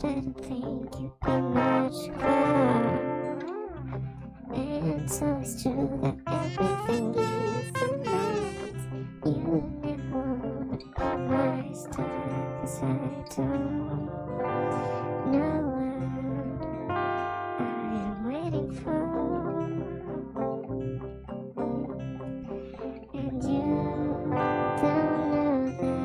didn't think you'd be much clearer. And so it's true that everything is alright. You never would call my star, 'cause I don't know what I am waiting for. And you don't know that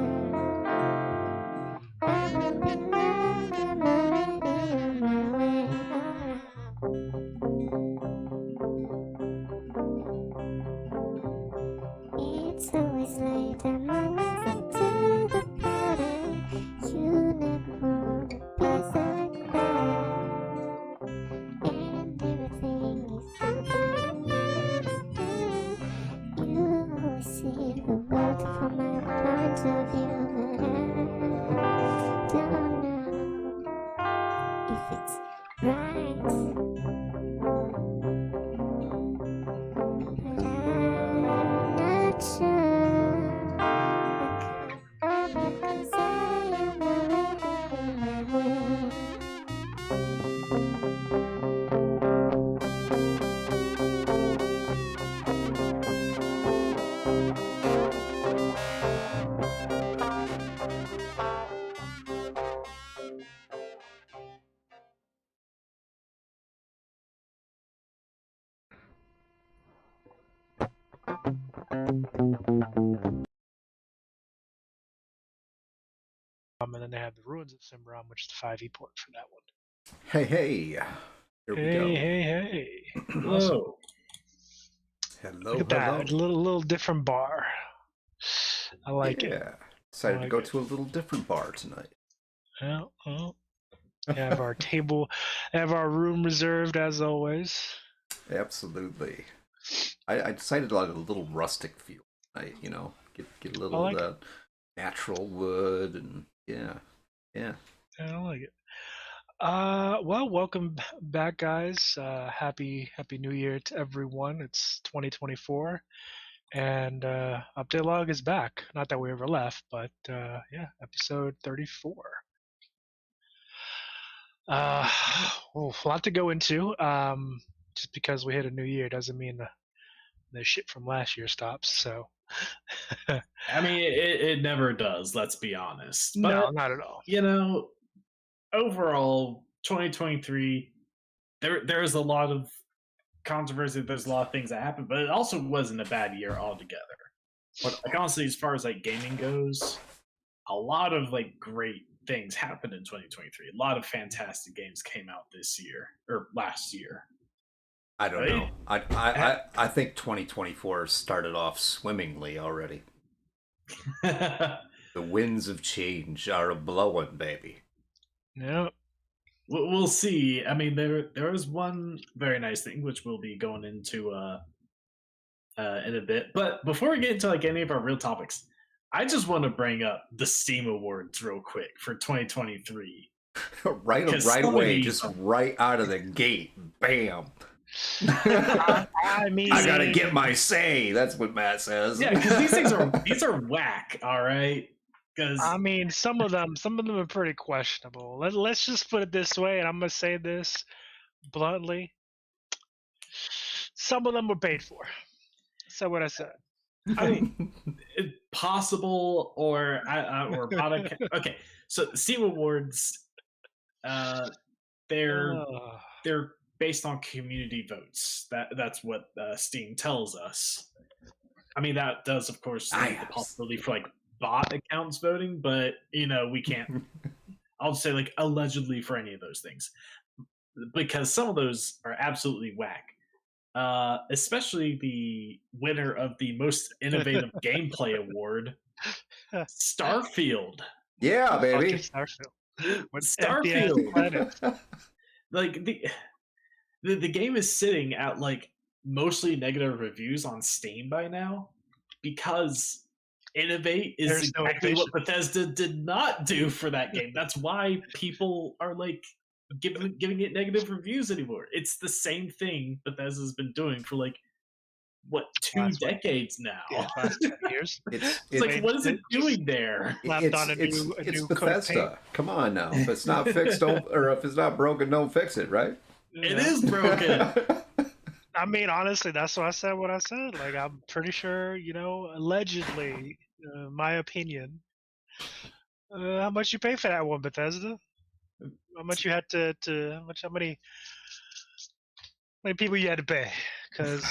I will be loved. I'm already on my way around. It's always late, I'm always late to the party. You never would be so bad. And everything is happening. You always see the world from my point of view, but I don't know if it's right. But I'm not sure. I can't because I am already on my way. And then they have the Ruins of Cimbron, which is the 5e port for that one. Hey, here we go. Hey. Hello. Hello, Look at that. A little different bar. I like it. Yeah. Decided I to like go it. to a little different bar tonight. Yeah, well, we have our table, have our room reserved as always. Absolutely. I decided on a little rustic feel. Get a little like natural wood and yeah. Yeah, I like it. Well, welcome back, guys. Happy New Year to everyone. It's 2024, and Update Log is back. Not that we ever left, but yeah, episode 34. A lot to go into. Just because we hit a new year doesn't mean the shit from last year stops. So, I mean, it never does. Let's be honest. But no, not at all. Overall, 2023, there's a lot of controversy. There's a lot of things that happened, but it also wasn't a bad year altogether. But honestly, as far as gaming goes, a lot of great things happened in 2023. A lot of fantastic games came out this year or last year. I don't know. I think 2024 started off swimmingly already. The winds of change are a blowing, baby. Yeah. We'll see. I mean, there is one very nice thing which we'll be going into in a bit. But before we get into any of our real topics, I just want to bring up the Steam Awards real quick for 2023. right away, just right out of the gate, bam. I mean, I gotta get my say. That's what Matt says. Yeah, because these are whack. All right. I mean, some of them are pretty questionable. Let's just put it this way, and I'm gonna say this bluntly: some of them were paid for. So what I said. I mean, possible or product. Okay, so the Steam Awards, they're based on community votes. That's what Steam tells us. I mean, that does, of course, the possibility for bot accounts voting, but we can't. I'll say allegedly for any of those things, because some of those are absolutely whack. Especially the winner of the most innovative gameplay award, Starfield. Yeah, baby. Starfield. The game is sitting at mostly negative reviews on Steam by now because innovate is exactly what Bethesda did not do for that game. That's why people are giving it negative reviews anymore. It's the same thing Bethesda's been doing for what, 2 Last what? decades now. Yeah, last 10 years. It's like, what is it doing there? Slapped on a it's new coat of paint. Bethesda. Come on now. If it's not fixed, don't, or if it's not broken, don't fix it, right? It is broken. I mean, honestly, that's why I said what I said. Like, I'm pretty sure, allegedly, my opinion. How much you pay for that one, Bethesda? How much you had to how many people you had to pay? Because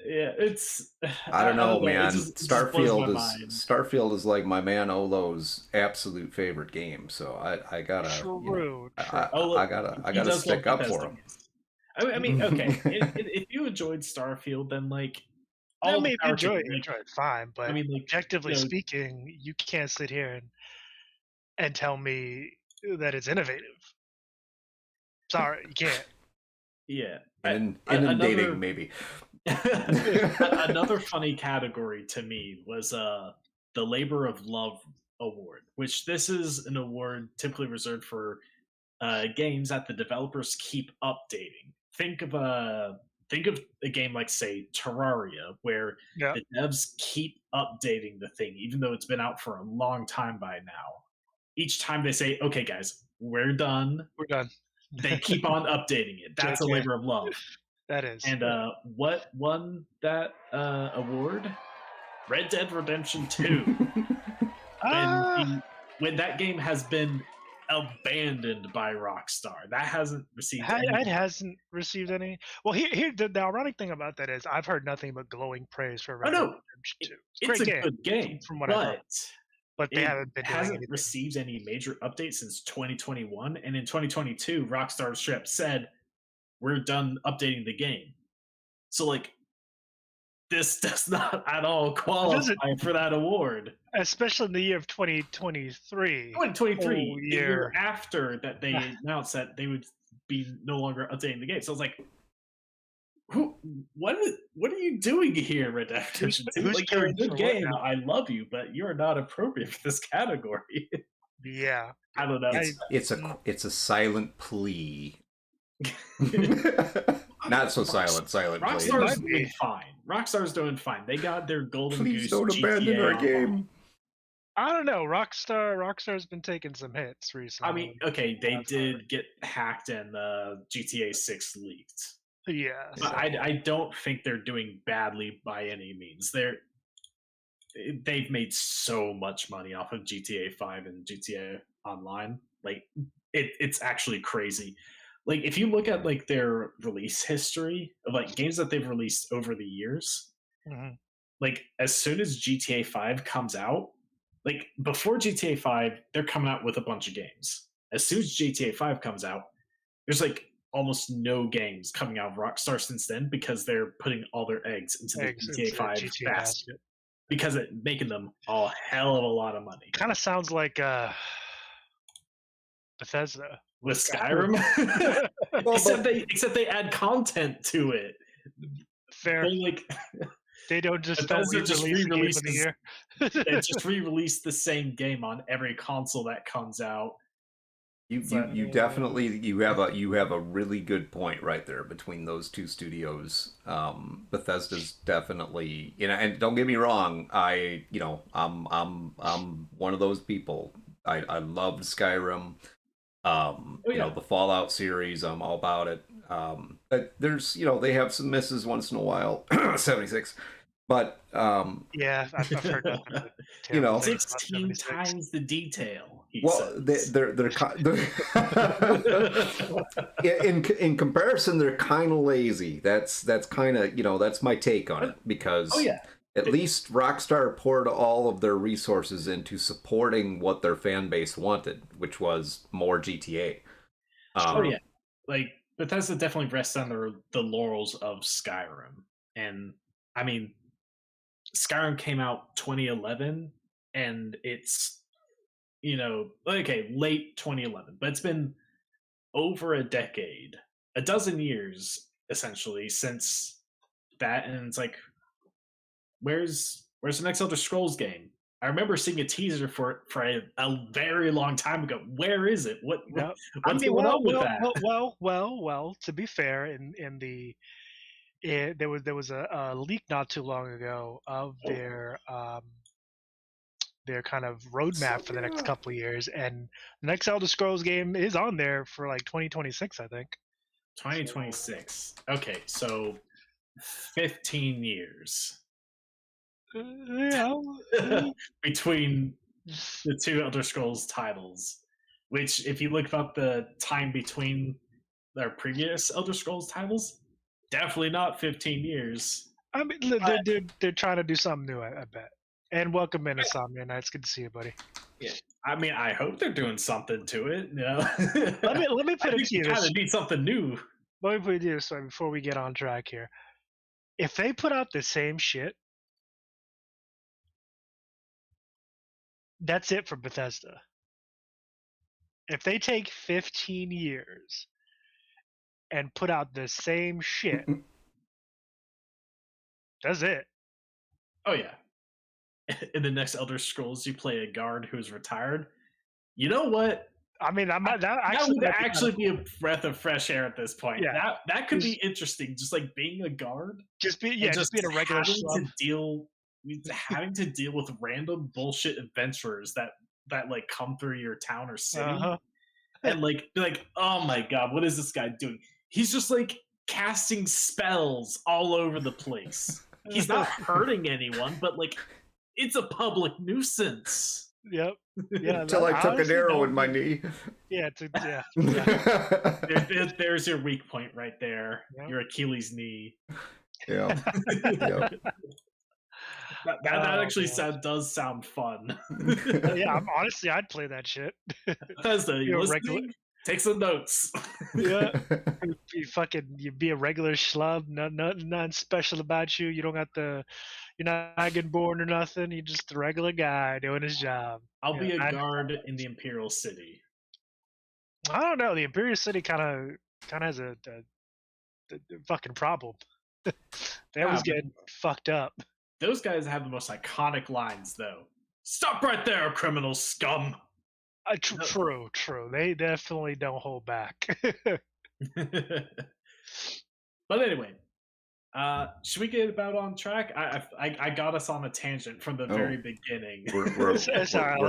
yeah, it's. I don't know, man. It just blows my mind. Starfield is like my man Olo's absolute favorite game. So I gotta, true. I gotta stick up for him. I mean, okay, if you enjoyed Starfield, then like, all maybe the enjoy it fine, but I mean, like, objectively speaking, you can't sit here and tell me that it's innovative. Sorry, you can't. Yeah, Inundating maybe. Another funny category to me was the Labor of Love Award, which this is an award typically reserved for games that the developers keep updating. Think of a game like, say, Terraria, where the devs keep updating the thing, even though it's been out for a long time by now. Each time they say, "Okay, guys, we're done," they keep on updating it. That's a labor of love. That is. And what won that award? Red Dead Redemption 2. When that game has been abandoned by Rockstar, that hasn't received it hasn't received any. Well, here the ironic thing about that is I've heard nothing but glowing praise for Red Dead Redemption 2. It's a good game from what I heard. But they hasn't received any major updates since 2021, and in 2022, Rockstar's strip said, "We're done updating the game." So, like, this does not at all qualify for that award, especially in the year of 2023. 2023, the year after that they announced that they would be no longer updating the game. So I was like, what are you doing here, Red Dead Redemption 2? Like, you're a good game. I love you, but you're not appropriate for this category. Yeah, I don't know. It's a silent plea. Not so silent Rockstar's doing fine. Rockstar's doing fine. They got their golden Please goose. Don't GTA abandon our game. I don't know. Rockstar's been taking some hits recently. I mean, okay, they did get hacked and GTA 6 leaked. Yeah, but I don't think they're doing badly by any means. They've made so much money off of GTA 5 and GTA Online. Like, it's actually crazy. Like, if you look at like their release history of like games that they've released over the years, like as soon as GTA 5 comes out, like before GTA 5, they're coming out with a bunch of games. As soon as GTA 5 comes out, there's like almost no games coming out of Rockstar since then, because they're putting all their eggs into the GTA 5 basket, because it's making them a hell of a lot of money. Kind of sounds like Bethesda with Skyrim. except they add content to it. Fair. They don't just re-release the year. They just re-release the same game on every console that comes out. You definitely have a really good point right there between those two studios. Bethesda's definitely, and don't get me wrong, I'm one of those people. I loved Skyrim. The Fallout series, I'm all about it. But there's, they have some misses once in a while. 76. But yeah, I've heard nothing. 16 times the detail. They're in comparison, they're kind of lazy. That's kind of that's my take on it, because at least Rockstar poured all of their resources into supporting what their fan base wanted, which was more GTA. Like Bethesda definitely rests on the laurels of Skyrim, and I mean, Skyrim came out 2011, and it's late 2011, but it's been over a decade, a dozen years essentially since that, and it's like, where's the next Elder Scrolls game? I remember seeing a teaser for it for a very long time ago. Where is it? What's going on with that? Well. To be fair, in there was a leak not too long ago of their kind of roadmap for the next couple of years, and the next Elder Scrolls game is on there for like 2026, I think. 2026. Okay, so 15 years. Yeah. Between the two Elder Scrolls titles, which, if you look up the time between their previous Elder Scrolls titles, definitely not 15 years. I mean, they're trying to do something new, I bet. And welcome in, Insomnia. It's good to see you, buddy. Yeah, I mean, I hope they're doing something to it. You know, let me put it to you. Kind of need something new. Let me put it to you this way before we get on track here. If they put out the same shit, that's it for Bethesda. If they take 15 years and put out the same shit, that's it. Oh yeah. In the next Elder Scrolls, you play a guard who's retired. You know what? I mean, that would actually be a breath of fresh air at this point. Yeah. That could be interesting. Just like being a guard, just being a regular having to deal with random bullshit adventurers that like come through your town or city, and like be like, oh my god, what is this guy doing? He's just like casting spells all over the place. He's not hurting anyone, but like, it's a public nuisance. Yep. Yeah. Until I took an arrow in my knee. Yeah. There's your weak point right there. Yep. Your Achilles knee. Yeah. Yep. That actually does sound fun. Yeah. Honestly, I'd play that shit. Bethesda, you listening? Take some notes. Yeah. You be a regular schlub. Nothing special about you. You don't got you're not getting born or nothing. You're just a regular guy doing his job. I'll be a guard in the Imperial City. I don't know. The Imperial City kind of has a fucking problem. They always get fucked up. Those guys have the most iconic lines, though. Stop right there, criminal scum. True. They definitely don't hold back. But anyway, should we get about on track? I got us on a tangent from the very beginning. We're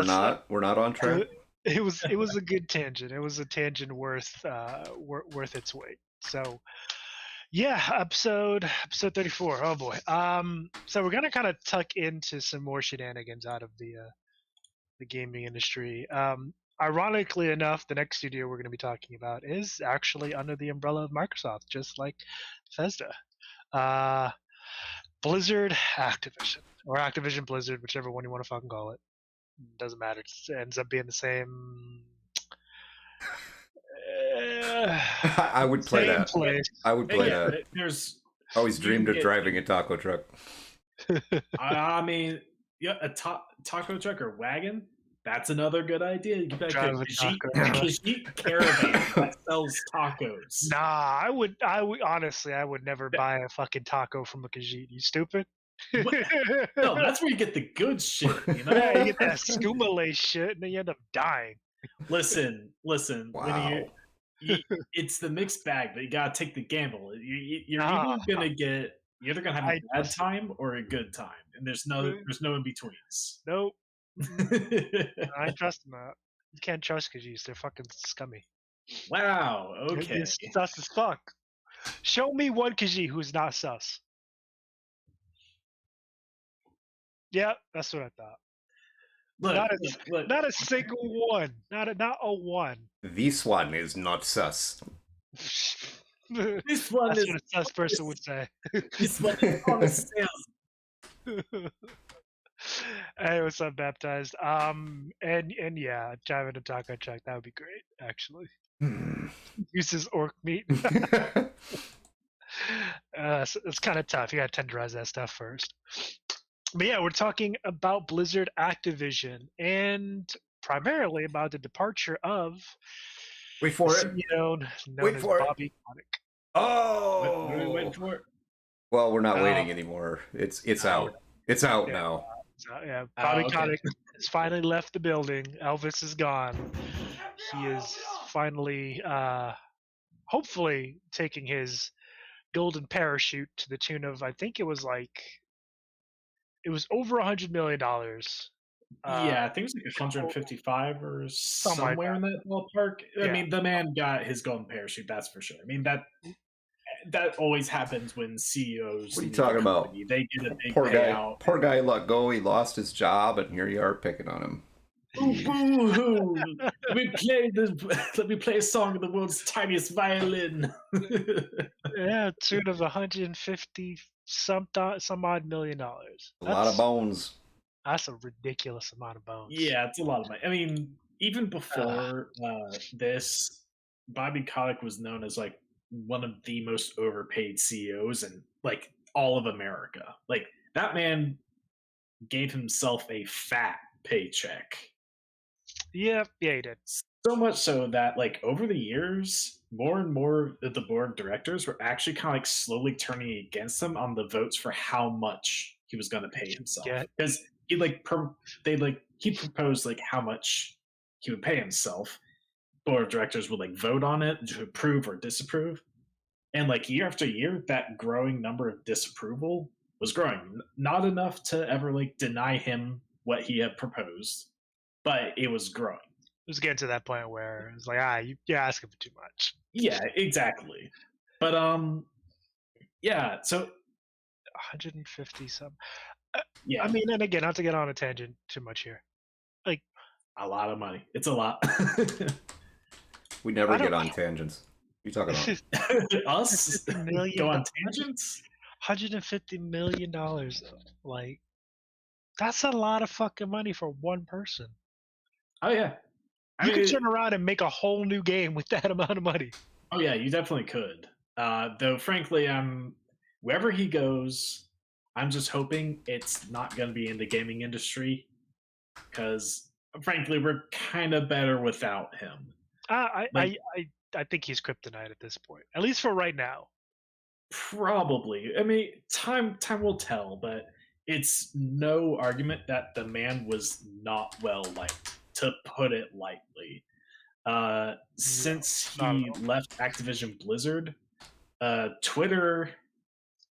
not on track. It was a good tangent. It was a tangent worth its weight. So, yeah, episode 34. Oh boy. So we're gonna kind of tuck into some more shenanigans out of the gaming industry. Ironically enough, the next studio we're going to be talking about is actually under the umbrella of Microsoft, just like Bethesda. Blizzard Activision, or Activision Blizzard, whichever one you want to fucking call it. Doesn't matter. It ends up being the same. I would play that. Place. I would play that. There's always dreamed of driving a taco truck. I mean, yeah, a taco truck or wagon. That's another good idea. You can drive a Khajiit caravan that sells tacos. Nah, I would honestly, I would never buy a fucking taco from a Khajiit. You stupid? No, that's where you get the good shit. You know, yeah, you get that skooma lace shit, and then you end up dying. Listen. Wow. It's the mixed bag, but you gotta take the gamble. You're either gonna have a bad time or a good time, and there's no in betweens. Nope. I trust them. You can't trust Khajiits. They're fucking scummy. Wow. Okay. It's sus as fuck. Show me one Khajiit who's not sus. Yeah, that's what I thought. Look, not a single one. Not a one. This one is not sus. This one That's what a sus person would say. This one is on the sales. Hey, what's up, Baptized? And yeah, dive into taco truck. That would be great, actually. Uses orc meat. So it's kind of tough. You gotta tenderize that stuff first. But yeah, we're talking about Blizzard Activision, and primarily about the departure of Wait for it. CEO known as Bobby Kotick. Oh, what are we waiting for? Well, we're not waiting anymore. It's out. It's out now. Yeah, Bobby Kotick has finally left the building. Elvis is gone. He is finally, hopefully, taking his golden parachute to the tune of, I think it was over $100 million. Yeah, I think it was like 155 or somewhere like in that ballpark. Yeah. I mean, the man got his golden parachute, that's for sure. I mean, that always happens when CEOs. What are you talking about? They get a big poor payout. Poor guy let go. He lost his job, and here you are picking on him. Ooh, let me play a song of the world's tiniest violin. Yeah, tune of 150 some odd $million. A lot of bones. That's a ridiculous amount of bones. Yeah, it's a lot of money. I mean, even before this, Bobby Kotick was known as like one of the most overpaid CEOs in like all of America. Like that man gave himself a fat paycheck. Yeah, he did. So much so that like over the years, more and more of the board of directors were actually kind of like slowly turning against him on the votes for how much he was going to pay himself. Because he he proposed like how much he would pay himself. Board of directors would like vote on it to approve or disapprove, and like year after year, that growing number of disapproval was growing. Not enough to ever like deny him what he had proposed, but it was growing. It was getting to that point where it's like, you're asking for too much. Yeah, exactly. But yeah. So 150 some. Yeah, I mean, and again, not to get on a tangent too much here. Like a lot of money. It's a lot. We never get on tangents. You talking about us? Go on tangents? $150 million. Like that's a lot of fucking money for one person. Oh yeah. You could turn around and make a whole new game with that amount of money. Oh yeah, you definitely could. Though frankly, wherever he goes, I'm just hoping it's not going to be in the gaming industry, because frankly, we're kind of better without him. I think he's kryptonite at this point, at least for right now. Probably. I mean, time will tell, but it's no argument that the man was not well liked, to put it lightly. Since he left Activision Blizzard, Twitter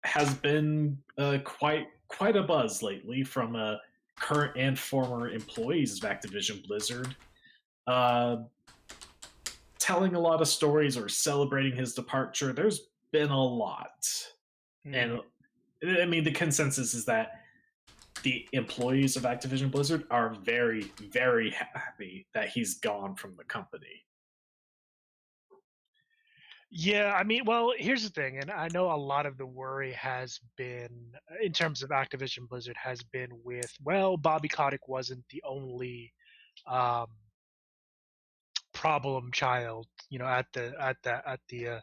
has been quite a buzz lately from current and former employees of Activision Blizzard, telling a lot of stories or celebrating his departure. There's been a lot. And I mean, the consensus is that the employees of Activision Blizzard are very, very happy that he's gone from the company. Yeah, I mean, well, here's the thing, and I know a lot of the worry has been, in terms of Activision Blizzard, has been with, well, Bobby Kotick wasn't the only problem child, at the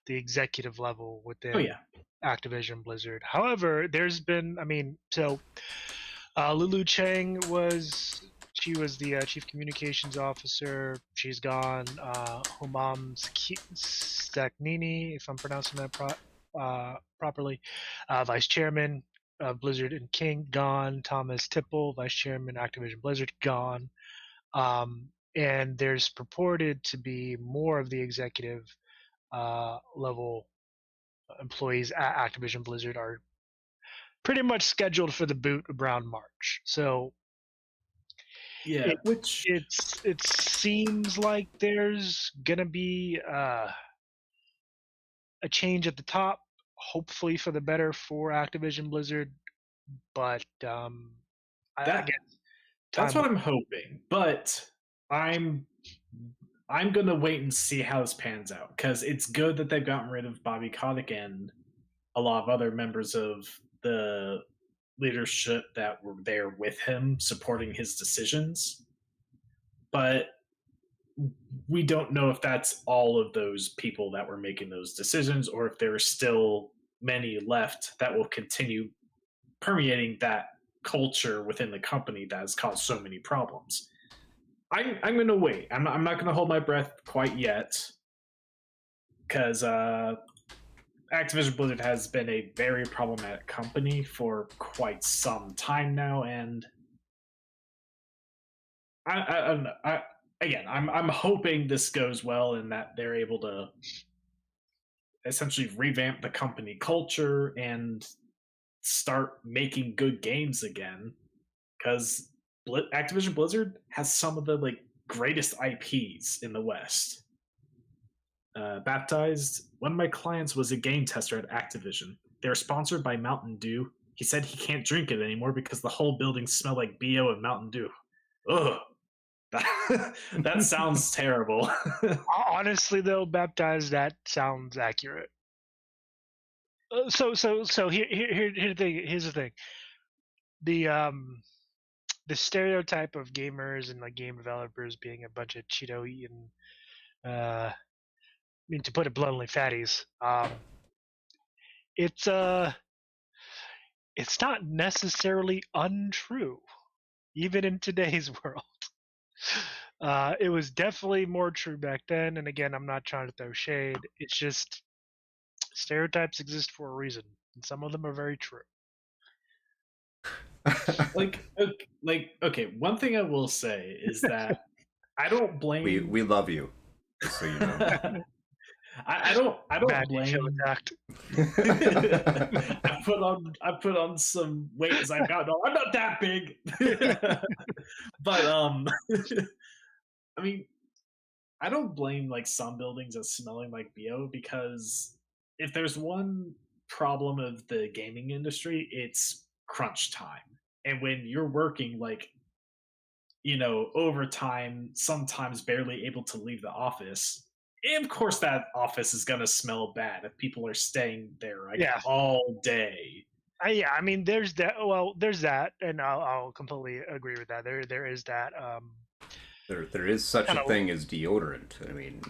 executive level within Activision Blizzard. However, there's been, Lulu Cheng was the chief communications officer. She's gone. Humam Staknini, if I'm pronouncing that properly, vice chairman of Blizzard and King, gone. Thomas Tipple, vice chairman Activision Blizzard, gone. And there's purported to be more of the executive level employees at Activision Blizzard are pretty much scheduled for the boot around March. So yeah, it seems like there's gonna be a change at the top, hopefully for the better for Activision Blizzard. But that's what I'm hoping. But I'm gonna wait and see how this pans out, because it's good that they've gotten rid of Bobby Kotick and a lot of other members of the leadership that were there with him supporting his decisions. But we don't know if that's all of those people that were making those decisions, or if there are still many left that will continue permeating that culture within the company that has caused so many problems. I'm going to wait. I'm not going to hold my breath quite yet, because Activision Blizzard has been a very problematic company for quite some time now, and I'm hoping this goes well and that they're able to essentially revamp the company culture and start making good games again. Because Activision Blizzard has some of the greatest IPs in the West. Baptized, one of my clients was a game tester at Activision. They were sponsored by Mountain Dew. He said he can't drink it anymore because the whole building smelled like BO and Mountain Dew. Ugh. That sounds terrible. Honestly, though, Baptized, that sounds accurate. So here's the thing. The stereotype of gamers and game developers being a bunch of Cheeto eating, I mean, to put it bluntly, fatties. It's not necessarily untrue, even in today's world. It was definitely more true back then, and again, I'm not trying to throw shade. It's just stereotypes exist for a reason, and some of them are very true. Okay, one thing I will say is that I don't blame. We love you, just so you know. I don't Bad blame. I put on some weight as I've gotten older. I'm not that big, but I mean, I don't blame some buildings as smelling like BO, because if there's one problem of the gaming industry, it's crunch time. And when you're working overtime, sometimes barely able to leave the office, and of course that office is going to smell bad if people are staying there all day. Yeah, I mean, there's that. Well, there's that, and I'll completely agree with that. There is that. There is such a thing as deodorant. I mean,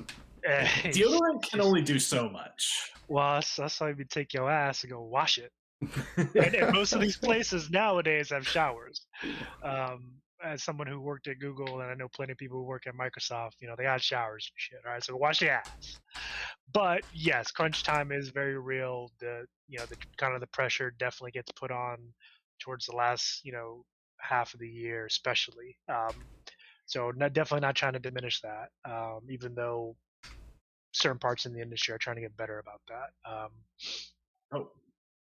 deodorant can only do so much. Well, that's why you take your ass and go wash it. and most of these places nowadays have showers. As someone who worked at Google, and I know plenty of people who work at Microsoft, they got showers and shit. All right, so wash your ass. But yes, crunch time is very real. The kind of the pressure definitely gets put on towards the last half of the year, especially. So definitely not trying to diminish that, even though certain parts in the industry are trying to get better about that.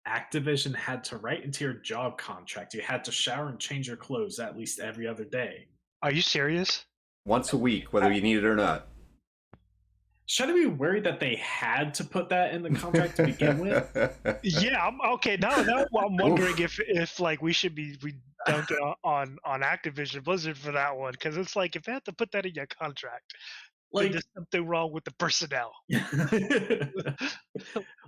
Activision had to write into your job contract you had to shower and change your clothes at least every other day. Are you serious? Once a week, whether you need it or not. Should I be worried that they had to put that in the contract to begin with? Yeah, okay. Now I'm wondering if we should be dunking on Activision Blizzard for that one, because it's if they have to put that in your contract, there's something wrong with the personnel.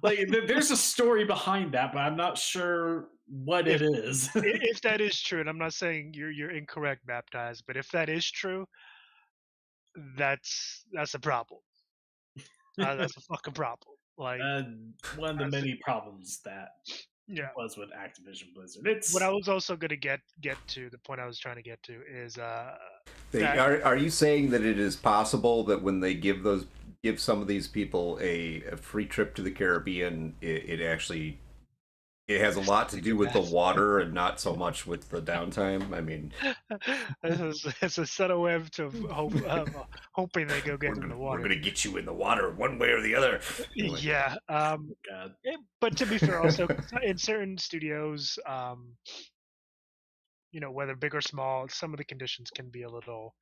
There's a story behind that, but I'm not sure what it is. If that is true, and I'm not saying you're incorrect, Baptized, but if that is true, that's a problem. That's a fucking problem. One of the many problems that was with Activision Blizzard. What I was also going to get to, the point I was trying to get to is are you saying that it is possible that when they give some of these people a free trip to the Caribbean, it actually has a lot to do with the water and not so much with the downtime? I mean, it's a subtle way of hoping they go get in the water. We're going to get you in the water one way or the other. Yeah. God. But to be fair, also in certain studios, whether big or small, some of the conditions can be a little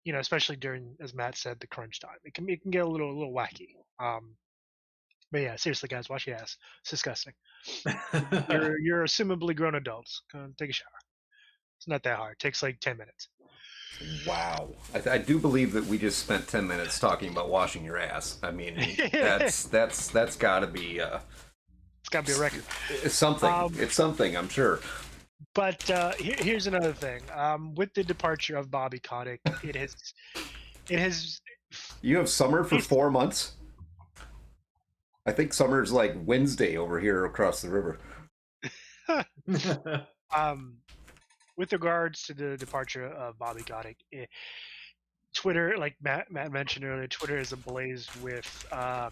especially during, as Matt said, the crunch time. It can get a little wacky. But yeah, seriously, guys, wash your ass. It's disgusting. You're assumably grown adults. Go take a shower. It's not that hard. It takes 10 minutes. Wow. I do believe that we just spent 10 minutes talking about washing your ass. I mean, that's got to be... it's got to be a record. It's something. It's something, I'm sure. But here's another thing. With the departure of Bobby Kotick, it has... You have summer for 4 months? I think summer's Wednesday over here across the river. With regards to the departure of Bobby Kotick, Twitter, like Matt mentioned earlier, Twitter is ablaze with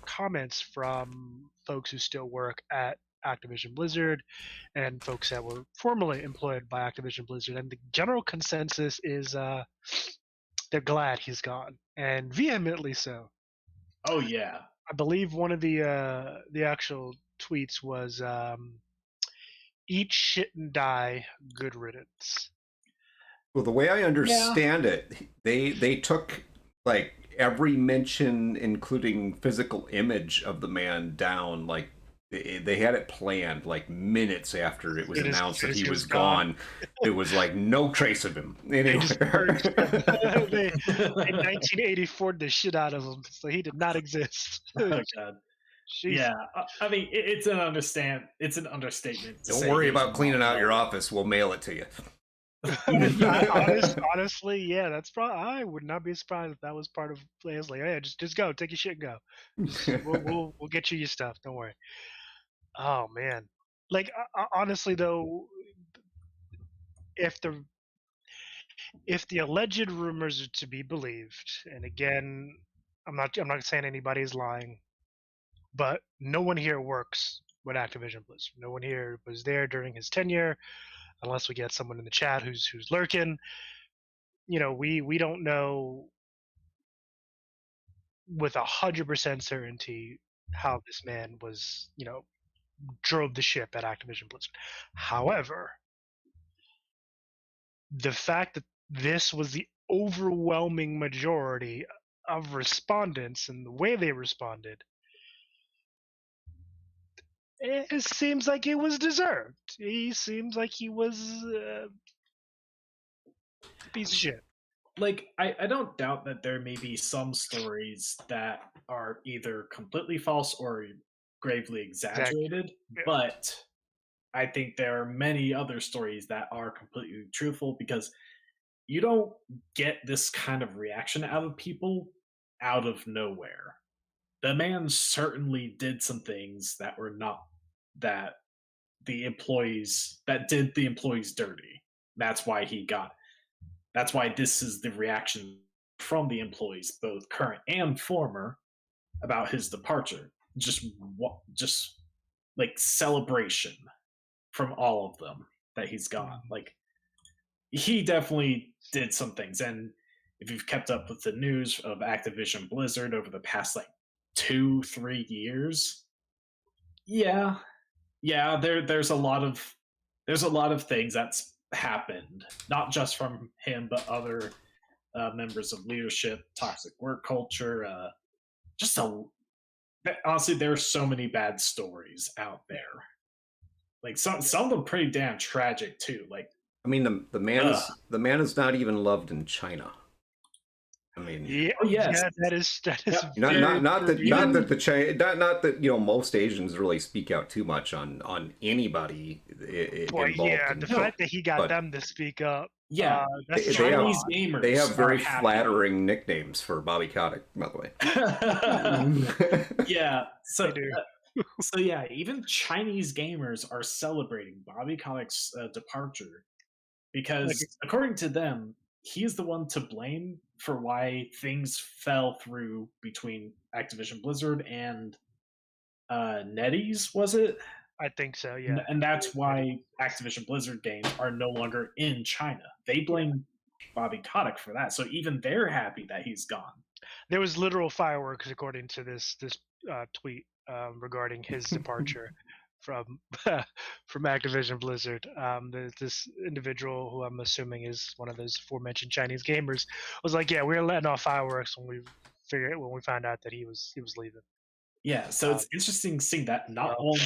comments from folks who still work at Activision Blizzard and folks that were formerly employed by Activision Blizzard. And the general consensus is they're glad he's gone, and vehemently so. Oh, yeah. I believe one of the actual tweets was "Eat shit and die, good riddance." Well, the way I understand it, they took like every mention, including physical image of the man, down. Like they had it planned. Like minutes after it was announced that he was gone, it was like no trace of him anywhere. They 1984 the shit out of him, so he did not exist. Oh God. Yeah, I mean it's an understatement. Don't worry about cleaning out your office. We'll mail it to you. Honestly, yeah, that's probably. I would not be surprised if that was part of plans. Like, yeah, just go, take your shit, and go. We'll get you your stuff. Don't worry. Oh man, like honestly though, if the alleged rumors are to be believed, and again, I'm not saying anybody's lying, but no one here works with Activision Blizzard. No one here was there during his tenure, unless we get someone in the chat who's lurking. You know, we don't know with 100% certainty how this man was, drove the ship at Activision Blizzard. However, the fact that this was the overwhelming majority of respondents and the way they responded, it seems like it was deserved. He seems like he was a piece of shit. Like, I don't doubt that there may be some stories that are either completely false or gravely exaggerated, but I think there are many other stories that are completely truthful, because you don't get this kind of reaction out of people out of nowhere. The man certainly did some things that were not that the employees that did the employees dirty. That's why he got. That's why this is the reaction from the employees, both current and former, about his departure. Just like celebration from all of them that he's gone. Like, he definitely did some things. And if you've kept up with the news of Activision Blizzard over the past like 2-3 years, there's a lot of things that's happened, not just from him, but other members of leadership, toxic work culture, honestly, there are so many bad stories out there. Like some of them pretty damn tragic too. Like, I mean, the man is not even loved in China. I mean, that is not that most Asians really speak out too much on anybody involved. Yeah, the fact that he got them to speak up. Yeah, that's Chinese gamers. They have very flattering nicknames for Bobby Kotick, by the way. Yeah, so yeah, even Chinese gamers are celebrating Bobby Kotick's departure, because according to them, he's the one to blame for why things fell through between Activision Blizzard and NetEase, was it? I think so, yeah. And that's why Activision Blizzard games are no longer in China. They blame Bobby Kotick for that. So even they're happy that he's gone. There was literal fireworks, according to this tweet, regarding his departure from Activision Blizzard. This individual, who I'm assuming is one of those aforementioned Chinese gamers, was like, "Yeah, we were letting off fireworks when we found out that he was leaving." Yeah, so it's interesting seeing that not only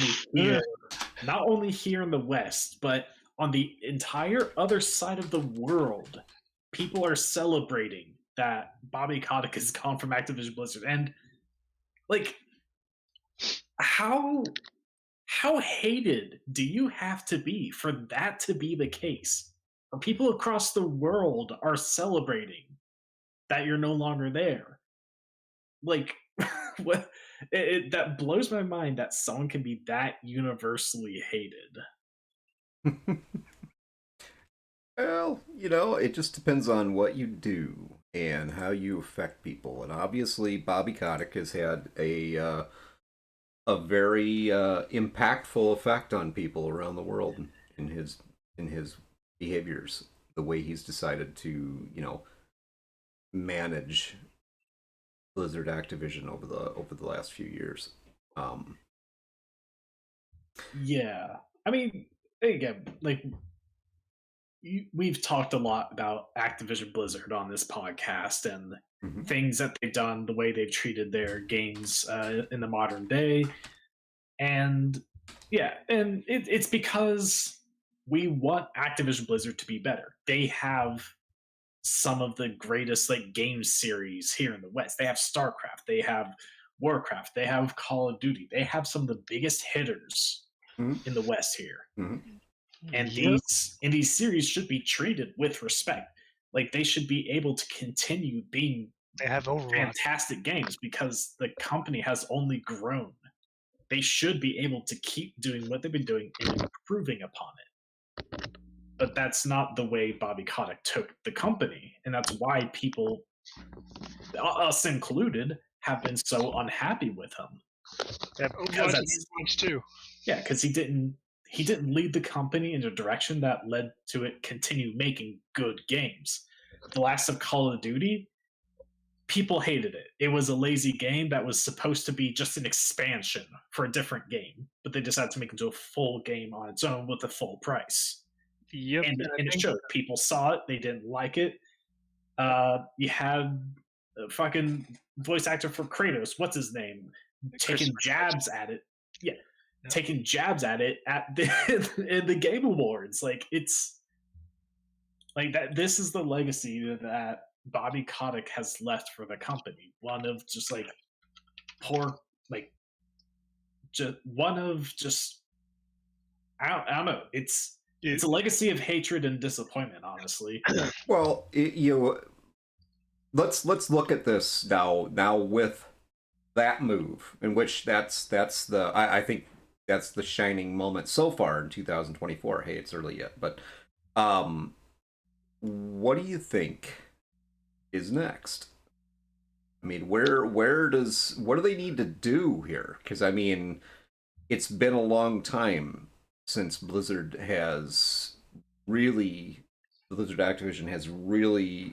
here in the West, but on the entire other side of the world, people are celebrating that Bobby Kotick is gone from Activision Blizzard. And like, how hated do you have to be for that to be the case? For people across the world are celebrating that you're no longer there. Like, what? That blows my mind that someone can be that universally hated. Well, it just depends on what you do and how you affect people. And obviously, Bobby Kotick has had a very impactful effect on people around the world in his behaviors, the way he's decided to, manage Blizzard Activision over the last few years. Yeah, I mean, again, like we've talked a lot about Activision Blizzard on this podcast and things that they've done, the way they've treated their games in the modern day, and yeah, and it's because we want Activision Blizzard to be better. They have some of the greatest like game series here in the West. They have StarCraft, they have Warcraft, they have Call of Duty. They have some of the biggest hitters in the West here. And these series should be treated with respect. Like they should be able to continue being fantastic games because the company has only grown. They should be able to keep doing what they've been doing and improving upon it. But that's not the way Bobby Kotick took the company, and that's why people, us included, have been so unhappy with him. Yeah, Overwatch too. Yeah, because he didn't lead the company in a direction that led to it continue making good games. The Last of Call of Duty, people hated it. It was a lazy game that was supposed to be just an expansion for a different game, but they decided to make it into a full game on its own with a full price. Yep. And it showed. People saw it. They didn't like it. You had a fucking voice actor for Kratos. What's his name? Taking jabs at it. Yeah. Taking jabs at it at in the Game Awards. Like it's like that. This is the legacy that Bobby Kotick has left for the company. One of just like poor, like just one of just I don't know. It's a legacy of hatred and disappointment, honestly. Well, let's look at this now with that move, in which that's the I think that's the shining moment so far in 2024. Hey, it's early yet, but what do you think is next? I mean, what do they need to do here? Because I mean, it's been a long time since Blizzard Activision has really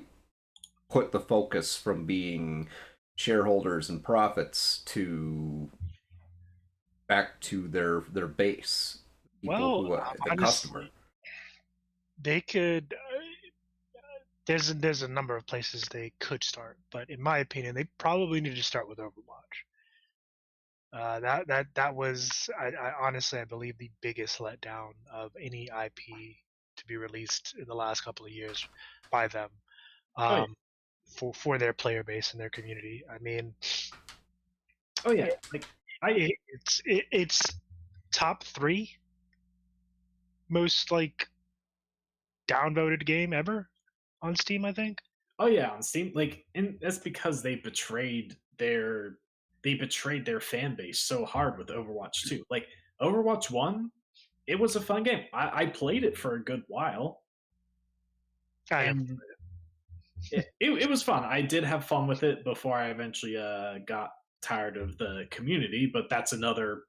put the focus from being shareholders and profits back to their base, the customer. They could. There's a number of places they could start, but in my opinion, they probably need to start with Overwatch. That was, I honestly, I believe, the biggest letdown of any IP to be released in the last couple of years by them, for their player base and their community. I mean, it's top 3 most like downvoted game ever on Steam, I think. Oh yeah, on Steam, like, and that's because they betrayed their fan base so hard with Overwatch 2. Like Overwatch 1, it was a fun game. I played it for a good while. It was fun. I did have fun with it before I eventually got tired of the community, but that's another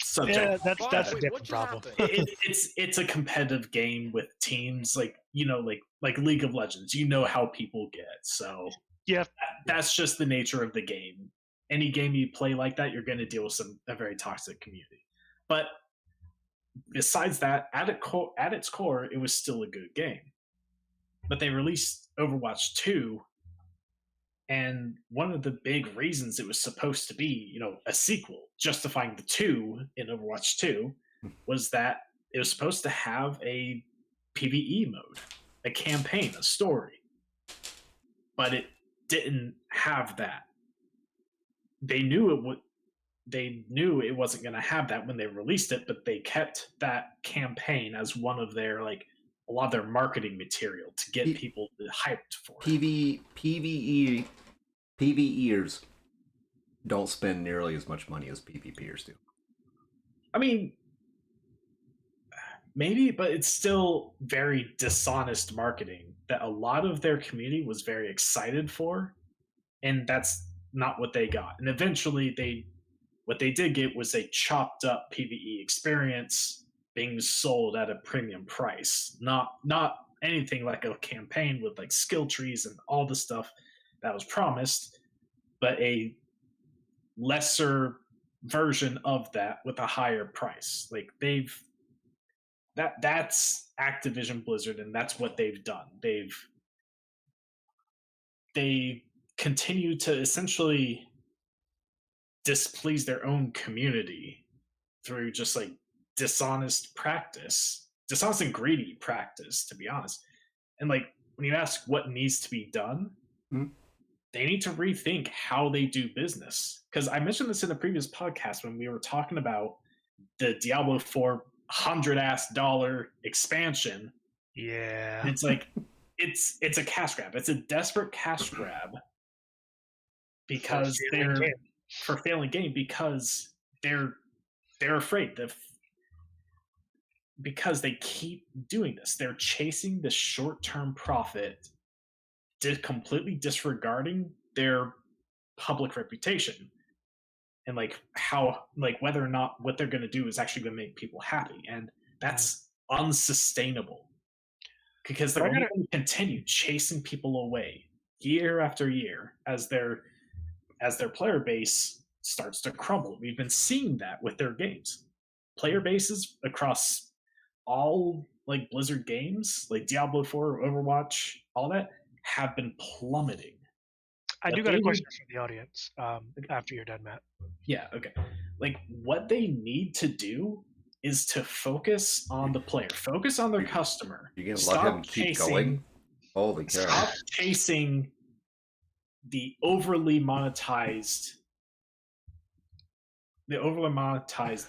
subject. Yeah, that's a different problem. It's a competitive game with teams, like, you know, like League of Legends. You know how people get. So yeah, that's just the nature of the game. Any game you play like that, you're going to deal with a very toxic community. But besides that, at its core, it was still a good game. But they released Overwatch 2, and one of the big reasons it was supposed to be, you know, a sequel, justifying the 2 in Overwatch 2, was that it was supposed to have a PvE mode, a campaign, a story. But it didn't have that. They knew it wasn't going to have that when they released it, but they kept that campaign as one of their, like, a lot of their marketing material to get people hyped for it. PvEers don't spend nearly as much money as PvPers do. I mean, maybe, but it's still very dishonest marketing that a lot of their community was very excited for, and that's not what they got. And eventually what they did get was a chopped up PvE experience being sold at a premium price, not anything like a campaign with like skill trees and all the stuff that was promised, but a lesser version of that with a higher price. Like that's Activision Blizzard, and that's what they've done. They continue to essentially displease their own community through just like dishonest and greedy practice, to be honest. And like when you ask what needs to be done, they need to rethink how they do business. Because I mentioned this in a previous podcast when we were talking about the Diablo 4 $100 expansion. Yeah. And it's like it's a cash grab. It's a desperate cash grab because for failing game because they're afraid because they keep doing this. They're chasing the short-term profit, completely disregarding their public reputation and like how like whether or not what they're going to do is actually going to make people happy, and that's unsustainable because they're going to continue chasing people away year after year as their player base starts to crumble. We've been seeing that with their games. Player bases across all like Blizzard games, like Diablo 4, Overwatch, all that have been plummeting. I do got a question from the audience after you're done, Matt. Yeah, okay. Like what they need to do is to focus on the player, focus on their customer. You're gonna let him keep going? Holy cow! Stop chasing the overly monetized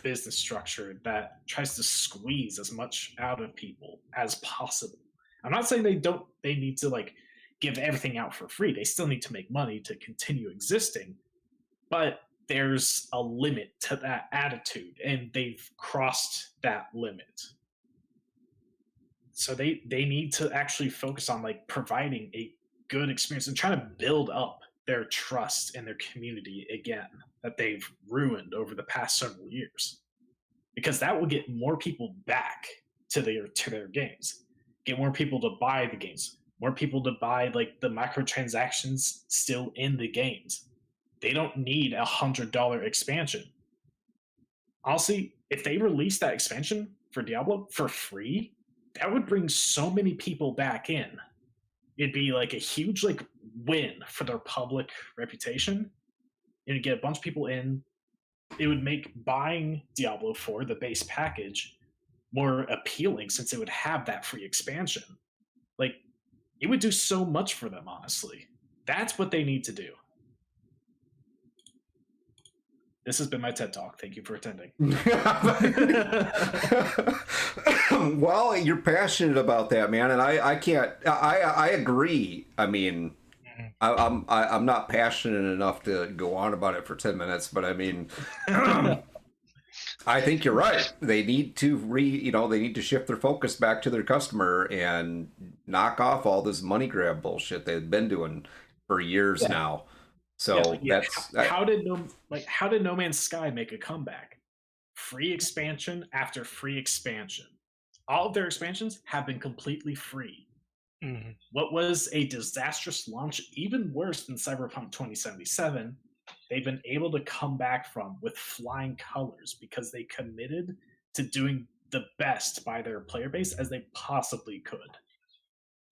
business structure that tries to squeeze as much out of people as possible. I'm not saying they need to like give everything out for free. They still need to make money to continue existing, but there's a limit to that attitude, and they've crossed that limit. So they need to actually focus on like providing a good experience and trying to build up their trust in their community again that they've ruined over the past several years, because that will get more people back to their games, get more people to buy the games, more people to buy like the microtransactions still in the games. They don't need $100 expansion. Honestly, if they release that expansion for Diablo for free, that would bring so many people back in. It'd be like a huge like win for their public reputation. It'd get a bunch of people in. It would make buying Diablo 4, the base package, more appealing since it would have that free expansion. Like, it would do so much for them, honestly. That's what they need to do. This has been my TED Talk. Thank you for attending. Well, you're passionate about that, man, and I can't. I agree. I mean, I'm not passionate enough to go on about it for 10 minutes, but I mean, I think you're right. They need to they need to shift their focus back to their customer and knock off all this money grab bullshit they've been doing for years now. So how did No Man's Sky make a comeback? Free expansion after free expansion. All of their expansions have been completely free. Mm-hmm. What was a disastrous launch, even worse than Cyberpunk 2077, they've been able to come back from with flying colors because they committed to doing the best by their player base as they possibly could.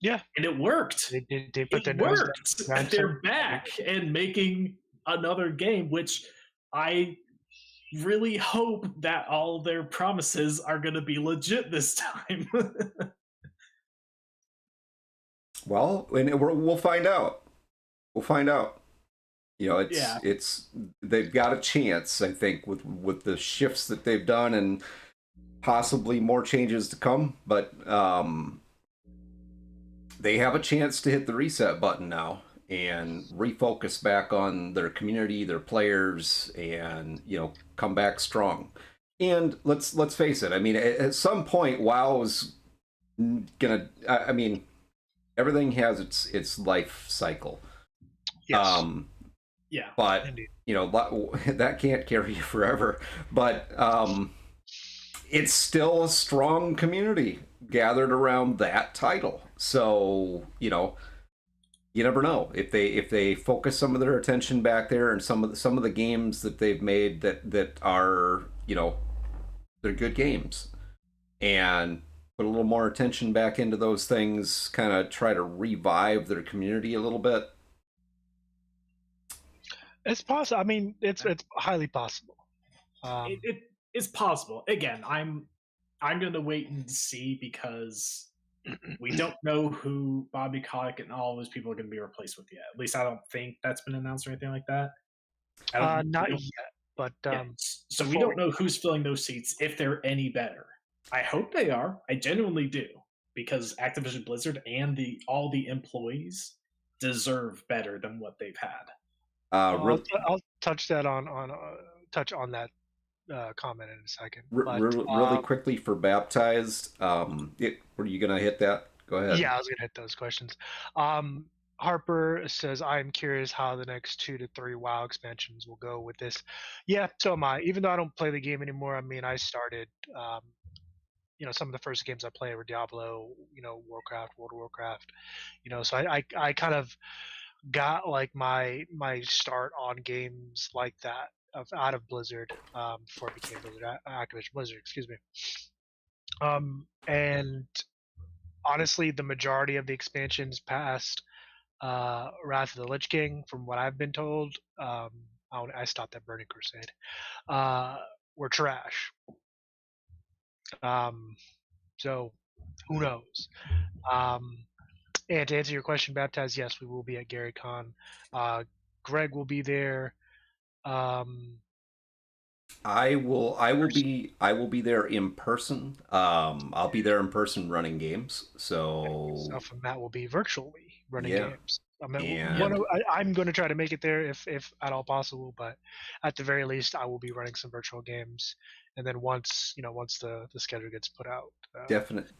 Yeah, and it worked. They put it worked. They're back and making another game, which I really hope that all their promises are going to be legit this time. Well, we'll find out. We'll find out. You know, it's they've got a chance, I think, with the shifts that they've done and possibly more changes to come, but they have a chance to hit the reset button now and refocus back on their community, their players, and come back strong. And let's face it. I mean, at some point, WoW is gonna. I mean, everything has its life cycle. Yes. Yeah. But indeed, that can't carry you forever. But it's still a strong community gathered around that title. So, You never know if they focus some of their attention back there, and some of the games that they've made that are, they're good games, and put a little more attention back into those things, kind of try to revive their community a little bit. It's possible. I mean, it's highly possible. It is possible. Again, I'm going to wait and see, because we don't know who Bobby Kotick and all those people are going to be replaced with yet. At least I don't think that's been announced or anything like that. Not yet, but so we don't know who's filling those seats, if they're any better. I hope they are. I genuinely do, because Activision Blizzard and all the employees deserve better than what they've had. I'll touch that touch on that comment in a second. Really quickly for Baptized, were you gonna hit that? Go ahead. Yeah, I was gonna hit those questions. Harper says, I'm curious how the next 2 to 3 WoW expansions will go with this. Yeah, so am I. Even though I don't play the game anymore, I mean, I started, some of the first games I played were Diablo, Warcraft, World of Warcraft, so I kind of got like my start on games like that out of Blizzard before it became Activision Blizzard, excuse me. And honestly, the majority of the expansions past Wrath of the Lich King, from what I've been told, I stopped at Burning Crusade, were trash. So who knows? And to answer your question, Baptized, yes, we will be at Gary Con. Greg will be there. I will be there in person. I'll be there in person running games. So Myself and Matt will be virtually running games. I'm going to try to make it there if at all possible, but at the very least, I will be running some virtual games. And then once the schedule gets put out,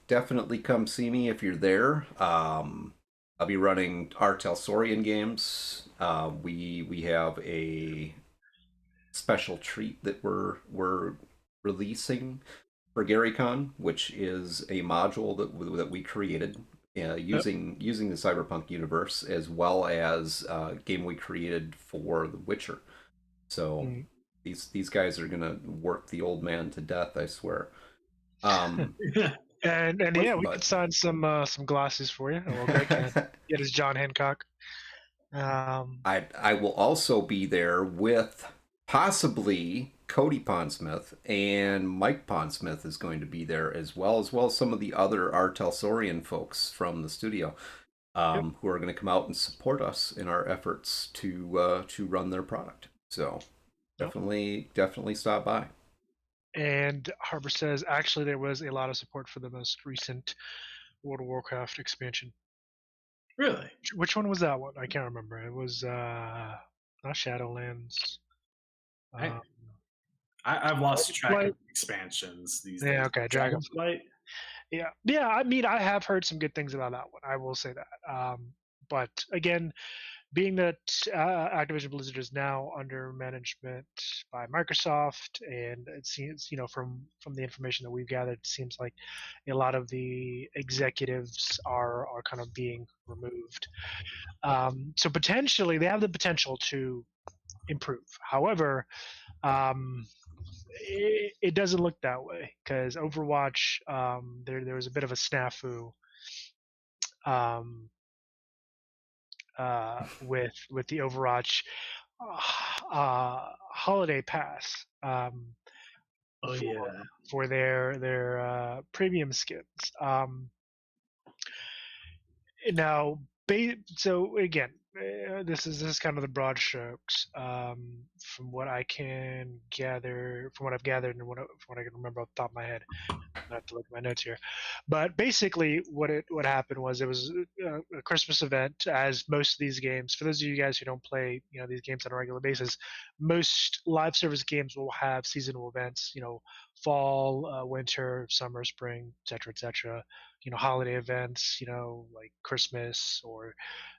definitely come see me if you're there. I'll be running our Talsorian games. We have a special treat that we're releasing for GaryCon, which is a module that we created using the Cyberpunk universe, as well as a game we created for The Witcher. So these guys are gonna work the old man to death, I swear. And yeah, we could sign some glasses for you. Well, Greg can get his John Hancock. I will also be there with possibly Cody Pondsmith, and Mike Pondsmith is going to be there as well as some of the other R. Talsorian folks from the studio, who are going to come out and support us in our efforts to run their product. So definitely stop by. And Harper says, actually, there was a lot of support for the most recent World of Warcraft expansion. Really? Which one was that one? I can't remember. It was not Shadowlands. I've lost track of expansions these days. Yeah, okay, Dragonflight. Yeah. I mean, I have heard some good things about that one. I will say that. But again, being that Activision Blizzard is now under management by Microsoft, and it seems, from the information that we've gathered, it seems like a lot of the executives are kind of being removed. So potentially, they have the potential to improve. However, it doesn't look that way, because Overwatch, there was a bit of a snafu with the Overwatch holiday pass for their premium skins. Now, so again, this is kind of the broad strokes from what I can gather, from what I've gathered, and from what I can remember off the top of my head. I have to look at my notes here, but basically, what happened was it was a Christmas event, as most of these games. For those of you guys who don't play, these games on a regular basis, most live service games will have seasonal events. Fall, winter, summer, spring, etc. Holiday events. Like Christmas or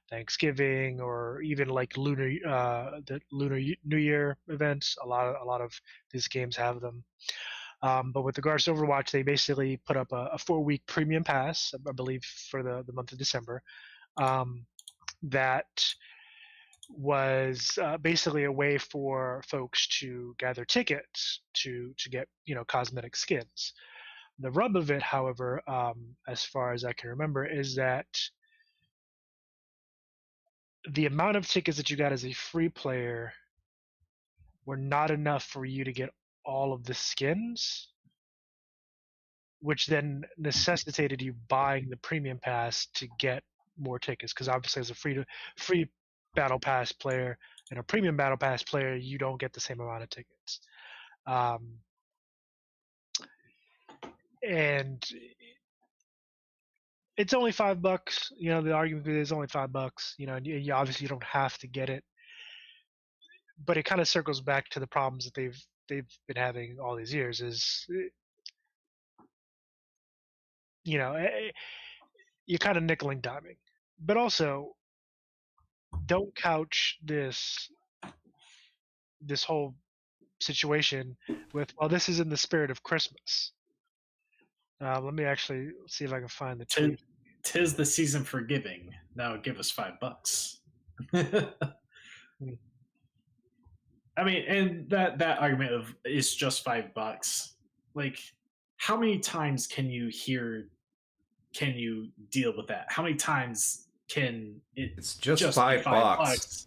Thanksgiving, or even like the Lunar New Year events. A lot of these games have them. But with regards to Overwatch, they basically put up a 4-week premium pass, I believe, for the month of December. that was basically a way for folks to gather tickets to get cosmetic skins. The rub of it, however, as far as I can remember, is that the amount of tickets that you got as a free player were not enough for you to get all of the skins, which then necessitated you buying the premium pass to get more tickets. Because obviously, as a free battle pass player and a premium battle pass player, you don't get the same amount of tickets. And it's only $5. The argument is only $5. And you obviously don't have to get it, but it kind of circles back to the problems that they've been having all these years. Is you're kind of nickel and diming, but also don't couch this whole situation with, well, this is in the spirit of Christmas. Let me actually see if I can find the tweet. Tis the season for giving. Now give us $5. I mean, and that argument of it's just $5. Like, how many times can you deal with that? How many times can it's just $5?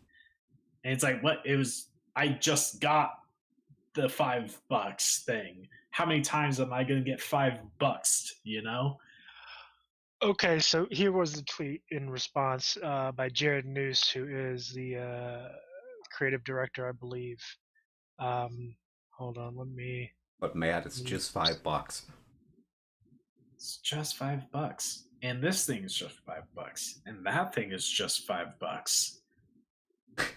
And it's like, what? I just got the $5 thing. How many times am I going to get $5? Okay, so here was the tweet in response by Jared Noose, who is the creative director, I believe. Hold on, let me. But Matt, it's just $5. It's just $5, and this thing is just $5, and that thing is just $5.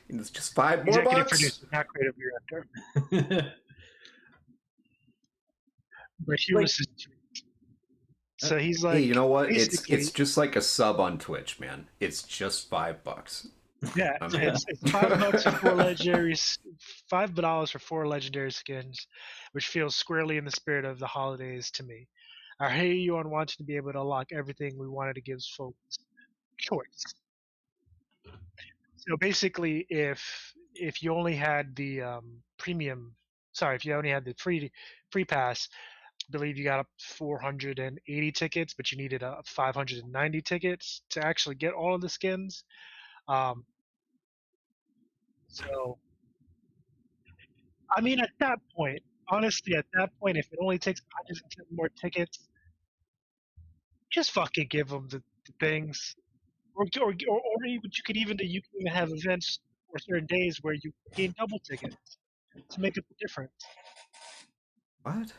And it's just $5 more Executive bucks. Producer, not creative director. But here was his tweet. So he's like, hey, you know what? It's just like a sub on Twitch, man. It's just $5. Yeah, it's $5 for four legendaries, $5 for 4 legendary skins, which feels squarely in the spirit of the holidays to me. I hear you on wanting to be able to unlock everything we wanted to give folks choice. So basically, if you only had the if you only had the free pass, I believe you got up 480 tickets, but you needed 590 tickets to actually get all of the skins. So, I mean, at that point, honestly, if it only takes 110 more tickets, just fucking give them the things, or even you can even have events or certain days where you gain double tickets to make up the difference. What?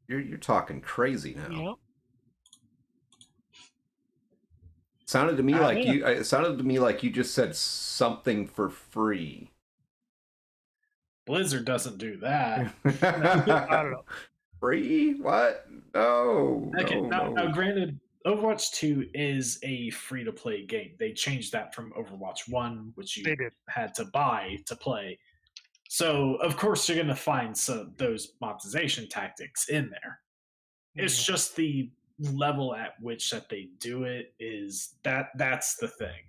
You're talking crazy now. Sounded to me it sounded to me like you just said something for free. Blizzard doesn't do that. I don't know. Free? What? No. Okay, no. Now, granted, Overwatch 2 is a free-to-play game. They changed that from Overwatch 1, which you had to buy to play. So, of course, you're going to find those monetization tactics in there. Mm-hmm. It's just the level at which that they do it is that's the thing.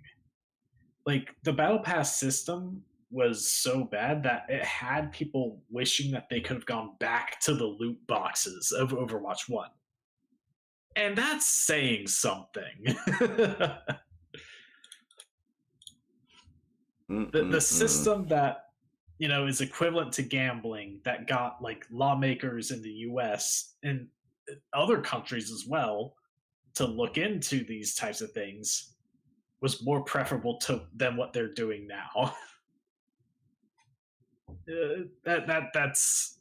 Like, the Battle Pass system was so bad that it had people wishing that they could have gone back to the loot boxes of Overwatch 1. And that's saying something. the system that is equivalent to gambling that got like lawmakers in the US and other countries as well to look into these types of things was more preferable than what they're doing now. That's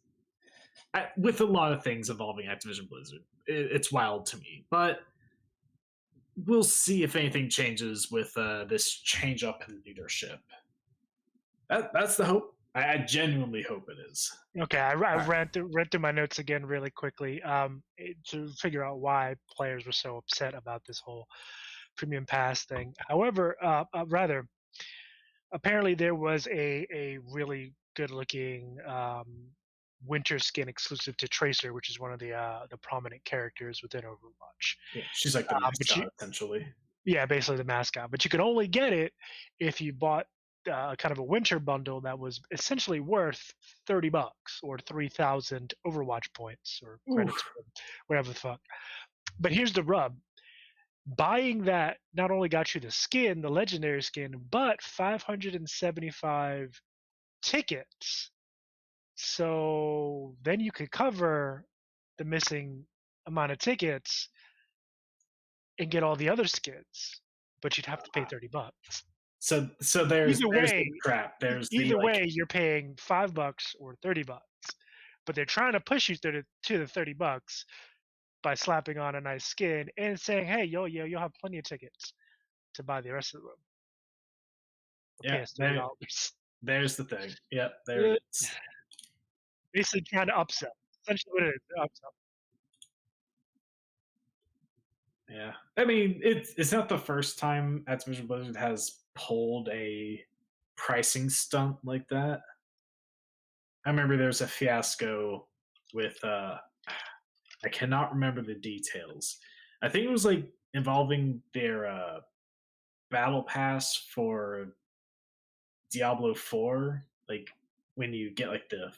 with a lot of things involving Activision Blizzard. It's wild to me, but we'll see if anything changes with this change up in leadership. That's the hope. I genuinely hope it is. Okay, I read through my notes again really quickly to figure out why players were so upset about this whole premium pass thing. However, apparently there was a really good-looking winter skin exclusive to Tracer, which is one of the prominent characters within Overwatch. Yeah, she's like the mascot, essentially. Yeah, basically the mascot. But you could only get it if you bought kind of a winter bundle that was essentially worth $30 or 3,000 Overwatch points or credits, whatever the fuck. But here's the rub. Buying that not only got you the skin, the legendary skin, but 575 tickets. So then you could cover the missing amount of tickets and get all the other skins, but you'd have to pay $30. So there's the trap. Either way, you're paying $5 or $30, but they're trying to push you to the $30 by slapping on a nice skin and saying, "Hey, you'll have plenty of tickets to buy the rest of the room." Yeah, there's the thing. Yep, there it is. Basically trying to upsell. Essentially what it is, upsell. Yeah, I mean, it's not the first time Activision Blizzard has pulled a pricing stunt like that. I remember there was a fiasco with I cannot remember the details. I think it was like involving their battle pass for Diablo 4, like when you get like the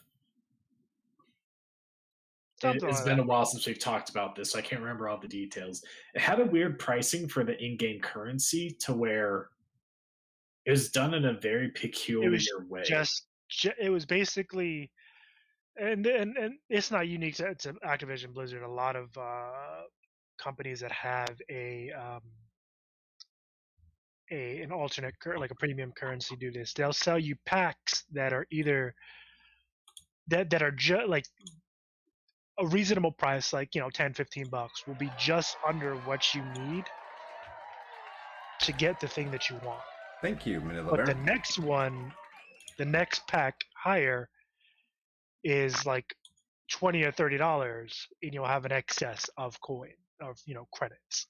it's been a while since we've talked about this, so I can't remember all the details. It had a weird pricing for the in-game currency to where it was done in a very peculiar way. It was basically, and it's not unique to Activision Blizzard. A lot of companies that have an alternate like a premium currency do this. They'll sell you packs that are either that are just like a reasonable price, like $10-15 will be just under what you need to get the thing that you want. Thank you, Manila But Bear. the next pack higher is like $20 or $30, and you'll have an excess of credits.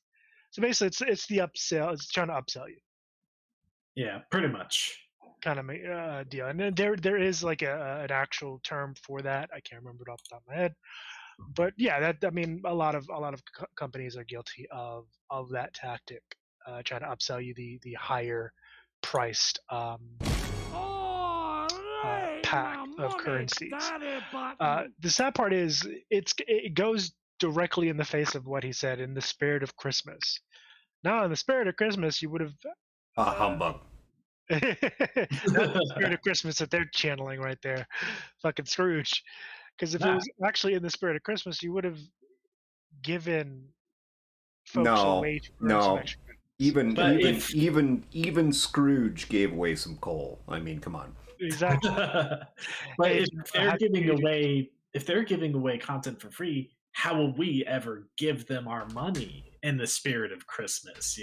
So basically, it's the upsell. It's trying to upsell you. Yeah, pretty much. Kind of deal. And then there is like an actual term for that. I can't remember it off the top of my head. But yeah, a lot of companies are guilty of that tactic, trying to upsell you the higher priced pack of currencies. The sad part is it goes directly in the face of what he said, in the spirit of Christmas. Now, in the spirit of Christmas, you would have humbug. That's the spirit of Christmas that they're channeling right there, fucking Scrooge. Because if it was actually in the spirit of Christmas, you would have given folks away some extra credits. Even Scrooge gave away some coal. I mean, come on. Exactly. But if they're giving away content for free, how will we ever give them our money in the spirit of Christmas?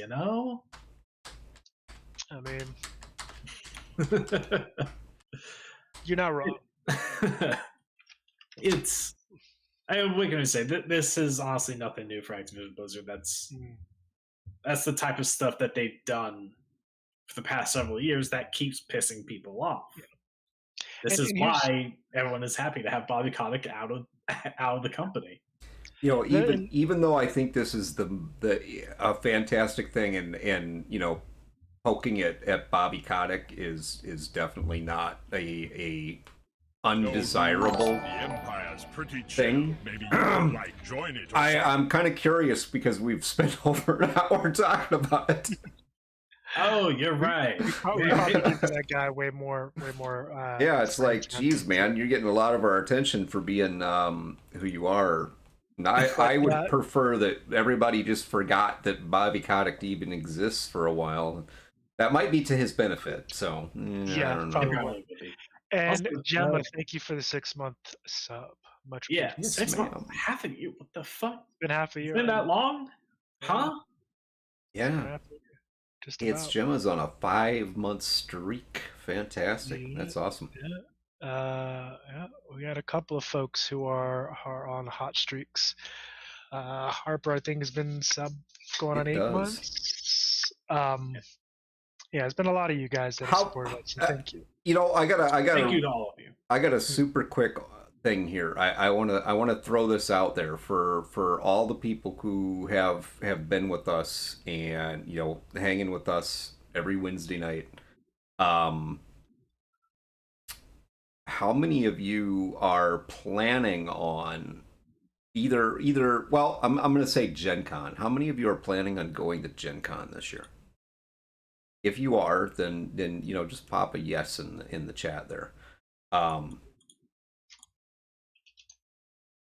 I mean, you're not wrong. We're gonna say this is honestly nothing new for Activision Blizzard. That's the type of stuff that they've done for the past several years that keeps pissing people off. Yeah. This is why everyone is happy to have Bobby Kotick out of the company. Even though I think this is a fantastic thing, and poking at Bobby Kotick is definitely not a undesirable thing. Maybe you join it. I'm kind of curious because we've spent over an hour talking about it. Oh, you're right. We probably give that guy way more. Yeah, it's like, geez, man, you're getting a lot of our attention for being who you are. And I would prefer that everybody just forgot that Bobby Kotick even exists for a while. That might be to his benefit. So yeah, probably. And also, Gemma, thank you for the 6-month sub. Much appreciated. Yeah, 6 months. Half a year. What the fuck? It's been half a year. It's been that long? Huh? Yeah. It's Gemma's on a 5-month streak. Fantastic. Yeah. That's awesome. Yeah. We got a couple of folks who are on hot streaks. Harper, I think, has been sub going on 8 months. Yeah, it's been a lot of you guys that have supported us. So thank you. I gotta thank you to all of you. I got a super quick thing here. I want to throw this out there for all the people who have been with us and hanging with us every Wednesday night. How many of you are planning on either well, I'm going to say Gen Con. How many of you are planning on going to Gen Con this year? If you are, then just pop a yes in the chat there.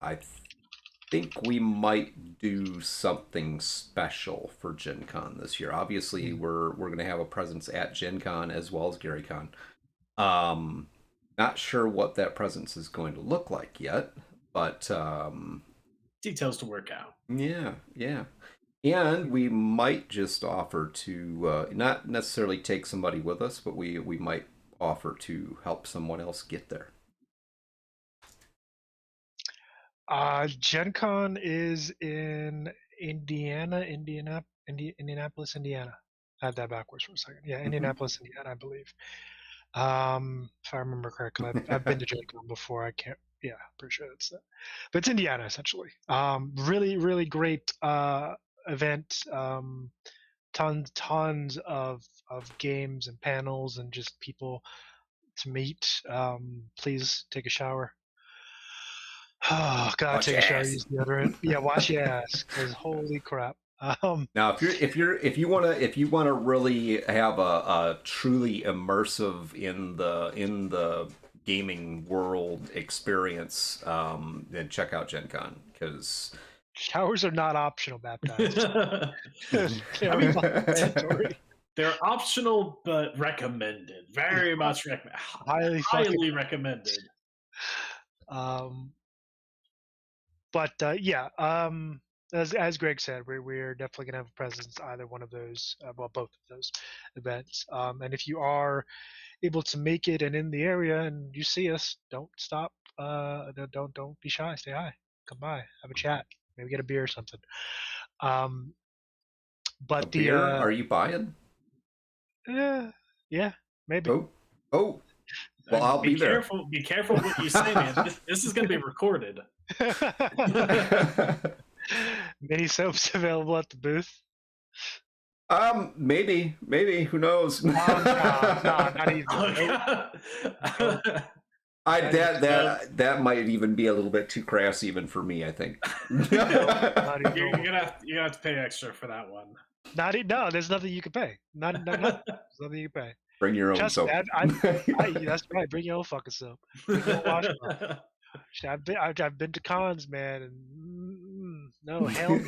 I think we might do something special for Gen Con this year. Obviously, we're going to have a presence at Gen Con as well as GaryCon. Not sure what that presence is going to look like yet, but details to work out. Yeah. And we might just offer to not necessarily take somebody with us, but we might offer to help someone else get there. Gen Con is in Indianapolis, Indiana. I had that backwards for a second. Yeah, Indianapolis, Indiana, I believe. If I remember correctly, I've been to Gen Con before. I can't. Yeah, pretty sure that's that. But it's Indiana essentially. Really, really great event. Tons of games and panels and just people to meet. Please take a shower. Oh God, Watch take a shower. ass. Use deodorant. Yeah, wash your ass. Because holy crap. Now, if you want to really have a truly immersive in the gaming world experience, then check out Gen Con, because showers are not optional, baptized. They're optional but recommended. Very much recommended. Highly recommended. As Greg said, we're definitely gonna have a presence either one of those, both of those events. And if you are able to make it and in the area and you see us, don't stop. Don't be shy. Say hi. Come by. Have a chat. Maybe get a beer or something. But beer? Are you buying? Yeah, maybe. Oh. Well, I'll be there. Be careful what you say, man. This is going to be recorded. Mini soaps available at the booth. Maybe. Who knows? No, not even. That might even be a little bit too crass even for me, I think. You're gonna have to pay extra for that one. No, there's nothing you can pay. There's nothing you can pay. Bring your own soap. That's right. Bring your own fucking soap. I've been to cons, man, and no, hell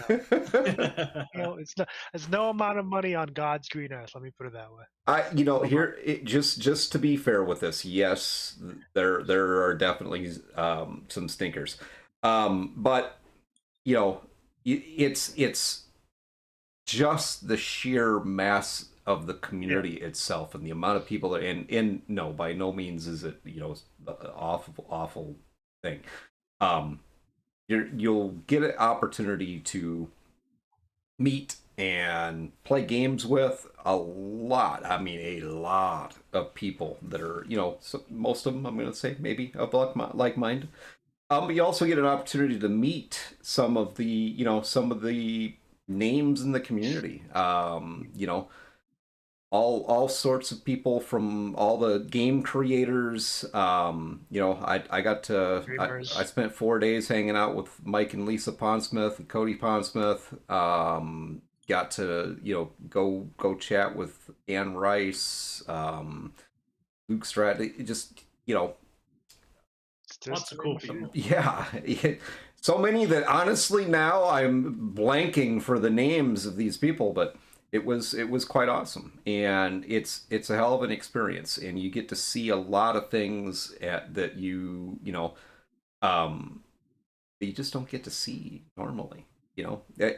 no. It's no amount of money on God's green earth. Let me put it that way. Just to be fair with this, yes, there are definitely some stinkers, but it's just the sheer mass of the community itself and the amount of people that, and no, by no means is it awful thing. You'll get an opportunity to meet and play games with a lot of people that are, most of them, I'm going to say, maybe of like mind. But you also get an opportunity to meet some of the names in the community. All sorts of people from all the game creators. I got to I spent 4 days hanging out with Mike and Lisa Pondsmith and Cody Pondsmith. Got to go chat with Ann Rice, Luke Stratton. Just lots of cool people. Yeah. So many that honestly now I'm blanking for the names of these people, but it was quite awesome, and it's a hell of an experience, and you get to see a lot of things that you just don't get to see normally.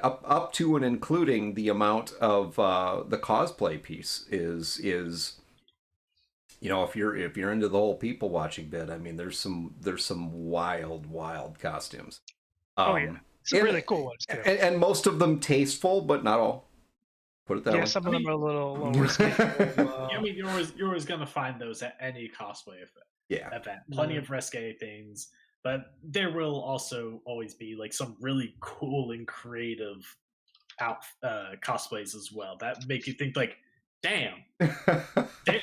Up to and including the amount of the cosplay piece is if you're into the whole people watching bit. I mean, there's some wild costumes. It's really cool ones too. And most of them tasteful, but not all. Put it that way. Some of them are a little risky. I mean, you're always gonna find those at any cosplay event. Yeah. Plenty of risque things. But there will also always be like some really cool and creative cosplays as well that make you think like, damn,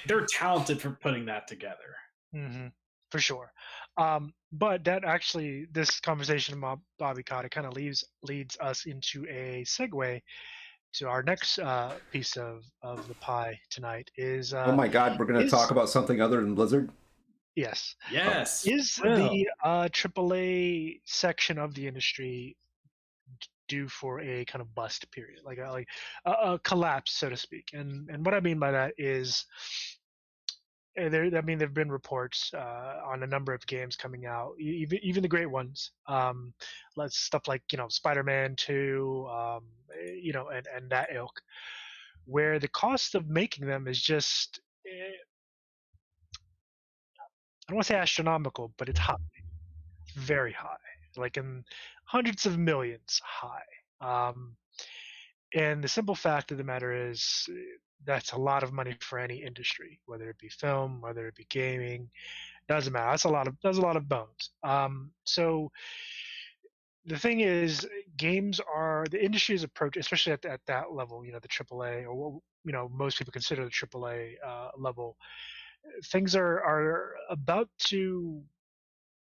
they're talented for putting that together. Mm-hmm. For sure. But that actually, this conversation about Bobby Kotick kind of leads us into a segue to our next piece of the pie tonight. Is oh my God, we're going to talk about something other than Blizzard? Yes. Yes. Is the AAA section of the industry due for a kind of bust period, like a collapse, so to speak? And what I mean by that is, there've been reports on a number of games coming out, even the great ones, stuff like Spider-Man 2, and that ilk, where the cost of making them is just, I don't want to say astronomical, but it's high, very high, like in hundreds of millions high. And the simple fact of the matter is, that's a lot of money for any industry, whether it be film, whether it be gaming, doesn't matter. That's a lot of bones. So the thing is, the industry's approach, especially at that level, the AAA, or what most people consider the AAA level, things are about to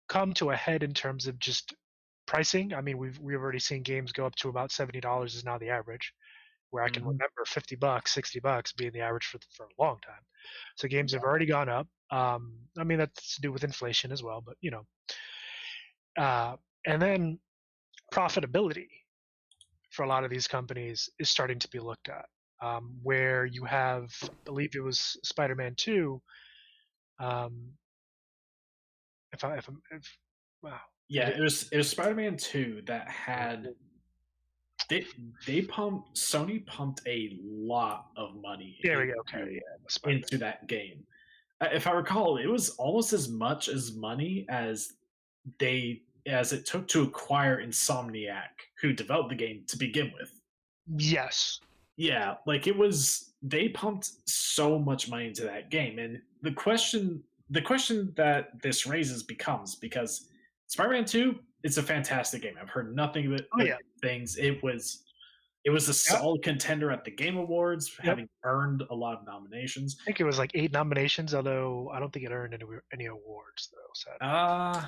come to a head in terms of just pricing. I mean, we've already seen games go up to about $70 is now the average, where I can remember $50, $60 being the average for a long time. So games have already gone up. I mean, that's to do with inflation as well, but and then profitability for a lot of these companies is starting to be looked at, where you have, I believe it was Spider-Man 2. Wow. Yeah, it was Spider-Man 2 that had Sony pumped a lot of money into that game. If I recall, it was almost as much as money as it took to acquire Insomniac, who developed the game to begin with. Yes. Yeah, like they pumped so much money into that game, and the question that this raises becomes, because Spider-Man 2, it's a fantastic game. I've heard nothing but things. It was a solid contender at the Game Awards, having earned a lot of nominations. I think it was like 8 nominations, although I don't think it earned any awards, though. Sadly.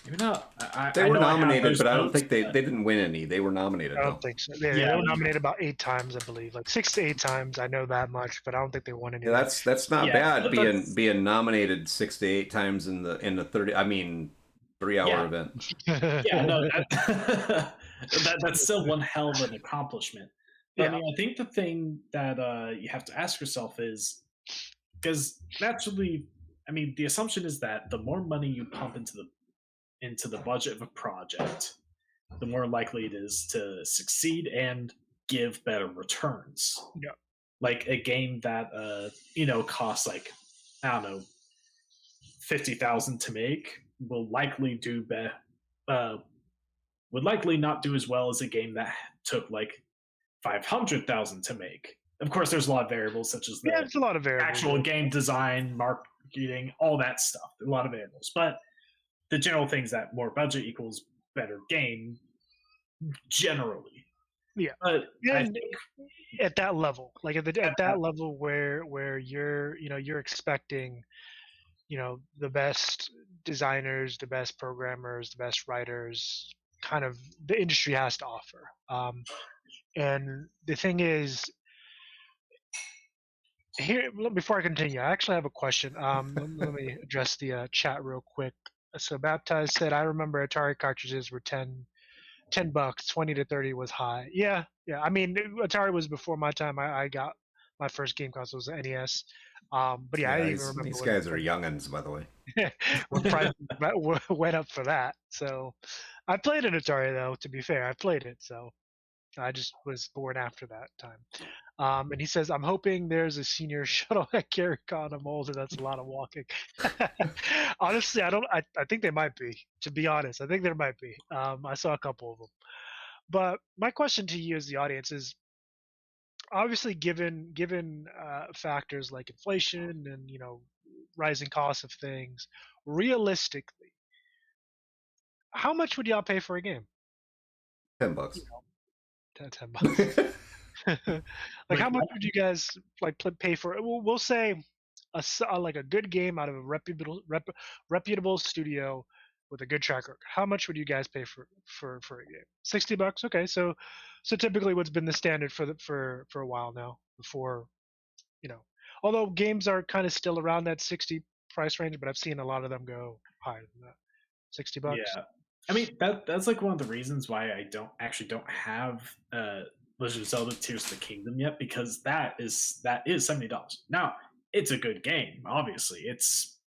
Maybe not. They were nominated, but I don't think they didn't win any. They were nominated. I don't think so. They were nominated about 8 times, I believe, like 6 to 8 times. I know that much, but I don't think they won any. Yeah, that's not bad. Being nominated 6 to 8 times in the 3-hour event. Yeah, no, that's still one hell of an accomplishment. But, I mean, I think the thing that you have to ask yourself is, because naturally, I mean, the assumption is that the more money you pump into the budget of a project, the more likely it is to succeed and give better returns. Yeah. Like a game that costs like, I don't know, 50,000 to make will likely would likely not do as well as a game that took like 500,000 to make. Of course, there's a lot of variables, such as it's a lot of variables. Actual game design, marketing, all that stuff. A lot of variables, but the general things that more budget equals better game, generally. Yeah, but I think at that level, like at that level where you're expecting, the best designers, the best programmers, the best writers, kind of the industry has to offer. And the thing is, here, before I continue, I actually have a question. Let me address the chat real quick. So Baptized said, I remember Atari cartridges were $10, 20 to 30 was high. Yeah. I mean, Atari was before my time. I got my first game console was the NES. But I even remember these guys are youngins, by the way. when prices went up for that. So I played an Atari, though. To be fair, I played it. So I just was born after that time. And he says, I'm hoping there's a senior shuttle at CarryCon. I'm older. That's a lot of walking. Honestly, I think they might be, to be honest. I think there might be. I saw a couple of them. But my question to you as the audience is, obviously, given factors like inflation and, rising costs of things, realistically, how much would y'all pay for a game? $10. $10. Like, how much would you guys like pay for? We'll say like a good game out of a reputable studio with a good track record. How much would you guys pay for a game? $60. Okay, so typically what's been the standard for a while now. Before, although games are kind of still around that 60 price range, but I've seen a lot of them go higher than that. $60. Yeah, I mean that's like one of the reasons why I don't have Legend of Zelda: Tears of the Kingdom yet, because that is $70. Now it's a good game. Obviously, it's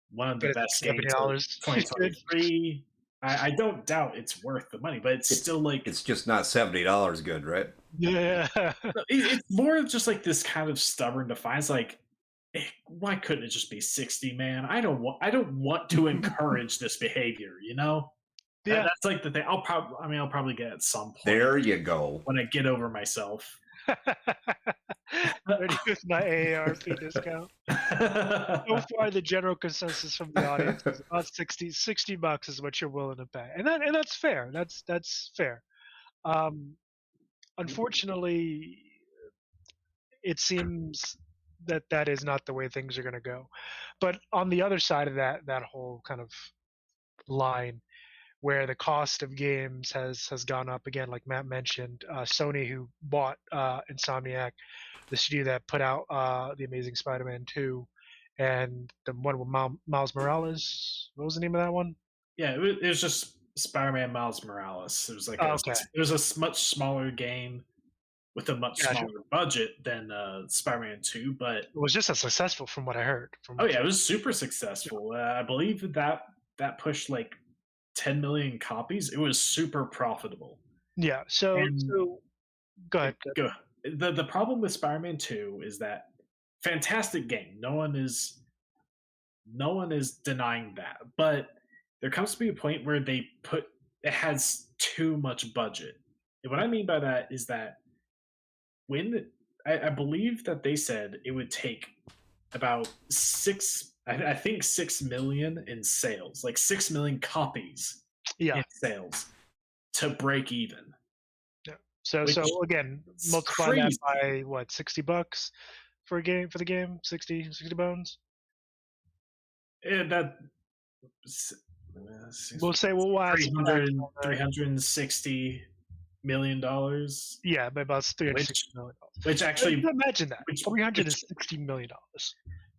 one of the best games of 2023. I don't doubt it's worth the money, but it's still like it's just not $70 good, right? Yeah, it's more just like this kind of stubborn defiance. Like, why couldn't it just be 60, man? I don't want to encourage this behavior. Yeah, that's like the thing. I'll probably get at some point. There you go. When I get over myself. Ready with my AARP discount. So far, the general consensus from the audience is about $60 is what you're willing to pay, and that's fair. That's fair. Unfortunately, it seems that is not the way things are going to go. But on the other side of that whole kind of line, where the cost of games has gone up again, like Matt mentioned, Sony, who bought Insomniac, the studio that put out The Amazing Spider-Man 2, and the one with Miles Morales. What was the name of that one? Yeah, it was just Spider-Man Miles Morales. It was like it was a much smaller game with a much smaller budget than Spider-Man 2, but it was just as successful from what I heard. It was super successful. I believe that pushed like 10 million copies. It was super profitable. Yeah. So go ahead. Go. The problem with Spider-Man 2 is that fantastic game. No one is denying that. But there comes to be a point where it has too much budget. And what I mean by that is that I believe that they said it would take about 6 million in sales, like 6 million copies in sales to break even. Yeah. So again, multiply that by what, $60 for the game, 60 bones. And that we'll say $360 million. Yeah, by about $360 million. Which actually, imagine that, $360 million.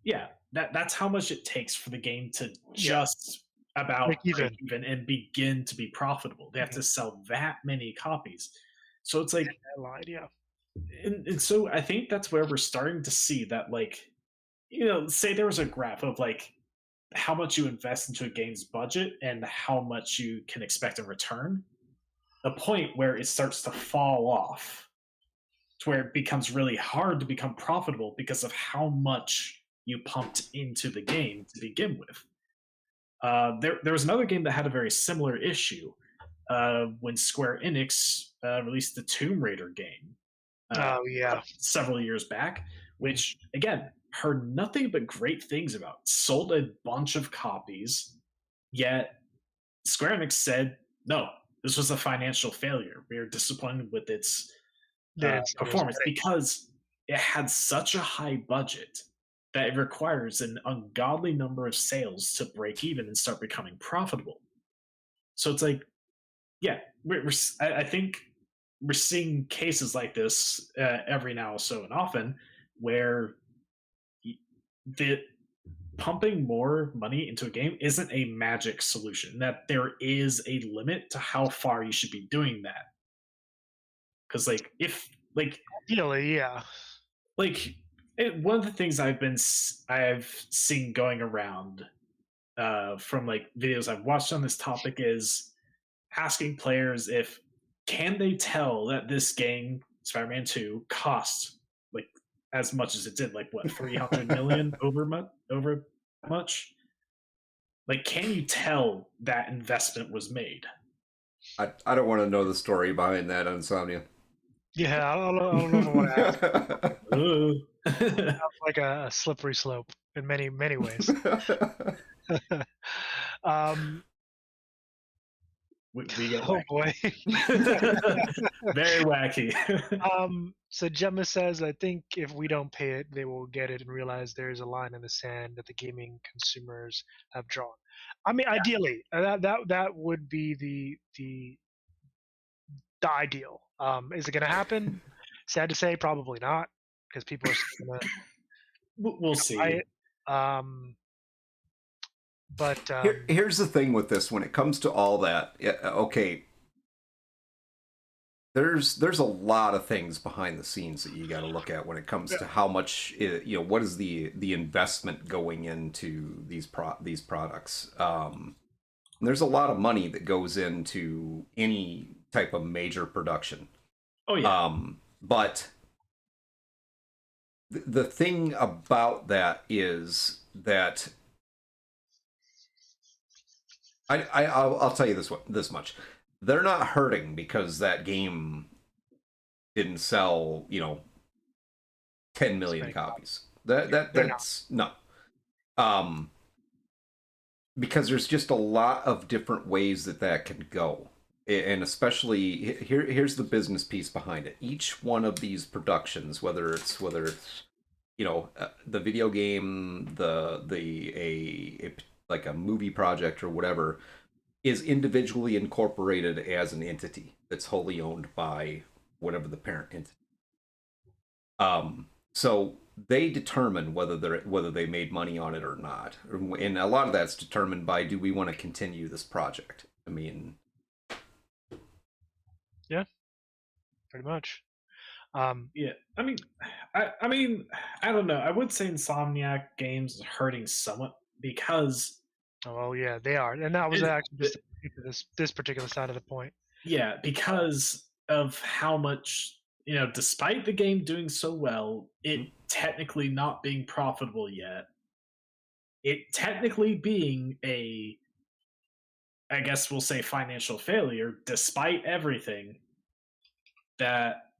Yeah, that's how much it takes for the game to just about break even and begin to be profitable. They have to sell that many copies. So it's like, and so I think that's where we're starting to see that, like, say there was a graph of like how much you invest into a game's budget and how much you can expect in return. The point where it starts to fall off to where it becomes really hard to become profitable because of how much you pumped into the game to begin with. There was another game that had a very similar issue when Square Enix released the Tomb Raider game. Several years back, which again heard nothing but great things about. Sold a bunch of copies, yet Square Enix said, no, this was a financial failure. We are disappointed with its performance because it had such a high budget that it requires an ungodly number of sales to break even and start becoming profitable. So it's like, yeah, I think we're seeing cases like this every now so and often where the pumping more money into a game isn't a magic solution, that there is a limit to how far you should be doing that. Because ideally, yeah, one of the things I've seen going around from like videos I've watched on this topic is asking players if can they tell that this game, Spider-Man 2, cost like as much as it did, like what, 300 million over much? Like, can you tell that investment was made? I don't want to know the story behind that, Insomnia. Yeah, I don't know if I want to ask. Sounds like a slippery slope in many ways. We get Oh boy. very wacky. So Gemma says, I think if we don't pay it, they will get it and realize there's a line in the sand that the gaming consumers have drawn. I mean, ideally, that would be the ideal. Is it going to happen? Sad to say, probably not, because people are still going to We'll see. buy it. But Here's the thing with this: when it comes to all that, okay, there's a lot of things behind the scenes that you got to look at when it comes to how much what is the investment going into these products. There's a lot of money that goes into any type of major production. Oh yeah. But the thing about that is that I'll tell you this much. They're not hurting because that game didn't sell, 10 million copies. That's no. Because there's just a lot of different ways that can go. And especially here's the business piece behind it. Each one of these productions, whether it's the video game, like a movie project or whatever, is individually incorporated as an entity that's wholly owned by whatever the parent entity. So they determine whether they made money on it or not, and a lot of that's determined by, do we want to continue this project? I mean, yeah, pretty much. Yeah, I mean, I don't know. I would say Insomniac Games is hurting somewhat because. Oh yeah, they are, and that was actually just this particular side of the point. Yeah, because of how much, despite the game doing so well, it technically not being profitable yet, it technically being I guess we'll say financial failure, despite everything, that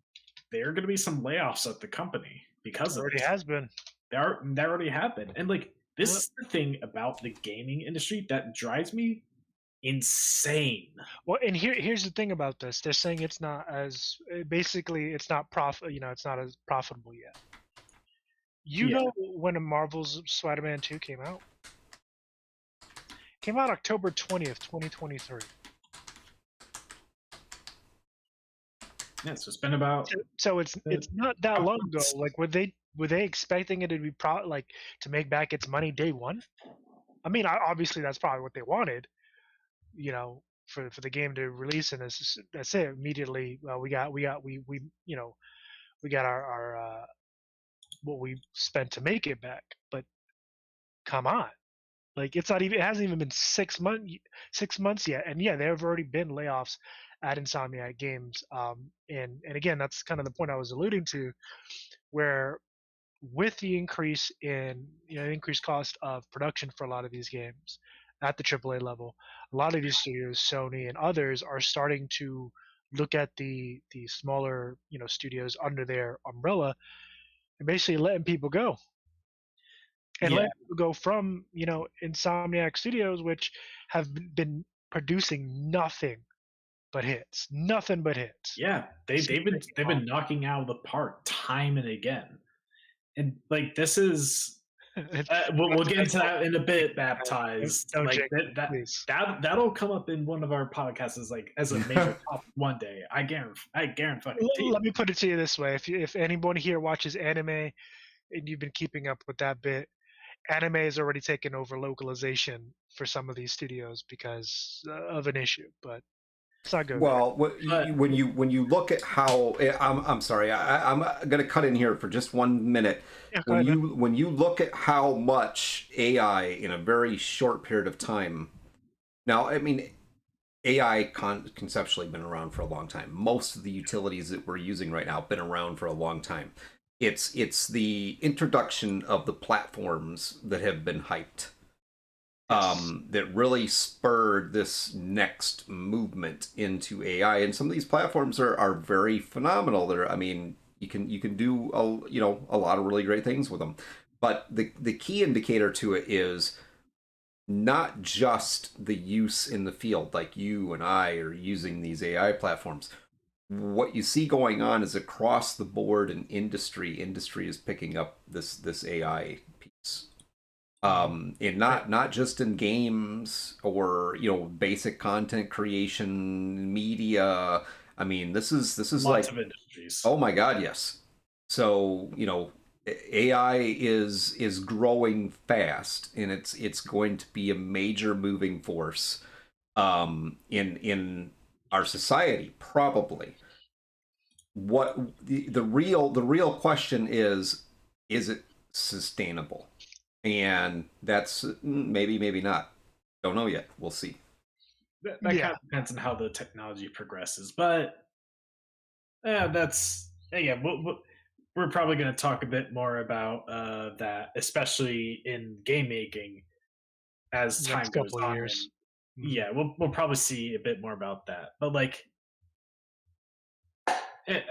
there are going to be some layoffs at the company because of it. Already has been. There already have been, and this is the thing about the gaming industry that drives me insane. Well, and here's the thing about this. They're saying it's not as it's not it's not as profitable yet. Know when Marvel's Spider-Man 2 came out? Came out October 20th, 2023. Yeah, so it's been about. So it's not that long ago. Like, were they expecting it to be to make back its money day one? I mean, obviously that's probably what they wanted, for the game to release, and that's it immediately. We got our what we spent to make it back. But come on, it hasn't even been 6 months yet, and yeah, there have already been layoffs at Insomniac Games. And again, that's kind of the point I was alluding to, where with the increase in increased cost of production for a lot of these games at the AAA level, a lot of these studios, Sony and others, are starting to look at the smaller studios under their umbrella and basically letting people go. And letting people go from Insomniac Studios, which have been producing nothing but hits. Yeah, they've been knocking out of the park time and again. And this is we'll get into that in a bit. Baptized, that'll come up in one of our podcasts as a major topic one day. I guarantee. Let me put it to you this way: if anyone here watches anime and you've been keeping up with that bit, anime has already taken over localization for some of these studios because of an issue, but. It's not good. Well, when you look at how I'm sorry, I'm going to cut in here for just 1 minute. Yeah, when you look at how much AI in a very short period of time. Now, I mean, AI conceptually been around for a long time. Most of the utilities that we're using right now have been around for a long time. It's the introduction of the platforms that have been hyped. That really spurred this next movement into AI, and some of these platforms are very phenomenal. You can do a lot of really great things with them, but the key indicator to it is not just the use in the field, like you and I are using these AI platforms. What you see going on is across the board in industry is picking up this AI piece. And not just in games or basic content creation, media. I mean, this is Lots like, of industries. oh my God, yes. So AI is growing fast, and it's going to be a major moving force in our society, probably. What the real question is it sustainable? And that's maybe not. Don't know yet. We'll see. That kind of depends on how the technology progresses, but that's we're probably going to talk a bit more about that, especially in game making as time goes on. Years. Yeah, we'll probably see a bit more about that. But like,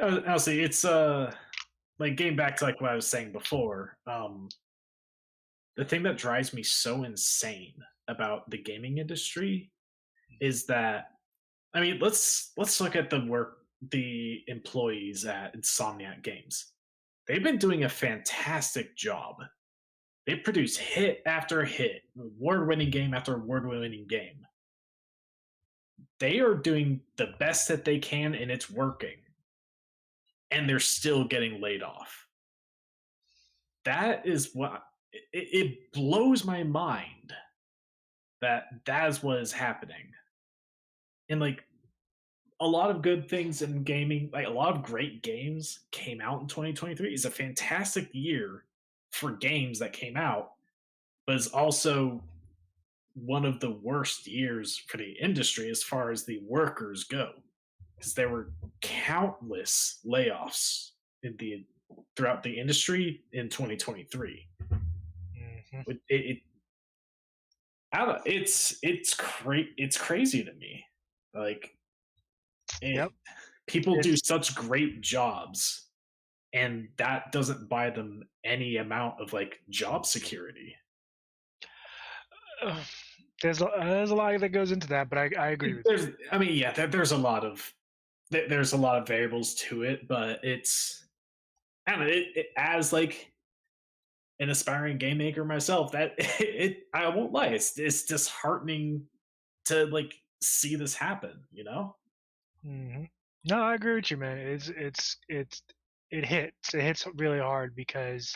honestly, it's like getting back to like what I was saying before. The thing that drives me so insane about the gaming industry is that, I mean, let's look at the employees at Insomniac Games. They've been doing a fantastic job. They produce hit after hit, award-winning game after award-winning game. They are doing the best that they can, and it's working. And they're still getting laid off. That is what it blows my mind that's what is happening. And like, a lot of good things in gaming, like a lot of great games came out in 2023. It's a fantastic year for games that came out, but it's also one of the worst years for the industry as far as the workers go, because there were countless layoffs throughout the industry in 2023. It's crazy to me. Like, people do such great jobs, and that doesn't buy them any amount of like job security. There's a lot that goes into that, but I agree with you. I mean, yeah, there's a lot of variables to it, but it's, I don't know, it as like an aspiring game maker myself, that I won't lie, it's disheartening to like see this happen, you know? Mm-hmm. No, I agree with you, man. It hits really hard because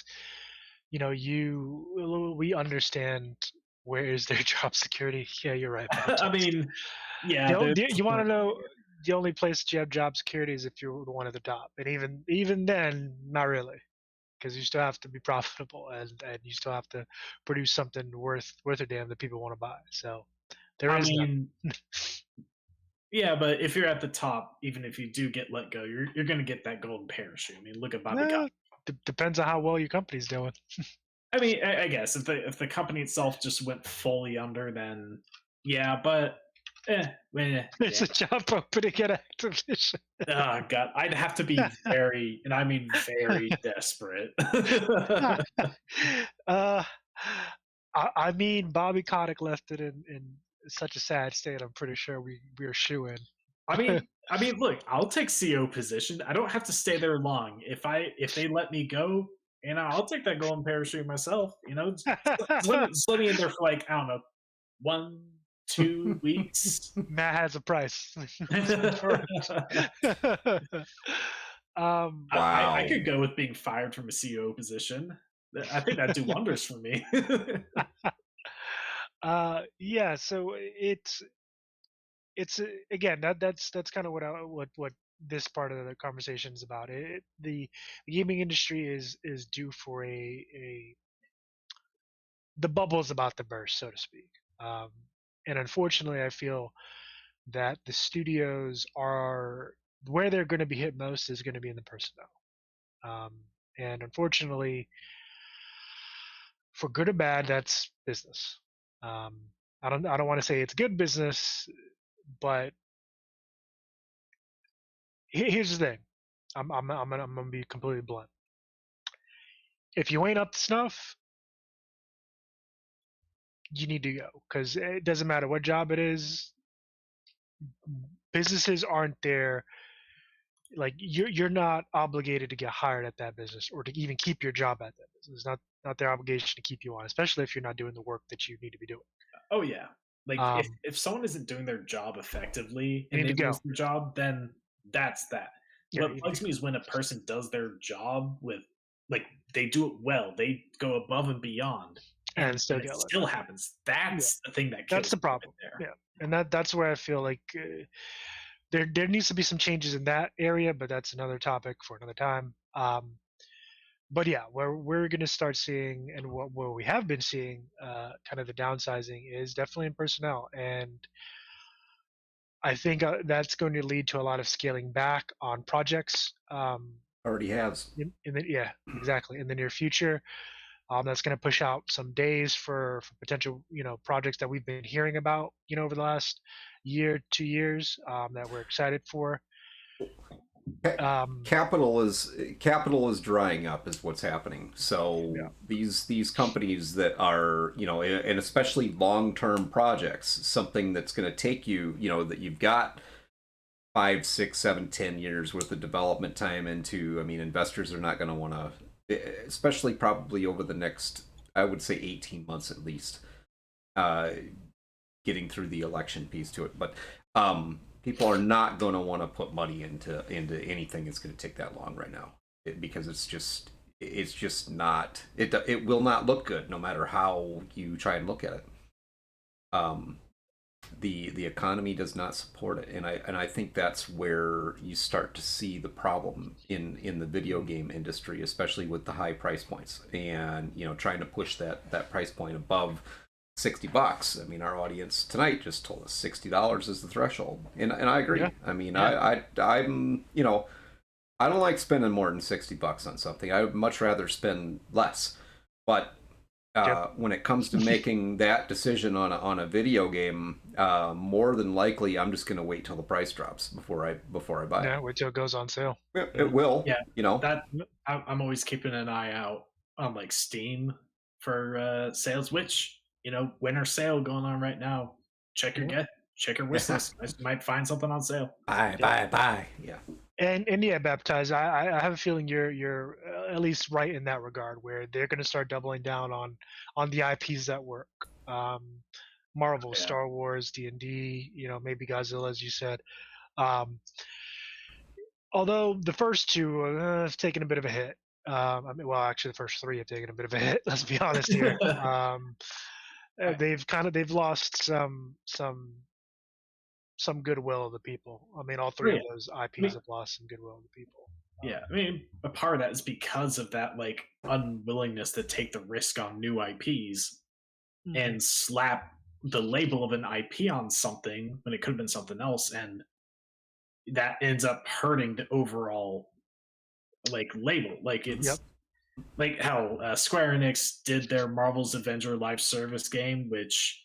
we understand where is their job security. Yeah, you're right. I mean, yeah, you want to know the only place you have job security is if you're one of the top, and even then, not really, because you still have to be profitable and you still have to produce something worth a damn that people want to buy. So yeah, but if you're at the top, even if you do get let go, you're going to get that golden parachute. I mean, look at Bobby Kotick. Depends on how well your company's doing. I mean, I guess if the company itself just went fully under, then yeah, but it's a job opening at Activision. Oh God, I'd have to be very, and I mean very desperate. I mean, Bobby Kotick left it in such a sad state. I'm pretty sure we're shoo-in. I mean, look, I'll take CO position. I don't have to stay there long. If they let me go, I'll take that golden parachute myself. Just let me in there for like, I don't know, 1-2 weeks. Matt has a price. Wow. I could go with being fired from a CEO position. I think that'd do wonders for me. Yeah, so it's again, that's kind of what this part of the conversation is about. The gaming industry is due for the bubble's about to burst, so to speak. And unfortunately, I feel that the studios are where they're going to be hit most is going to be in the personnel. And unfortunately, for good or bad, that's business. I don't want to say it's good business, but here's the thing. I'm gonna be completely blunt. If you ain't up to snuff, you need to go, because it doesn't matter what job it is. Businesses aren't there. Like you're not obligated to get hired at that business or to even keep your job at that business. It's not their obligation to keep you on, especially if you're not doing the work that you need to be doing. Oh yeah, like if someone isn't doing their job effectively and they lose their job, then that's that. Yeah, what bugs me is when a person does their job with, like, they do it well, they go above and beyond, and still it still happens. That's the thing that kills that's the problem there. Yeah, and that's where I feel like there needs to be some changes in that area, but that's another topic for another time. But yeah, where we're going to start seeing, and where we have been seeing kind of the downsizing is definitely in personnel, and I think that's going to lead to a lot of scaling back on projects. Already has. Yeah, exactly. In the near future, that's going to push out some days for potential, projects that we've been hearing about, over the last year, 2 years, that we're excited for. Capital is drying up, is what's happening. So these companies that are, and especially long-term projects, something that's going to take you, that you've got 5, 6, 7, 10 years worth of development time into. I mean, investors are not going to want to, especially probably over the next, I would say 18 months at least, getting through the election piece to it. But people are not going to want to put money into anything that's going to take that long right now, because it's just not, it will not look good no matter how you try and look at it. The economy does not support it, and I think that's where you start to see the problem in the video game industry, especially with the high price points, and trying to push that price point above $60. I mean, our audience tonight just told us $60 is the threshold, and I agree. Yeah. I mean, yeah. I'm I don't like spending more than $60 on something. I would much rather spend less. But when it comes to making that decision on a video game, more than likely I'm just going to wait till the price drops before I buy it. Yeah, wait till it goes on sale. It will. Yeah, that I'm always keeping an eye out on, like, Steam for sales, which, winter sale going on right now. Check your wish list. I might find something on sale. Buy. Yeah. And yeah, Baptized, I have a feeling you're at least right in that regard, where they're going to start doubling down on the IPs that work. Marvel, Star Wars, D&D, maybe Godzilla, as you said. Although the first two have taken a bit of a hit. Actually, the first three have taken a bit of a hit. Let's be honest here. They've lost some goodwill of the people. I mean, all three of those IPs have lost some goodwill of the people. Yeah, I mean, a part of that is because of that, like, unwillingness to take the risk on new IPs and slap the label of an IP on something when it could have been something else, and that ends up hurting the overall, like, label. Like, it's like how Square Enix did their Marvel's Avenger live service game, which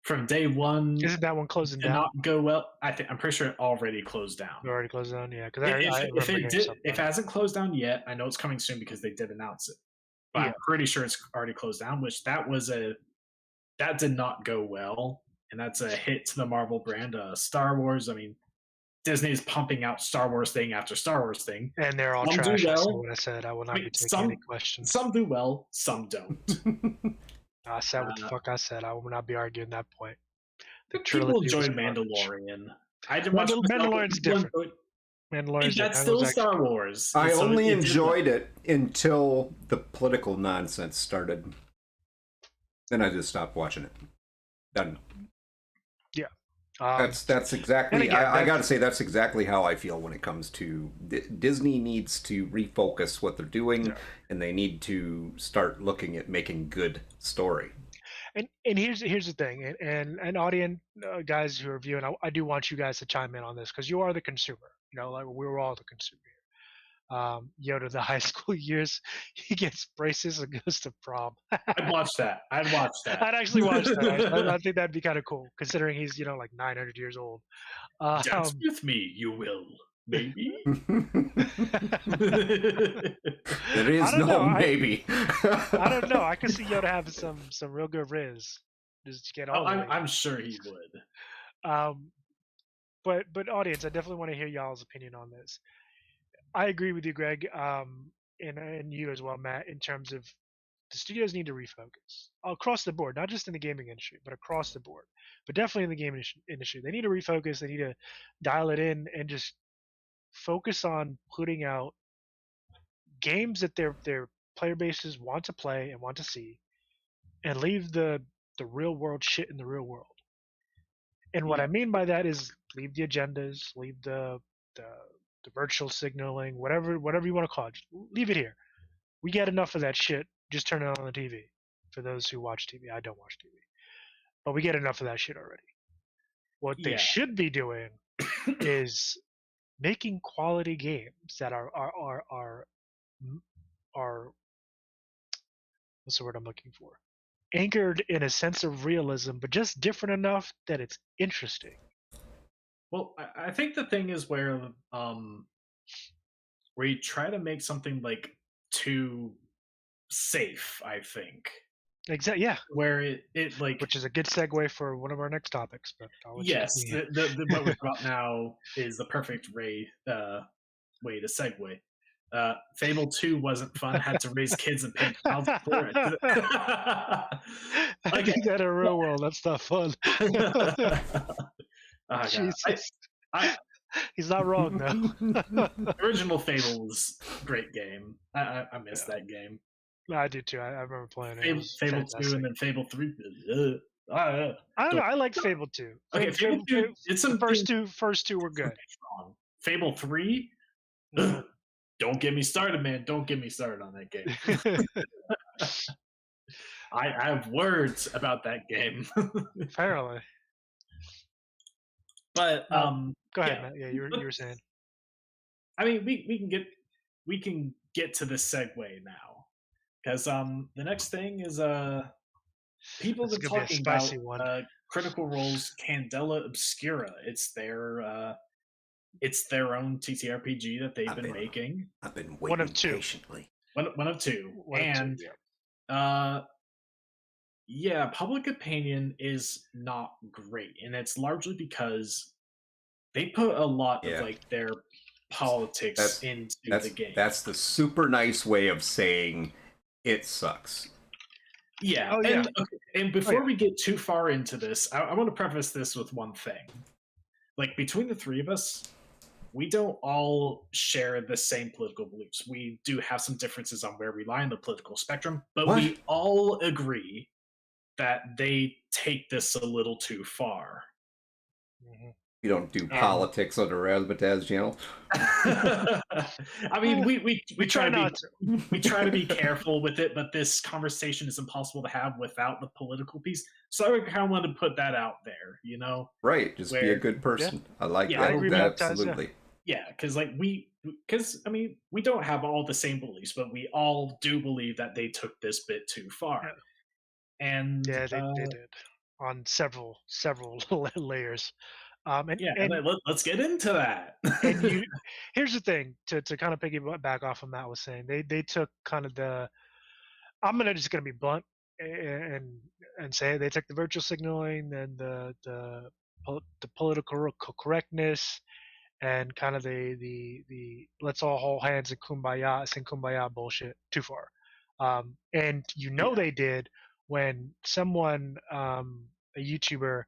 from day one, isn't that one closing did down? Not go well. I'm pretty sure it already closed down. It already closed down, yeah. If it hasn't closed down yet, I know it's coming soon because they did announce it. But I'm pretty sure it's already closed down. Which that did not go well, and that's a hit to the Marvel brand. Star Wars. I mean, Disney is pumping out Star Wars thing after Star Wars thing, and they're all trash. That's what I said. I will not be taking any questions. Some do well, some don't. I said what the fuck I said. I will not be arguing that point. People enjoyed Mandalorian. Mandalorian's different. That's still Star Wars. I only enjoyed it until the political nonsense started. Then I just stopped watching it. Done. Yeah. That's exactly. Again, I got to say that's exactly how I feel when it comes to Disney needs to refocus what they're doing, and they need to start looking at making good story. And here's the thing, and audience guys who are viewing, I do want you guys to chime in on this, because you are the consumer. Like, we're all the consumer here. Yoda, the high school years, he gets braces and goes to prom. I'd watch that. I'd actually watch that. I think that'd be kind of cool, considering he's like 900 years old. Dance with me, you will. Maybe. There is no maybe. I don't know. I could see Yoda having some real good riz. just to get all. I'm sure he would. But audience, I definitely want to hear y'all's opinion on this. I agree with you, Greg, and you as well, Matt, in terms of the studios need to refocus across the board, not just in the gaming industry, but across the board. But definitely in the gaming industry, they need to refocus. They need to dial it in and just focus on putting out games that their player bases want to play and want to see, and leave the real world shit in the real world. And what I mean by that is leave the agendas, leave the virtual signaling, whatever you want to call it. Just leave it here. We get enough of that shit. Just turn it on the TV. For those who watch TV, I don't watch TV, but we get enough of that shit already. What they should be doing is making quality games that are what's the word I'm looking for? Anchored in a sense of realism, but just different enough that it's interesting. Well, I think the thing is where you try to make something like too safe, I think. Exactly. Yeah. Where it like, which is a good segue for one of our next topics. But yes, the what we're about now is the perfect way to segue. Fable 2 wasn't fun. Had to raise kids and pay pounds for it. I do that in real world. That's not fun. Jesus. He's not wrong though. The original Fable was a great game. I miss that game. I do too. I remember playing it. Fable 2 and then Fable 3. I don't know. I like Fable 2. Okay, Fable 2. It's the first two were good. Fable 3. Don't get me started, man. Don't get me started on that game. I have words about that game. Apparently. But go ahead, Matt. Yeah, you were saying. I mean, we can get to this segue now, because the next thing is people have been talking about Critical Role's Candela Obscura. It's their own TTRPG that they've been making. I've been waiting patiently. One of two. Public opinion is not great, and it's largely because they put a lot of like their politics into the game. That's the super nice way of saying it sucks. Yeah. And before we get too far into this, I want to preface this with one thing. Like, between the three of us, we don't all share the same political beliefs. We do have some differences on where we lie in the political spectrum, but we all agree that they take this a little too far. Mm-hmm. You don't do politics on the Razzmatazz channel. I mean, we try to be careful with it, but this conversation is impossible to have without the political piece. So I kind of want to put that out there, you know? Right, just be a good person. Yeah. I like that. Absolutely. Yeah, because we don't have all the same beliefs, but we all do believe that they took this bit too far. Yeah. And they did on several layers. Let's get into that. And here's the thing, to kind of piggyback off of Matt was saying, they took kind of I'm just gonna be blunt and say they took the virtual signaling and the political correctness and kind of the let's all hold hands and sing kumbaya bullshit too far. And they did when someone, a YouTuber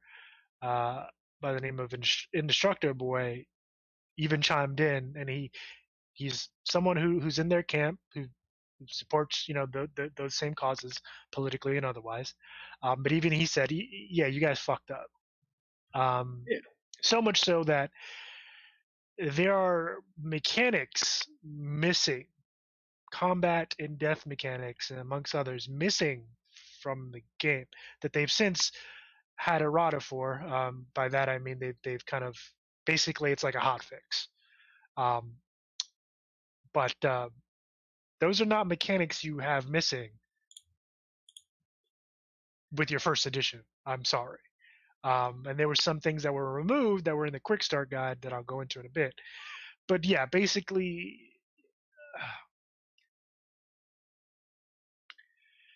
by the name of Indestructo Boy, even chimed in, and he's someone who's in their camp, who supports those same causes politically and otherwise. But even he said, you guys fucked up. So much so that there are mechanics missing, combat and death mechanics, and amongst others, missing from the game that they've since had errata for. By that I mean they've kind of, basically it's like a hot fix. But those are not mechanics you have missing with your first edition. I'm sorry. And there were some things that were removed that were in the quick start guide that I'll go into in a bit. But yeah, basically,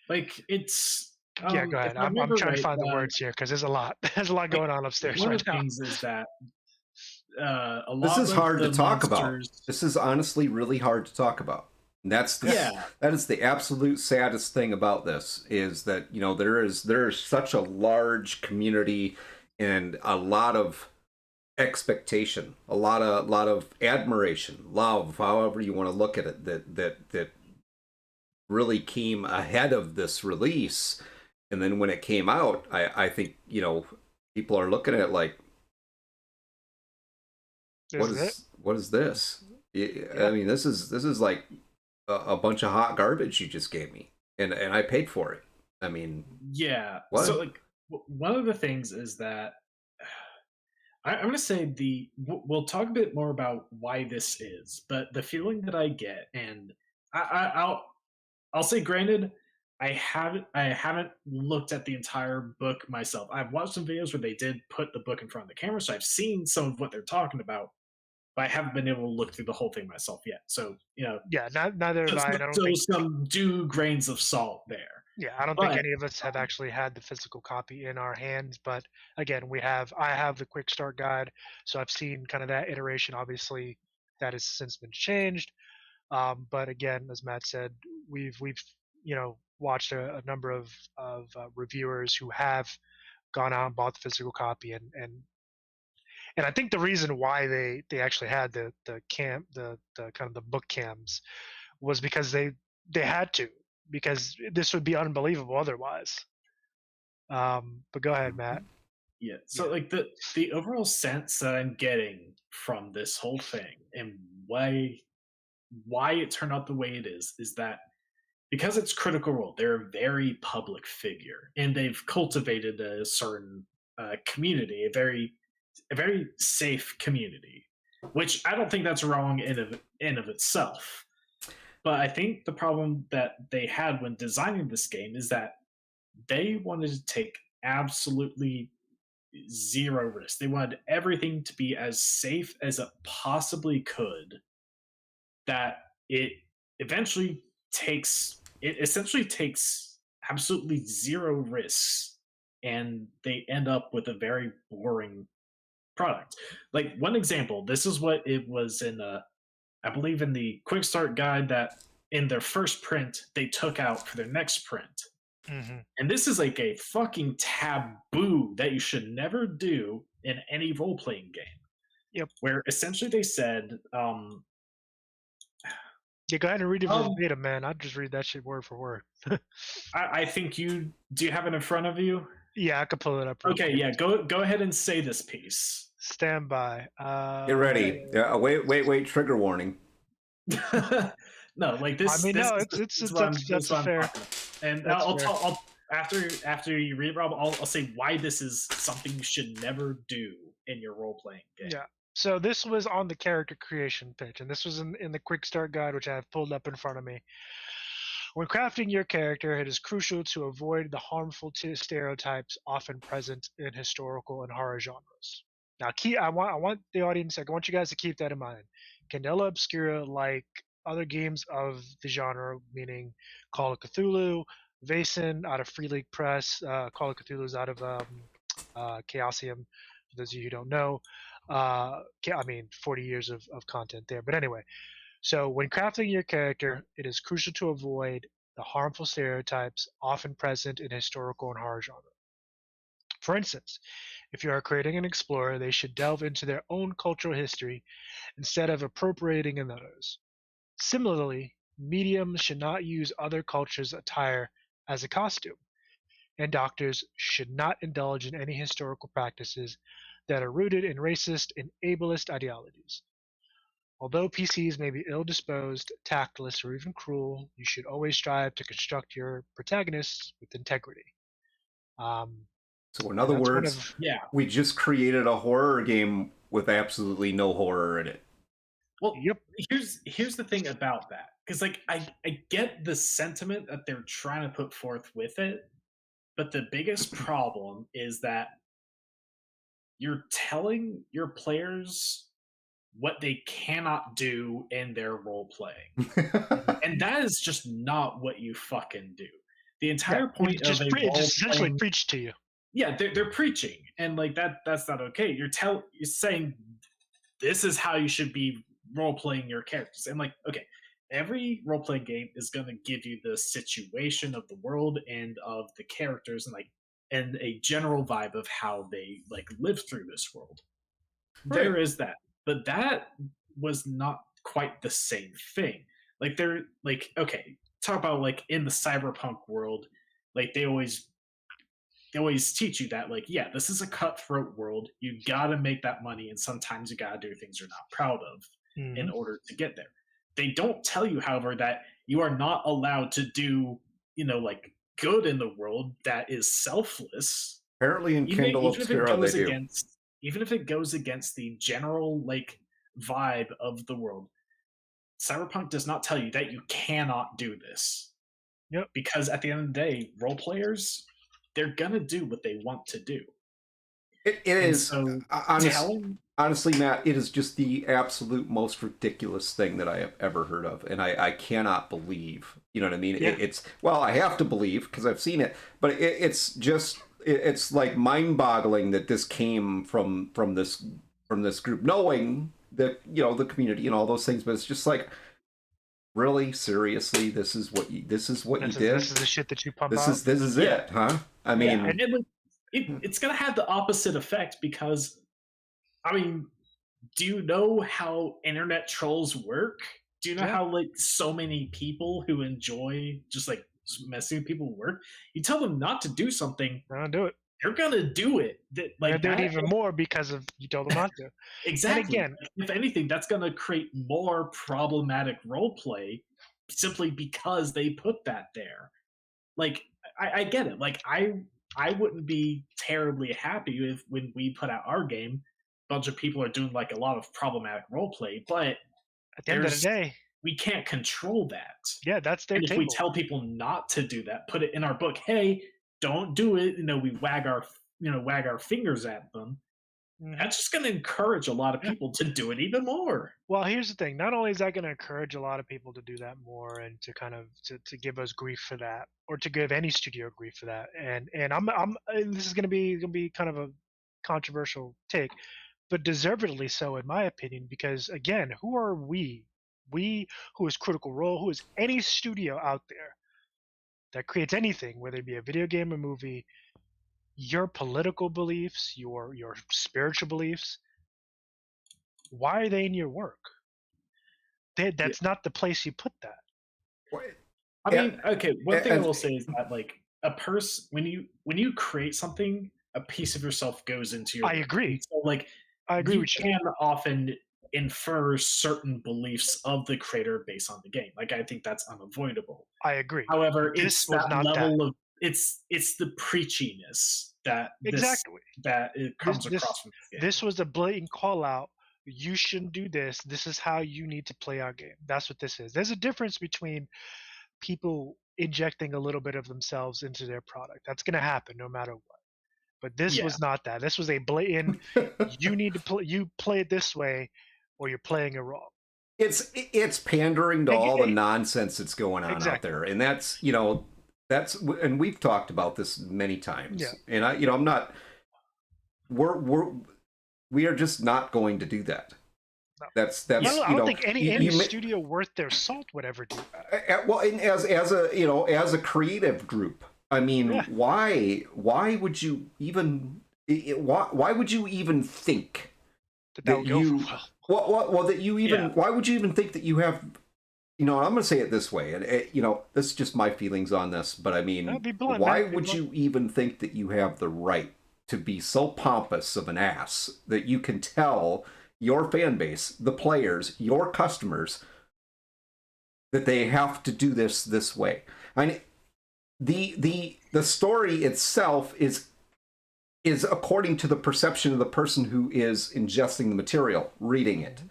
like, it's Yeah, go ahead. I'm trying to find the words here because there's a lot. There's a lot going on upstairs one right of the now. things is that a lot This is of hard the to talk about. monsters- This is honestly really hard to talk about. And that is the absolute saddest thing about this, is that, you know, there is such a large community and a lot of expectation, a lot of admiration, love, however you want to look at it, that really came ahead of this release. And then when it came out, I think, you know, people are looking at it like, what is this? I mean, this is like a bunch of hot garbage you just gave me, and I paid for it. I mean, yeah. what? So like one of the things is that I'm going to say we'll talk a bit more about why this is, but the feeling that I get, and I'll say, granted, I haven't looked at the entire book myself. I've watched some videos where they did put the book in front of the camera, so I've seen some of what they're talking about, but I haven't been able to look through the whole thing myself yet. So, you know, yeah, neither have I. So some due grains of salt there. Yeah, I don't think any of us have actually had the physical copy in our hands, but again, I have the quick start guide, so I've seen kind of that iteration. Obviously, that has since been changed, but again, as Matt said, we've you know, watched a number of reviewers who have gone out and bought the physical copy, and I think the reason why they actually had the kind of the book cams was because they had to, because this would be unbelievable otherwise. But go ahead, Matt. Yeah. So like the overall sense that I'm getting from this whole thing and why it turned out the way it is that because it's Critical Role, they're a very public figure, and they've cultivated a certain community, a very safe community, which I don't think that's wrong in of itself. But I think the problem that they had when designing this game is that they wanted to take absolutely zero risk. They wanted everything to be as safe as it possibly could. That it essentially takes absolutely zero risks, and they end up with a very boring product. Like one example, this is what it was in I believe in the quick start guide that in their first print they took out for their next print. Mm-hmm. And this is like a fucking taboo that you should never do in any role-playing game. Yep. Where essentially they said, yeah, go ahead and read it verbatim, man. I'll just read that shit word for word. I think do you have it in front of you? Yeah, I could pull it up. Okay, yeah, go ahead and say this piece. Stand by. Get ready. Wait, trigger warning. No, like this. I mean, this, no, that's fair. And that's I'll after you read it, Rob, I'll say why this is something you should never do in your role-playing game. Yeah. So this was on the character creation page, and this was in the quick start guide, which I have pulled up in front of me. When crafting your character, it is crucial to avoid the harmful stereotypes often present in historical and horror genres. Now, I want the audience, I want you guys to keep that in mind. Candela Obscura, like other games of the genre, meaning Call of Cthulhu, Vaesen out of Free League Press, Call of Cthulhu is out of Chaosium, for those of you who don't know. I mean, 40 years of content there. But anyway, so when crafting your character, it is crucial to avoid the harmful stereotypes often present in historical and horror genre. For instance, if you are creating an explorer, they should delve into their own cultural history instead of appropriating another's. Similarly, mediums should not use other cultures' attire as a costume, and doctors should not indulge in any historical practices that are rooted in racist and ableist ideologies. Although PCs may be ill-disposed, tactless, or even cruel, you should always strive to construct your protagonists with integrity. So in other words, we just created a horror game with absolutely no horror in it. Well, here's the thing about that, because like I get the sentiment that they're trying to put forth with it, but the biggest problem is that you're telling your players what they cannot do in their role playing. And that is just not what you fucking do. The entire point it just, of a it just essentially role-playing, preached to you. yeah, they're preaching, and like that's not okay. You're saying this is how you should be role playing your characters, and like, okay, every role playing game is going to give you the situation of the world and of the characters, and a general vibe of how they like live through this world. Right. There is that, but that was not quite the same thing. Like they're like, okay, talk about like in the cyberpunk world, like they always teach you that, like, yeah, this is a cutthroat world. You gotta make that money, and sometimes you gotta do things you're not proud of in order to get there. They don't tell you, however, that you are not allowed to do, like good in the world that is selfless. Apparently in Kindle Obscura they do. Even if it goes against the general like vibe of the world, Cyberpunk does not tell you that you cannot do this. Yep. Because at the end of the day, role players, they're gonna do what they want to do. It is, so, honestly, Matt, it is just the absolute most ridiculous thing that I have ever heard of, and I cannot believe, you know what I mean? Yeah. I have to believe because I've seen it, but it's just, it's like mind-boggling that this came from this group, knowing that, the community and all those things, but it's just like, really, seriously, this is what you did? This is the shit that you pump out? This is it, huh? I mean... Yeah, and it's going to have the opposite effect because, I mean, do you know how internet trolls work? Do you know how, like, so many people who enjoy just, like, messing with people work? You tell them not to do something. They don't do it. They're going to do it. They're doing it even more because of you told them not to. Exactly. And again, if anything, that's going to create more problematic role play simply because they put that there. Like, I get it. Like, I wouldn't be terribly happy if when we put out our game, a bunch of people are doing like a lot of problematic role play, but at the end of the day, we can't control that. Yeah, that's their table. If we tell people not to do that, put it in our book, hey, don't do it, we wag our fingers at them. That's just going to encourage a lot of people to do it even more. Well, here's the thing. Not only is that going to encourage a lot of people to do that more and to kind of to give us grief for that, or to give any studio grief for that, and this is going to be kind of a controversial take, but deservedly so in my opinion, because again, who are we who is Critical Role, who is any studio out there that creates anything, whether it be a video game or movie, your political beliefs, your spiritual beliefs, why are they in your work? That's not the place you put that. I mean, okay, one thing I will say is that, like, a person, when you create something, a piece of yourself goes into your I agree. So, like, I agree you with you. can often infer certain beliefs of the creator based on the game. Like, I think that's unavoidable. I agree. However, it's that level of it's the preachiness that it comes across from this game. This was a blatant call out. You shouldn't do this. This is how you need to play our game. That's what this is. There's a difference between people injecting a little bit of themselves into their product. That's going to happen no matter what. But this was not that. This was a blatant. You need to play. You play it this way, or you're playing it wrong. It's pandering to all the nonsense that's going on out there, and that's and we've talked about this many times. Yeah. And I'm not. We are just not going to do that. No. That's. I don't think any studio worth their salt would ever do that. Well, and as a creative group, I mean, why would you even why would you even think that you why would you even think that you have, I'm going to say it this way, and this is just my feelings on this, but I mean, why would you even think that you have the right to be so pompous of an ass that you can tell your fan base, the players, your customers, that they have to do this way? I mean, the story itself is according to the perception of the person who is ingesting the material, reading it,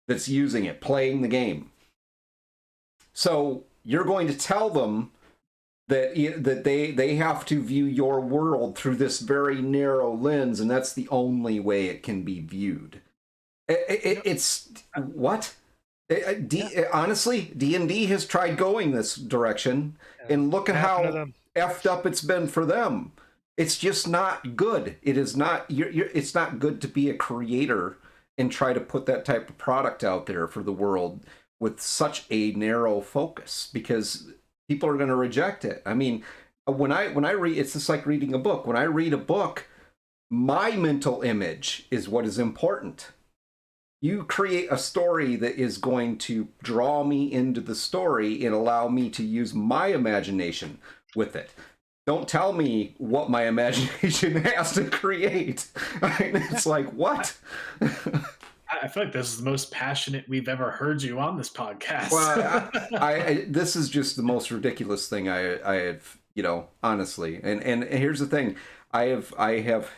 that's using it, playing the game. So you're going to tell them that they have to view your world through this very narrow lens, and that's the only way it can be viewed. It's what? Honestly, D&D has tried going this direction, and look at how effed up it's been for them. It's just not good. It is not. It's not good to be a creator and try to put that type of product out there for the world with such a narrow focus, because people are going to reject it. I mean, when I read, it's just like reading a book. When I read a book, my mental image is what is important. You create a story that is going to draw me into the story and allow me to use my imagination with it. Don't tell me what my imagination has to create. It's like, what? I feel like this is the most passionate we've ever heard you on this podcast. Well, this is just the most ridiculous thing I have, honestly. And here's the thing. I have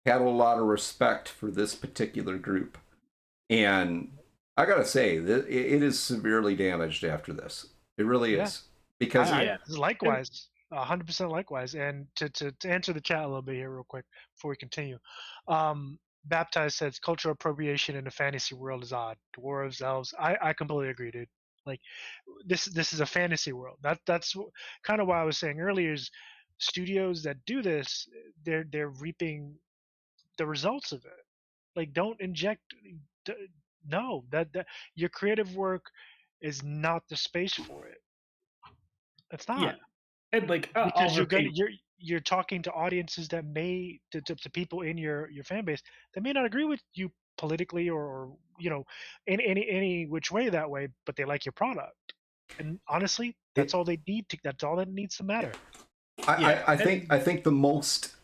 had a lot of respect for this particular group. And I gotta say, it is severely damaged after this. It really is. Because likewise. 100% likewise. And to answer the chat a little bit here real quick before we continue, Baptized says cultural appropriation in a fantasy world is odd. Dwarves, elves. I completely agree, dude. Like this is a fantasy world. That's kind of why I was saying earlier is studios that do this, they're reaping the results of it. Like, don't inject. No, that your creative work is not the space for it. It's not. Yeah. And like because you're talking to audiences that may to people in your fan base that may not agree with you politically or in any which way that way, but they like your product. And honestly, that's all they need. That's all that needs to matter. I think the most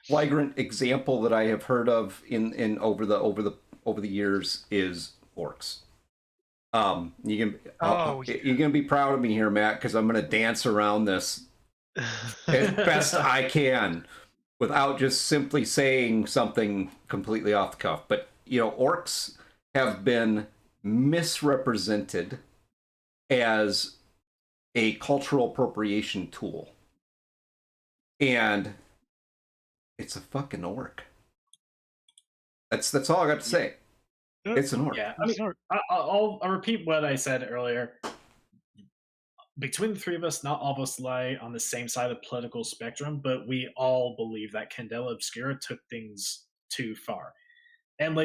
flagrant example that I have heard of in over the years is orcs. You're gonna be proud of me here, Matt, because I'm gonna dance around this as best I can without just simply saying something completely off the cuff. But orcs have been misrepresented as a cultural appropriation tool, and it's a fucking orc. That's all I got to say. It's an orc. Yeah, I mean, I'll repeat what I said earlier. Between the three of us, not all of us lie on the same side of the political spectrum, but we all believe that Candela Obscura took things too far. And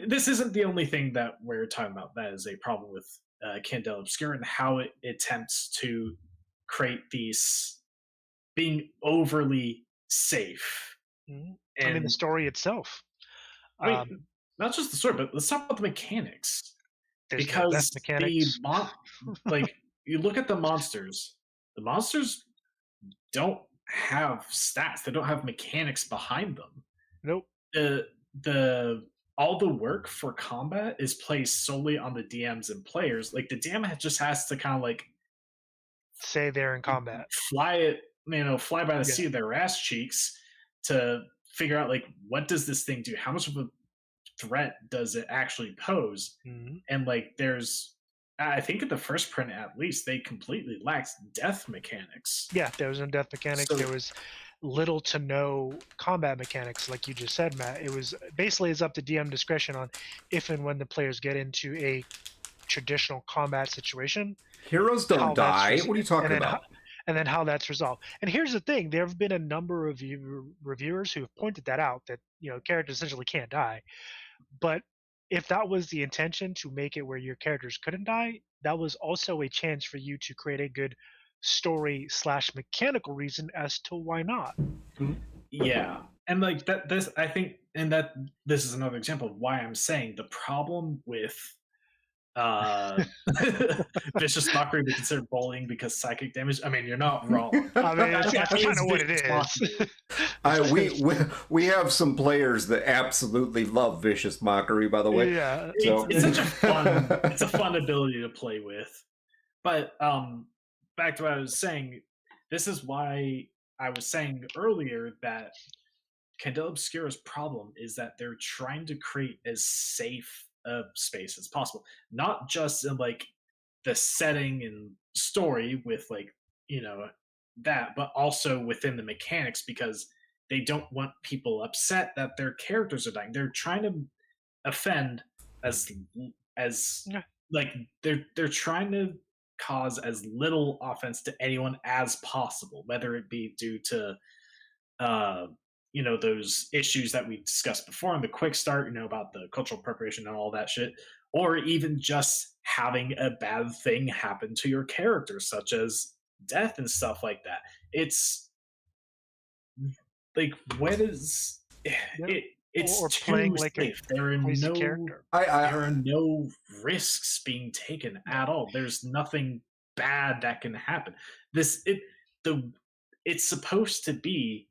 this isn't the only thing that we're talking about that is a problem with Candela Obscura and how it attempts to create these being overly safe. Mm-hmm. And the story itself. Not just the story, but let's talk about the mechanics. There's because mechanics. You look at the monsters don't have stats. They don't have mechanics behind them. Nope. All the work for combat is placed solely on the DMs and players. Like the DM just has to kind of say they're in combat, fly by the seat of their ass cheeks to figure out what does this thing do? How much of a threat does it actually pose? Mm-hmm. And I think at the first print at least they completely lacked death mechanics. Yeah, there was no death mechanics. So, there was little to no combat mechanics, like you just said, Matt. It was basically it's up to DM discretion on if and when the players get into a traditional combat situation. Heroes don't die. What are you talking about? And then how that's resolved. And here's the thing: there have been a number of reviewers who have pointed that out, that characters essentially can't die. But if that was the intention, to make it where your characters couldn't die, that was also a chance for you to create a good story / mechanical reason as to why not. Yeah. And this is another example of why I'm saying the problem with vicious mockery be considered bullying because psychic damage. I mean, you're not wrong. I mean, that's kind of what it is. We have some players that absolutely love vicious mockery, by the way. Yeah, it's such a fun ability to play with. But back to what I was saying, this is why I was saying earlier that Candela Obscura's problem is that they're trying to create as safe space as possible, not just in the setting and story with that, but also within the mechanics, because they don't want people upset that their characters are dying. They're trying to offend as like they're trying to cause as little offense to anyone as possible, whether it be due to those issues that we discussed before in the quick start, about the cultural appropriation and all that shit, or even just having a bad thing happen to your character, such as death and stuff like that. It's like, what is it? It's or too playing like safe. a There are crazy no character. there are no risks being taken at all. There's nothing bad that can happen. It's supposed to be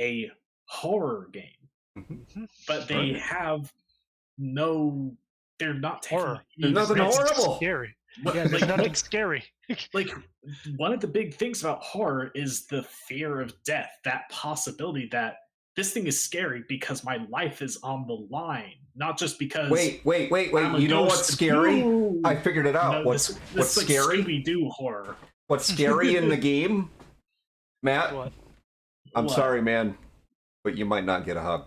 a horror game, but they have no. They're not taking Horror. There's nothing horrible. Scary. Yeah, there's nothing scary. Like, one of the big things about horror is the fear of death, that possibility that this thing is scary because my life is on the line, not just because. Wait! You know what's scary? Ooh. I figured it out. No, what's like scary? Scooby-Doo horror. What's scary in the game, Matt? What? I'm What? sorry, man, but you might not get a hug.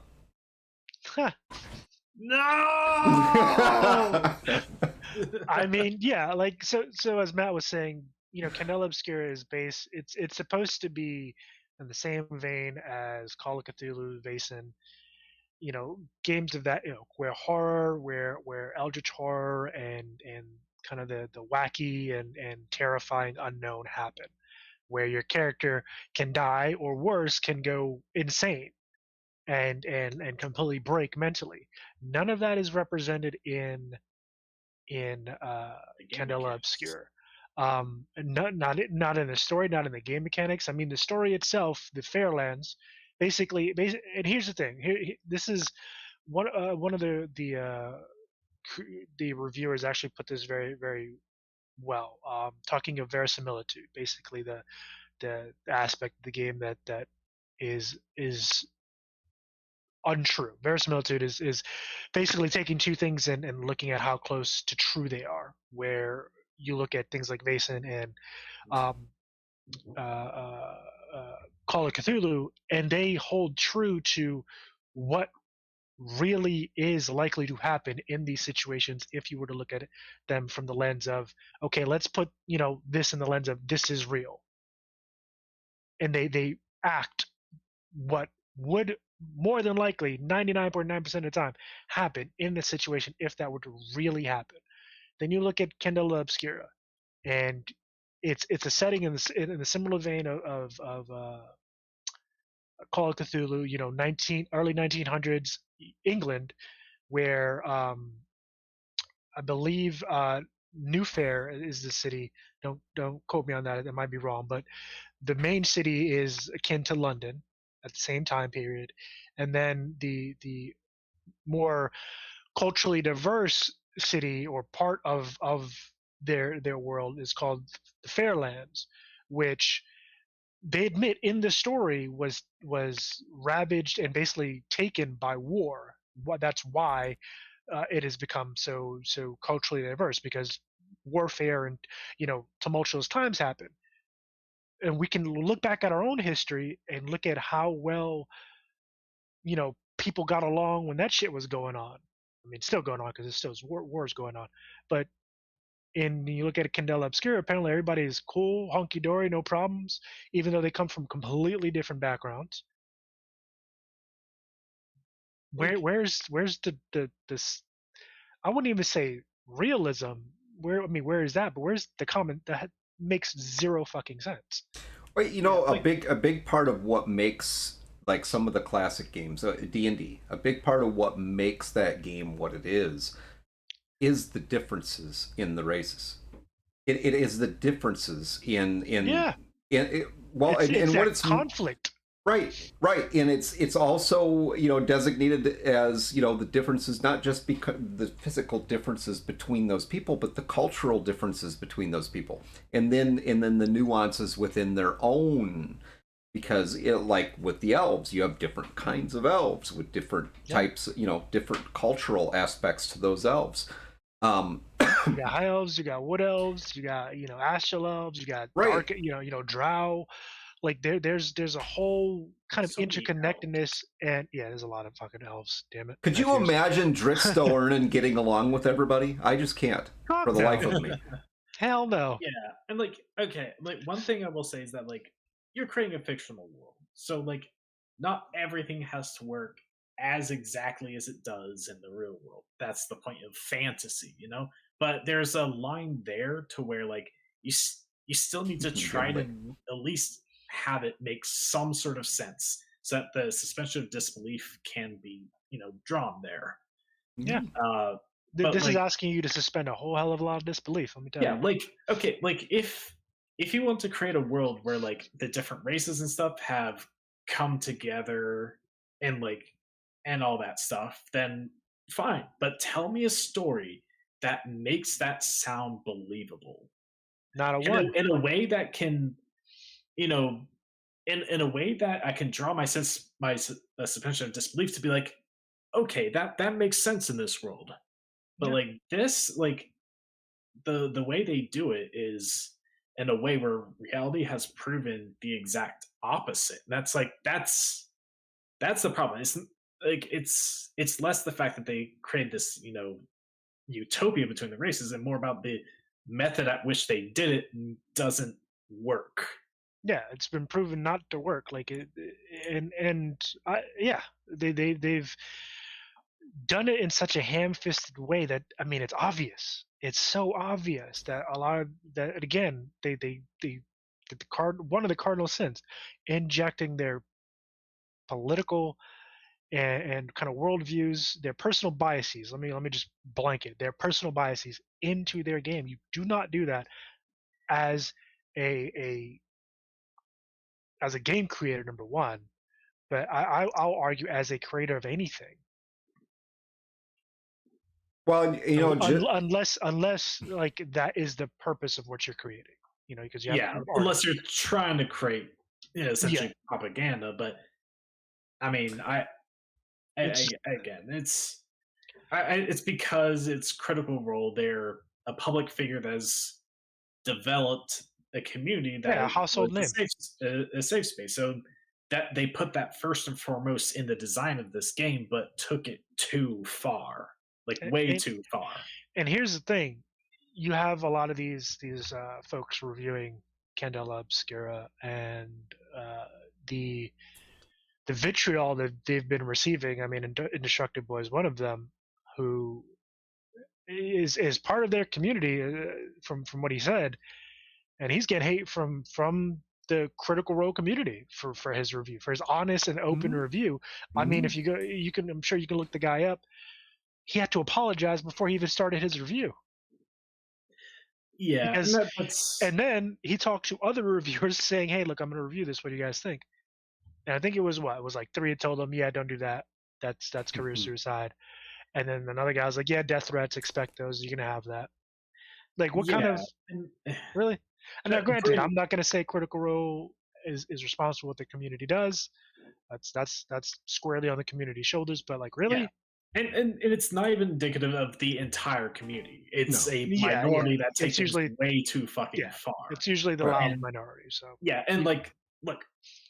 No. I mean, yeah, like so as Matt was saying, Candela Obscura is based. It's supposed to be in the same vein as Call of Cthulhu, Vaesen, games of that, where horror, where eldritch horror and kind of the wacky and terrifying unknown happen, where your character can die or worse, can go insane and completely break mentally. None of that is represented in Candela Obscura. Not in the story, not in the game mechanics. I mean, the story itself, the Fairlands, basically. And here's the thing. This is one of the reviewers actually put this very, very well. Talking of verisimilitude, basically the aspect of the game that is untrue. Verisimilitude is basically taking two things and looking at how close to true they are. Where you look at things like Vaesen and Call of Cthulhu, and they hold true to what really is likely to happen in these situations if you were to look at them from the lens of, okay, let's put this in the lens of this is real, and they act what would more than likely 99.9% of the time happen in the situation if that were to really happen. Then you look at Candela Obscura, and it's a setting in the similar vein of Call of Cthulhu, early 1900s England, where I believe New Fair is the city. Don't quote me on that; it might be wrong, but the main city is akin to London at the same time period, and then the more culturally diverse city or part of their world is called the Fairlands, which they admit in the story was ravaged and basically taken by war. That's why it has become so culturally diverse, because warfare and tumultuous times happen. And we can look back at our own history and look at how well people got along when that shit was going on. I mean, it's still going on because there's still wars going on. But you look at Candela Obscura, apparently everybody is cool, hunky dory, no problems, even though they come from completely different backgrounds. Where's the this? I wouldn't even say realism. Where is that? But where's the comment that makes zero fucking sense? Well, a big part of what makes, like, some of the classic games, D&D, a big part of what makes that game what it is the differences in the races. It is the differences in what it's conflict. Right, and it's also designated as the differences, not just because the physical differences between those people, but the cultural differences between those people, and then the nuances within their own. Because like with the elves, you have different kinds of elves with different types, different cultural aspects to those elves. You got high elves, you got wood elves, you got astral elves, you got dark, drow. Like there's a whole kind of So many interconnectedness, and yeah, there's a lot of fucking elves. Damn it! Could you Nephews. imagine Driftstone getting along with everybody? I just can't for the No. life of me. Hell no. Yeah, and like, okay, like one thing I will say is that like you're creating a fictional world, so like not everything has to work as exactly as it does in the real world. That's the point of fantasy, you know. But there's a line there to where like you still need to try to at least have it make some sort of sense, so that the suspension of disbelief can be, you know, drawn there. Yeah. But, This is like, asking you to suspend a whole hell of a lot of disbelief. Let me tell yeah, you. like okay, like if you want to create a world where like the different races and stuff have come together and like and all that stuff, then fine. But tell me a story that makes that sound believable Not a one. in a way that can, you know, in a way that I can draw my suspension of disbelief to be like, okay, that makes sense in this world. But like this, like the way they do it is in a way where reality has proven the exact opposite. That's the problem. It's like it's less the fact that they created this, you know, utopia between the races, and more about the method at which they did it doesn't work. Yeah, it's been proven not to work. Like it, they've done it in such a ham-fisted way that, I mean, it's obvious. It's so obvious that a lot of that, again, they one of the cardinal sins, injecting their political and kind of worldviews, their personal biases. Let me just blanket their personal biases into their game. You do not do that as a game creator, number one, but I'll argue as a creator of anything. Well, you know, unless like that is the purpose of what you're creating, you know, because unless you're trying to create, you know, essentially propaganda. But I mean, it's because it's Critical Role. They're a public figure that has developed a community that a household name, a safe space. So that they put that first and foremost in the design of this game, but took it too far. Like way too far. And here's the thing: you have a lot of these folks reviewing Candela Obscura, and the vitriol that they've been receiving. I mean, Indestructible Boy is one of them, who is part of their community, from what he said, and he's getting hate from the Critical Role community for his review, for his honest and open review. I mean, if you go, I'm sure you can look the guy up. He had to apologize before he even started his review. Yeah, because, and then he talked to other reviewers saying, "Hey, look, I'm going to review this. What do you guys think?" And I think it was like 3 had told him, "Yeah, don't do that. That's career suicide." And then another guy was like, "Yeah, death threats. Expect those. You're going to have that." Like, what kind of really? And now, granted, I'm not going to say Critical Role is responsible for what the community does. That's squarely on the community's shoulders. But like, really. Yeah. And it's not even indicative of the entire community. It's a minority that takes usually way too fucking far. It's usually the loud minority. So and like, look,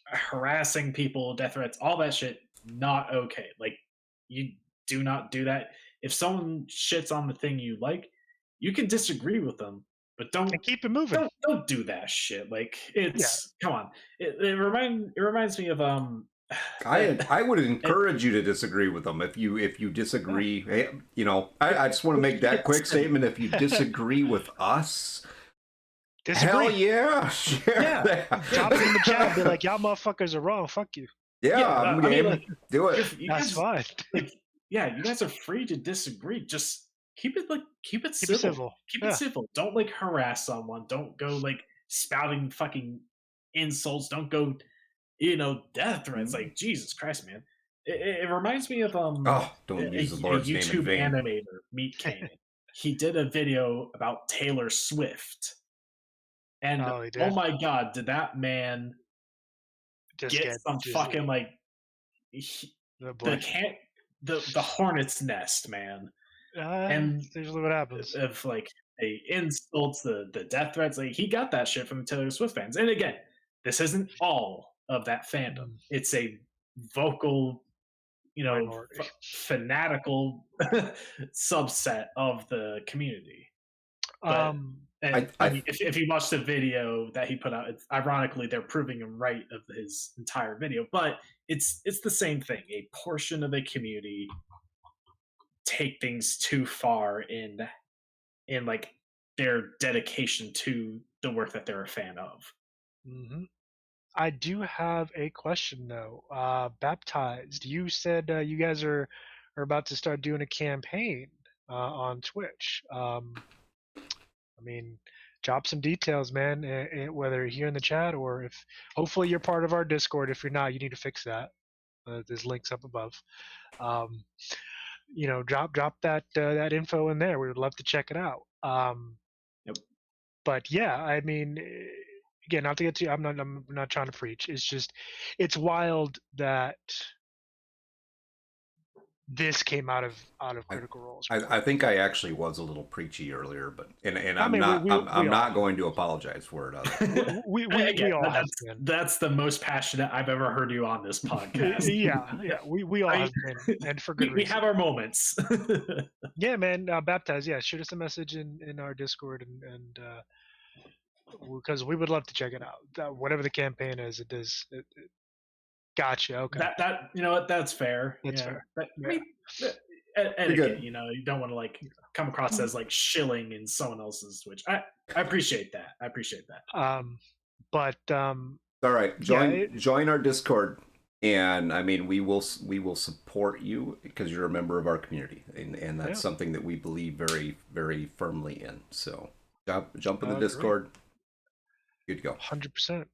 harassing people, death threats, all that shit, not okay. Like, you do not do that. If someone shits on the thing you like, you can disagree with them, but don't keep it moving. Don't do that shit. Like, it's come on. It reminds me of I would encourage you to disagree with them if you disagree. Hey, you know, I just want to make that quick statement. If you disagree with us, hell yeah, share drop it in the chat. Be like, y'all motherfuckers are wrong. Fuck you. Yeah, I'm game. Like, do it. That's fine. Like, you guys are free to disagree. Just keep it civil. Keep it civil. Don't like harass someone. Don't go like spouting fucking insults. Don't go, you know, death threats. Like, Jesus Christ, man. It reminds me of don't use the Lord's name in vain. Animator Meat Cannon. He did a video about Taylor Swift, and oh my god, did that man get some fucking like the hornet's nest, man. And usually what happens of like the insults, the death threats. Like, he got that shit from the Taylor Swift fans. And again, this isn't all of that fandom. It's a vocal, fanatical subset of the community. But if you watch the video that he put out, it's ironically they're proving him right of his entire video. But it's the same thing. A portion of the community take things too far in like their dedication to the work that they're a fan of. Mm-hmm. I do have a question though. Baptized, you said you guys are about to start doing a campaign on Twitch. I mean, drop some details, man. Whether here in the chat or if hopefully you're part of our Discord. If you're not, you need to fix that. There's links up above. Drop that info in there. We would love to check it out. Yep. But yeah, I mean, again, not to get too. I'm not trying to preach. It's just, it's wild that this came out of Critical Role's. I think I actually was a little preachy earlier, but I'm not going to apologize for it. we all have been. That's the most passionate I've ever heard you on this podcast. yeah, we all have been, and for good reason. We have our moments. Yeah, man. Baptized. Yeah, shoot us a message in our Discord and because we would love to check it out. Whatever the campaign is, it does. Gotcha. Okay. That you know what? That's fair. That's fair. But, I mean, and again, you don't want to like come across as like shilling in someone else's Twitch. I appreciate that. But all right. Join our Discord, and I mean we will support you because you're a member of our community, and that's something that we believe very, very firmly in. So jump in the Discord. Good to go. 100%.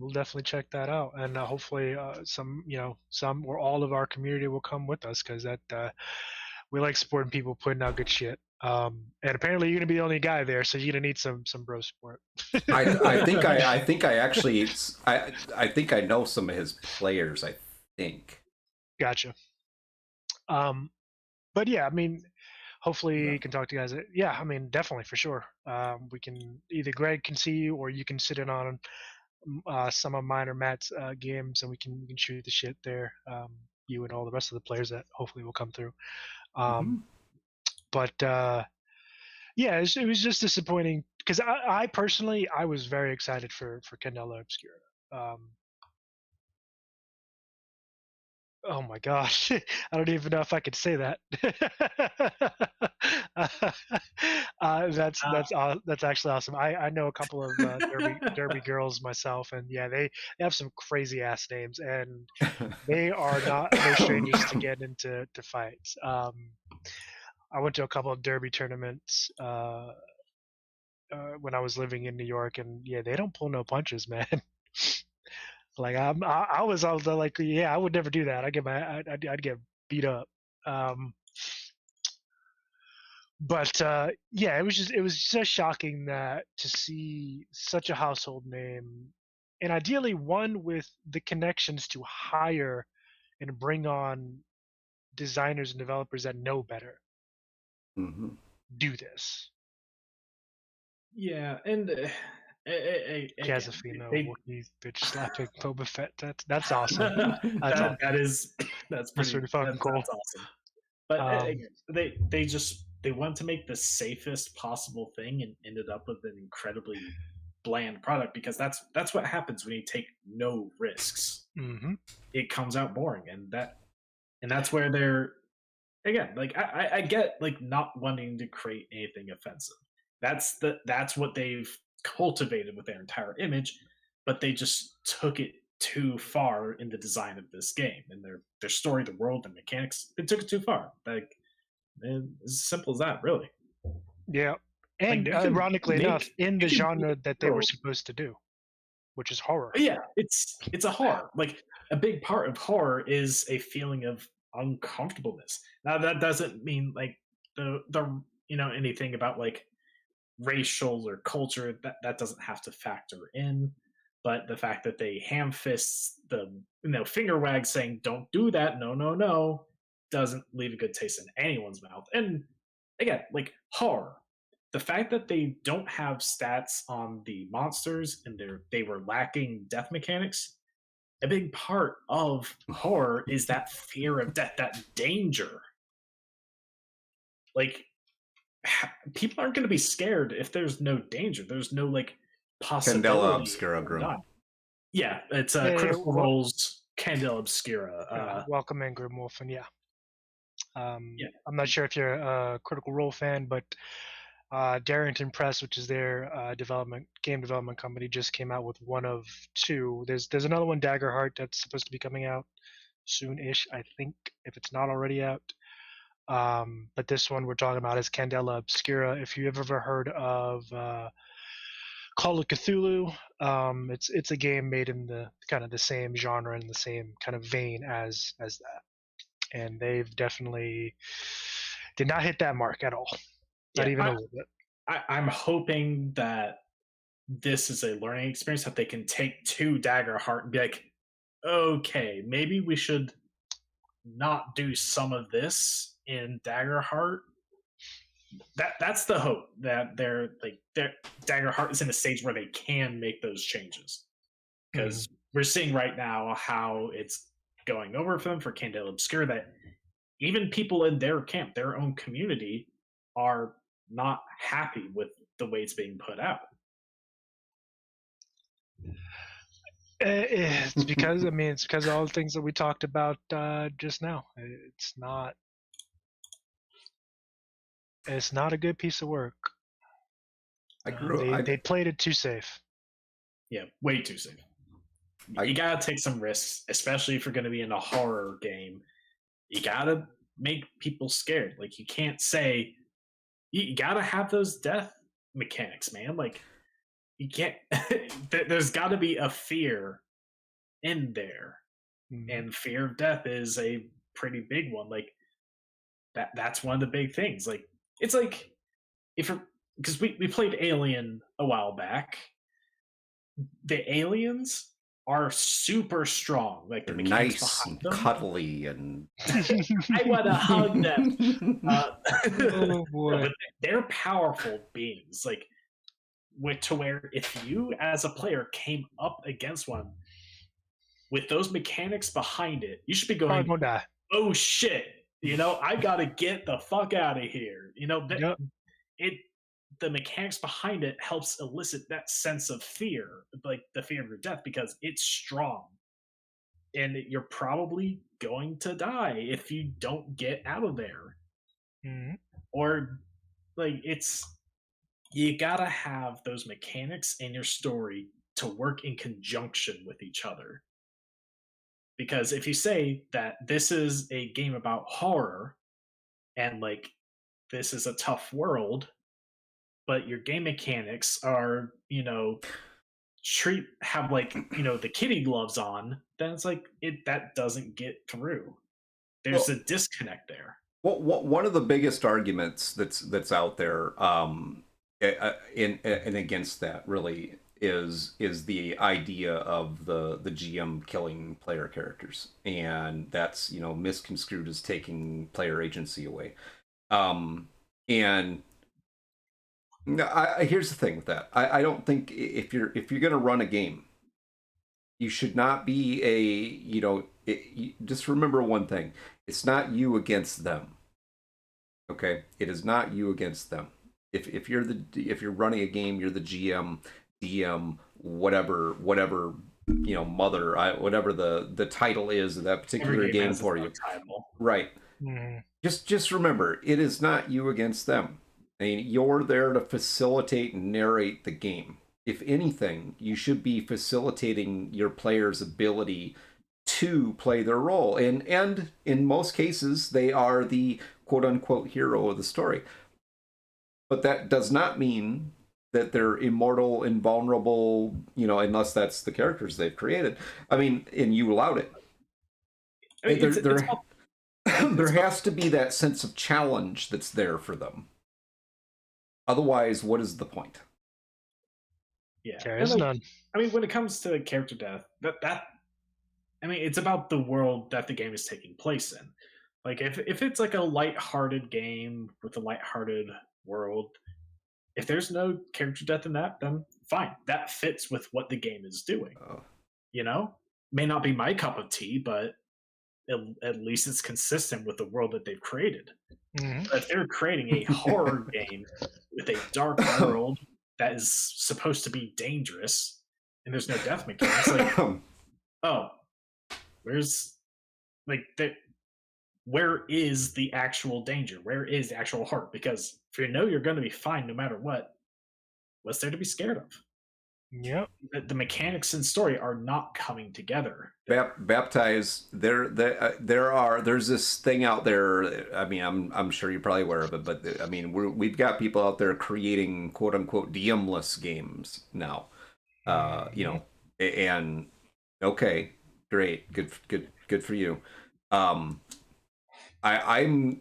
We'll definitely check that out, and hopefully some or all of our community will come with us because that we like supporting people putting out good shit. And apparently you're gonna be the only guy there, so you're gonna need some bro support. I think I know some of his players. I think. Gotcha. But yeah, I mean, hopefully you can talk to you guys. Yeah, I mean, definitely for sure. We can either Greg can see you or you can sit in on some of mine or Matt's games, and we can shoot the shit there. You and all the rest of the players that hopefully will come through. But yeah, it was just disappointing because I personally I was very excited for Candela Obscura. Oh my gosh, I don't even know if I could say that. That's actually awesome. I know a couple of derby girls myself, and yeah, they have some crazy ass names, and they are no strangers to get into fights. I went to a couple of derby tournaments when I was living in New York, and yeah, they don't pull no punches, man. Like I was like, yeah, I would never do that. I'd get beat up. But yeah, it was just shocking that to see such a household name, and ideally one with the connections to hire and bring on designers and developers that know better. Mm-hmm. Do this. Yeah, and. He has a female bitch slapping Boba Fett. That's awesome. That's pretty fucking cool. That's awesome. But they want to make the safest possible thing and ended up with an incredibly bland product because that's what happens when you take no risks. Mm-hmm. It comes out boring, and that's where they're again like I get like not wanting to create anything offensive. That's what they've cultivated with their entire image, but they just took it too far in the design of this game and their story, the world, and mechanics. They took it too far. Like, man, it's as simple as that, really. Yeah, and like, ironically enough, in the genre that they were supposed to do, which is horror. Yeah, it's a horror. Like a big part of horror is a feeling of uncomfortableness. Now that doesn't mean like the anything about like racial or culture that doesn't have to factor in, but the fact that they ham fists the finger wag saying don't do that, no doesn't leave a good taste in anyone's mouth. And again, like horror, the fact that they don't have stats on the monsters and they were lacking death mechanics a big part of horror is that fear of death, that danger. Like, people aren't going to be scared if there's no danger. There's no like possibility. Candela Obscura Grim. Yeah, it's Critical Role's Candela Obscura. Welcome in, Grimwolf, yeah. I'm not sure if you're a Critical Role fan, but Darrington Press, which is their game development company, just came out with one of two. There's another one, Daggerheart, that's supposed to be coming out soon-ish, I think, if it's not already out. But this one we're talking about is Candela Obscura. If you've ever heard of Call of Cthulhu, it's a game made in the kind of the same genre and the same kind of vein as that, and they've definitely did not hit that mark at all. Not even a little bit. I'm hoping that this is a learning experience that they can take to Daggerheart and be like, okay, maybe we should not do some of this in Daggerheart. That's the hope, that Daggerheart is in a stage where they can make those changes, because we're seeing right now how it's going over for them for Candela Obscura, that even people in their camp, their own community, are not happy with the way it's being put out. It's because it's because of all the things that we talked about just now. It's not a good piece of work. They played it too safe. Yeah, way too safe. You gotta take some risks, especially if you're going to be in a horror game. You gotta make people scared. Like, you can't say, you gotta have those death mechanics, man. Like, you can't. There's got to be a fear in there, and fear of death is a pretty big one. Like, that's one of the big things. Like, it's like, because we played Alien a while back. The aliens are super strong. Like, they're nice and cuddly, and I want to hug them. Oh boy, but they're powerful beings. Like, to where if you as a player came up against one with those mechanics behind it, you should be going, oh shit, I gotta get the fuck out of here. The mechanics behind it helps elicit that sense of fear, like the fear of your death, because it's strong, and you're probably going to die if you don't get out of there. Or like, you gotta have those mechanics in your story to work in conjunction with each other. Because if you say that this is a game about horror, and like, this is a tough world, but your game mechanics are, have like, the kitty gloves on, then it's like, that doesn't get through. There's a disconnect there. Well, one of the biggest arguments that's out there, in against that, really is the idea of the GM killing player characters, and that's misconstrued as taking player agency away. And here's the thing with that. I don't think if you're going to run a game, you should not be just remember one thing. It's not you against them. Okay? It is not you against them. If you're running a game, you're the GM, DM, whatever mother, whatever the title is of that particular game for you. Right. Just remember, it is not you against them. I mean, you're there to facilitate and narrate the game. If anything, you should be facilitating your players' ability to play their role. And in most cases, they are the quote-unquote hero of the story. But that does not mean that they're immortal, invulnerable, unless that's the characters they've created. I mean, and you allowed it. I mean, there has to be that sense of challenge that's there for them. Otherwise, what is the point? Yeah, there's none. I mean, when it comes to character death, it's about the world that the game is taking place in. Like, if it's like a lighthearted game with a lighthearted world, if there's no character death in that, then fine. That fits with what the game is doing. may not be my cup of tea, but at least it's consistent with the world that they've created. But if they're creating a horror game with a dark world that is supposed to be dangerous and there's no death mechanics, like, oh, where's like that? Where is the actual danger? Where is the actual heart? Because if you know you're going to be fine no matter what, what's there to be scared of? Yep. The mechanics and story are not coming together. Baptize. There's this thing out there. I mean, I'm sure you're probably aware of it, but I mean, we've got people out there creating quote unquote DM-less games now. You know, and okay, great, good for you. I'm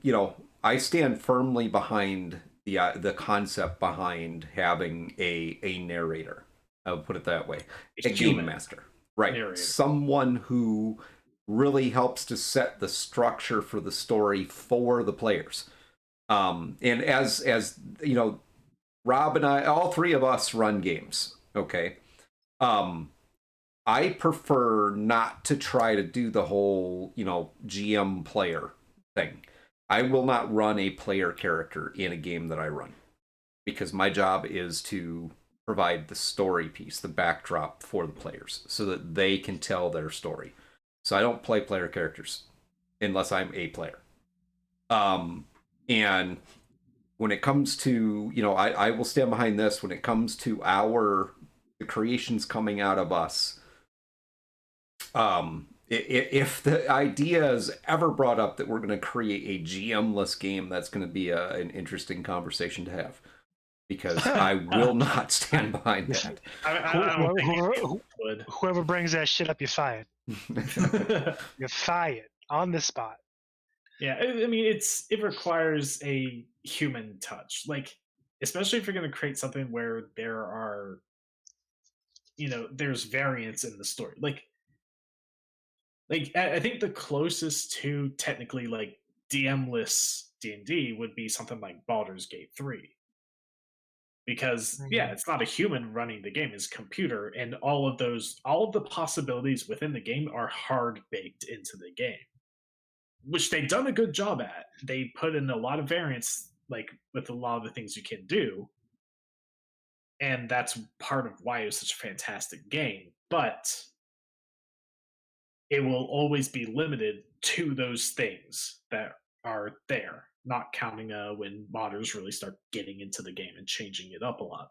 you know, I stand firmly behind the concept behind having a narrator. I would put it that way. A game master. Right. Narrator. Someone who really helps to set the structure for the story for the players. And as you know, Rob and I, all three of us run games. Okay. I prefer not to try to do the whole, you know, GM player thing. I will not run a player character in a game that I run because my job is to provide the story piece, the backdrop for the players so that they can tell their story. So I don't play player characters unless I'm a player. And when it comes to, you know, I will stand behind this when it comes to the creations coming out of us. If the idea is ever brought up that we're going to create a GM-less game, that's going to be an interesting conversation to have. Because I will not stand behind that. Whoever brings that shit up, you're fired. You're fired on the spot. Yeah, I mean, it requires a human touch. Like, especially if you're going to create something where there are, you know, there's variance in the story. Like I think the closest to technically like DM-less D&D would be something like Baldur's Gate 3. Because yeah, it's not a human running the game, it's a computer, and all of the possibilities within the game are hard baked into the game, which they've done a good job at. They put in a lot of variance, like with a lot of the things you can do, and that's part of why it was such a fantastic game. But it will always be limited to those things that are there. Not counting when modders really start getting into the game and changing it up a lot.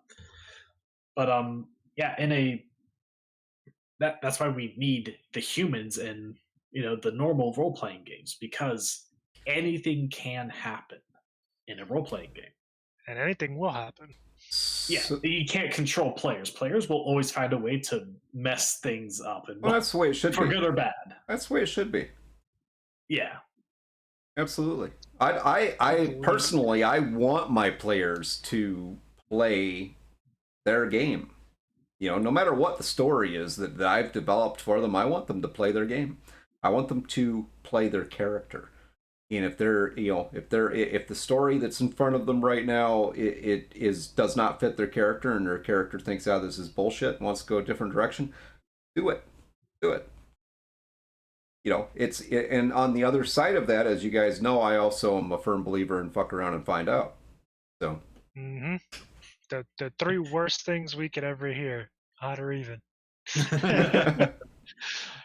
But yeah, that's why we need the humans in, you know, the normal role-playing games, because anything can happen in a role-playing game. And anything will happen. Yeah, you can't control players. Players will always find a way to mess things up, and that's the way it should be. For good or bad. That's the way it should be. Yeah. Absolutely. I personally, I want my players to play their game. You know, no matter what the story is that I've developed for them, I want them to play their game. I want them to play their character. And if they're, you know, if the story that's in front of them right now does not fit their character, and their character thinks, "Oh, this is bullshit," and wants to go a different direction, do it. You know, and on the other side of that, as you guys know, I also am a firm believer in fuck around and find out. So. The three worst things we could ever hear, odd or even.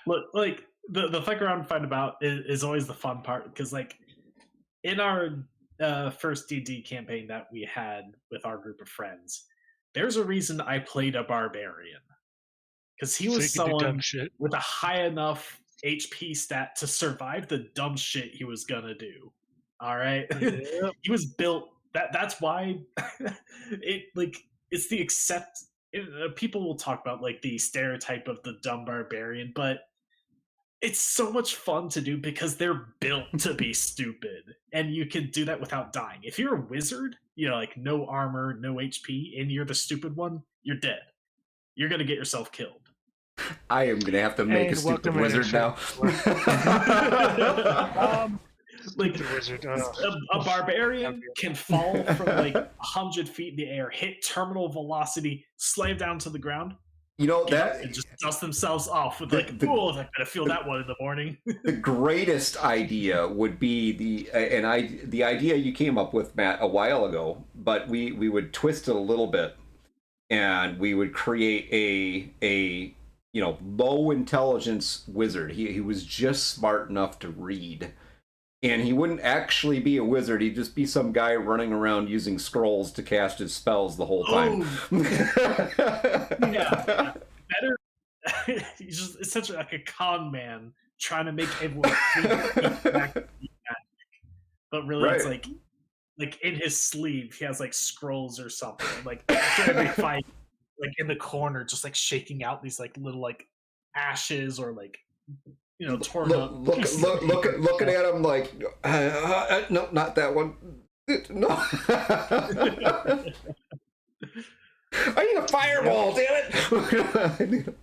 Look, like the fuck around and find out is always the fun part, because like in our first D&D campaign that we had with our group of friends, there's a reason I played a barbarian, because he was someone with a high enough HP stat to survive the dumb shit he was gonna do. All right. Yep. He was built that's why it's the people will talk about like the stereotype of the dumb barbarian, but it's so much fun to do because they're built to be stupid, and you can do that without dying. If you're a wizard, you know, like no armor, no HP, and you're the stupid one, you're dead. You're gonna get yourself killed. I am going to have to make a stupid wizard now. Like a barbarian can fall from like 100 feet in the air, hit terminal velocity, slam down to the ground, You know get that up and just dust themselves off with like, oh, I gotta feel that one in the morning. The greatest idea would be the idea you came up with, Matt, a while ago, but we would twist it a little bit, and we would create a low intelligence wizard. He was just smart enough to read. And he wouldn't actually be a wizard. He'd just be some guy running around using scrolls to cast his spells the whole time. Yeah, better. It's such like a con man trying to make everyone think back to the magic. But really, Right. it's like in his sleeve, he has like scrolls or something. Like after every fight, like in the corner, just like shaking out these like little like ashes or like torn up. Looking at him like, no, not that one. No. I need a fireball, damn it.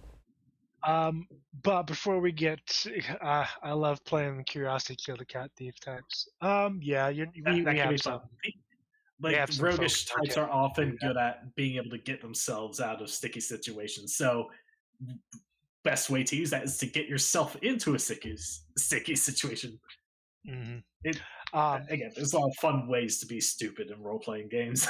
But before we get, I love playing Curiosity Kill the Cat Thief types. Yeah, we have some. Like roguish types are often good at being able to get themselves out of sticky situations. So best way to use that is to get yourself into a sticky situation. Mm-hmm. Again, there's a lot of fun ways to be stupid in role-playing games.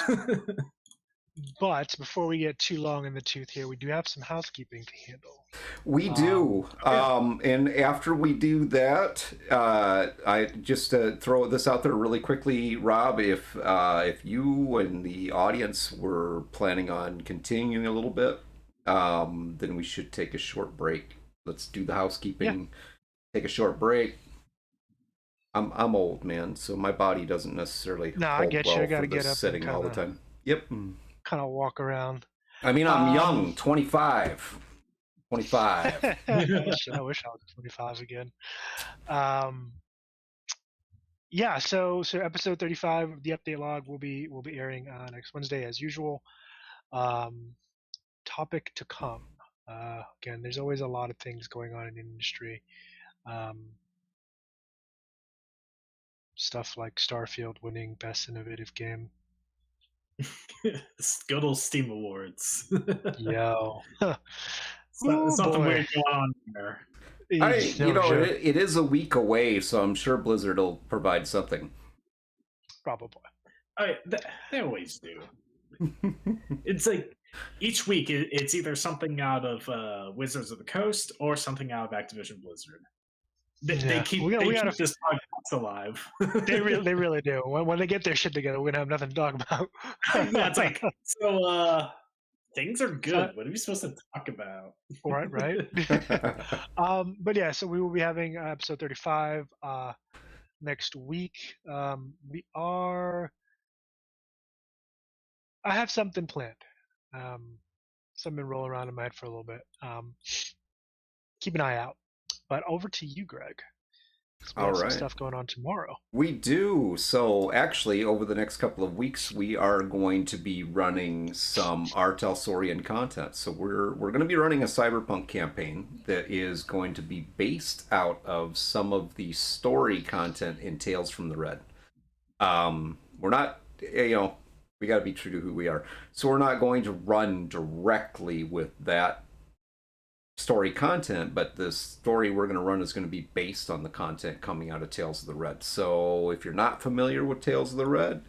But before we get too long in the tooth here, we do have some housekeeping to handle. We do. And after we do that, I just throw this out there really quickly, Rob, if you and the audience were planning on continuing a little bit, then we should take a short break. Let's do the housekeeping. Take a short break. I'm old, man, so my body doesn't necessarily. No, I get you. I gotta get up sitting all the time. Yep. Kind of walk around. I mean, I'm young, 25. 25. I wish I was 25 again. Yeah, so episode 35 of the update log will be airing next Wednesday as usual. Topic to come. Again, there's always a lot of things going on in the industry. Stuff like Starfield winning Best Innovative Game. Good old Steam Awards. Yo. Something weird going on there. It is a week away, so I'm sure Blizzard will provide something. Probably. They always do. It's like each week it's either something out of Wizards of the Coast or something out of Activision Blizzard. They keep this podcast alive. They really do. When they get their shit together, we're gonna have nothing to talk about. Yeah, it's like, so things are good. What are we supposed to talk about? Right. But yeah, so we will be having episode 35 next week. I have something planned. Something rolling around in my head for a little bit. Keep an eye out. But over to you, Greg. We have some stuff going on tomorrow. We do. So actually, over the next couple of weeks, we are going to be running some R. Talsorian content. So we're going to be running a Cyberpunk campaign that is going to be based out of some of the story content in Tales from the Red. We're not, we got to be true to who we are. So we're not going to run directly with that story content, but the story we're going to run is going to be based on the content coming out of Tales of the Red. So if you're not familiar with Tales of the Red,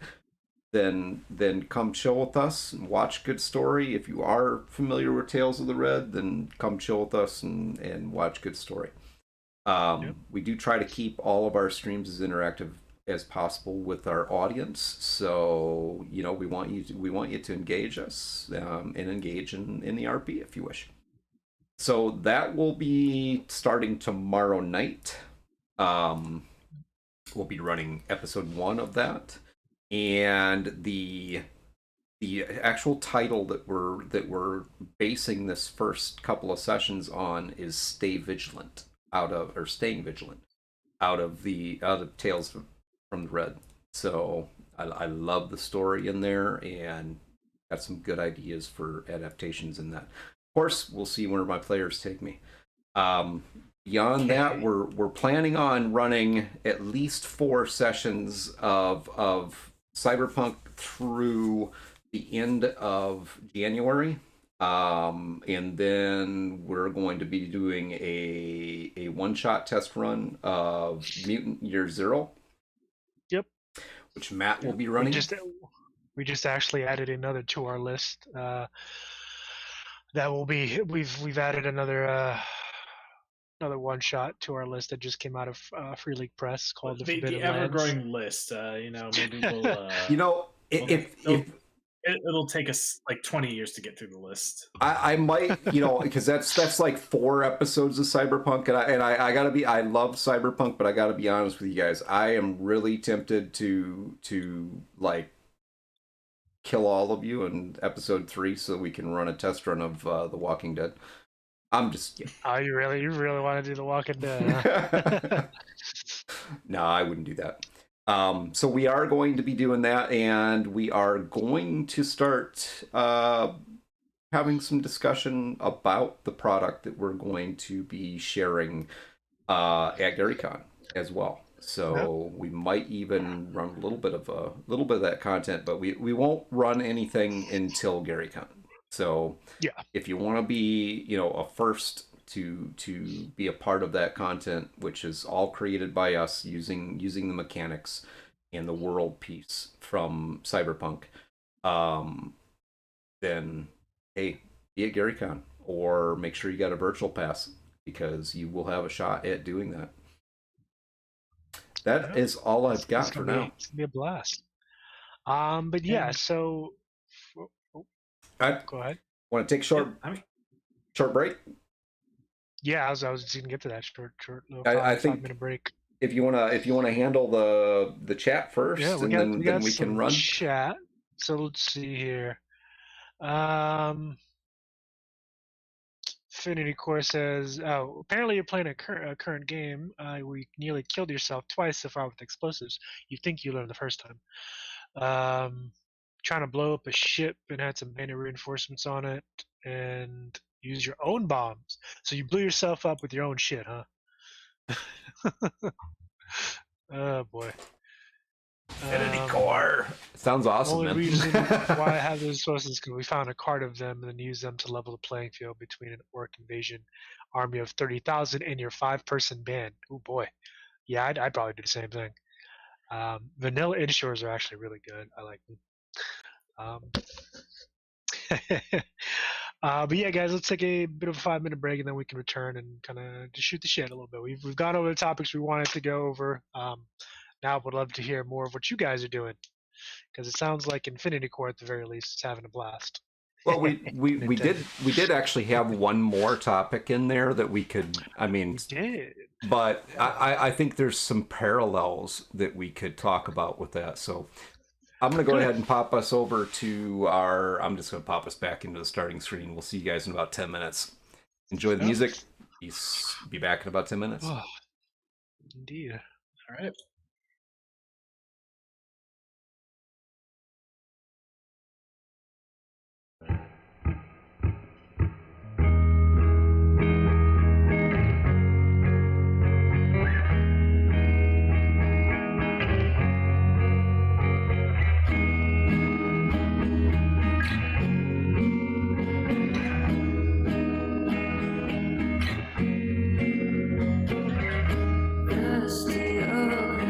then come chill with us and watch Good Story. If you are familiar with Tales of the Red, then come chill with us and watch Good Story. We do try to keep all of our streams as interactive as possible with our audience. So we want you to engage us and engage in the RP if you wish. So that will be starting tomorrow night. We'll be running episode 1 of that, and the actual title that we're basing this first couple of sessions on is Staying Vigilant out of Tales from the Red. So I love the story in there and got some good ideas for adaptations in that. Of course, we'll see where my players take me. Beyond that, we're planning on running at least 4 sessions of Cyberpunk through the end of January, And then we're going to be doing a one-shot test run of Mutant Year Zero. Yep. Which Matt will be running. We just actually added another to our list. That will be we've added another one shot to our list that just came out of Free League Press called the Forbidden Lands. ever-growing list. Maybe we'll. It'll take us like 20 years to get through the list. I might, because that's like 4 episodes of Cyberpunk, and I gotta be. I love Cyberpunk, but I gotta be honest with you guys. I am really tempted to like kill all of you in episode 3 so we can run a test run of The Walking Dead. I'm just. Oh, you really want to do The Walking Dead? Huh? No, I wouldn't do that. So we are going to be doing that, and we are going to start having some discussion about the product that we're going to be sharing at GaryCon as well. So we might even run a little bit of that content, but we won't run anything until GaryCon. So if you want to be a first to be a part of that content, which is all created by us using the mechanics and the world piece from Cyberpunk, then hey, be at GaryCon, or make sure you got a virtual pass, because you will have a shot at doing that. That is all I've got for now. It's gonna be a blast. But yeah, so go ahead. Want to take a short break? Yeah, I was just gonna get to that short I think 5-minute break. If you wanna handle the chat first, and then we can run chat. So let's see here. Infinity Core says, "Oh, apparently you're playing a current game. We nearly killed yourself twice so far with explosives. You think you learned the first time. Trying to blow up a ship and had some bandit reinforcements on it, and use your own bombs. So you blew yourself up with your own shit, huh?" Oh boy. Infinity Core sounds awesome. The only man. reason why I have those sources is because we found a card of them and then used them to level the playing field between an orc invasion army of 30,000 and your 5-person band. Oh boy. Yeah, I'd probably do the same thing. Vanilla inshores are actually really good. I like them. But yeah, guys, let's take a bit of a 5-minute break, and then we can return and kind of just shoot the shit a little bit. We've gone over the topics we wanted to go over. Now would love to hear more of what you guys are doing, because it sounds like Infinity Core at the very least is having a blast. Well, we did actually have one more topic in there that we could. We did. But I think there's some parallels that we could talk about with that. So I'm going to go ahead and pop us over to I'm just going to pop us back into the starting screen. We'll see you guys in about 10 minutes. Enjoy the music. Be back in about 10 minutes. Oh, indeed. All right. Rusty old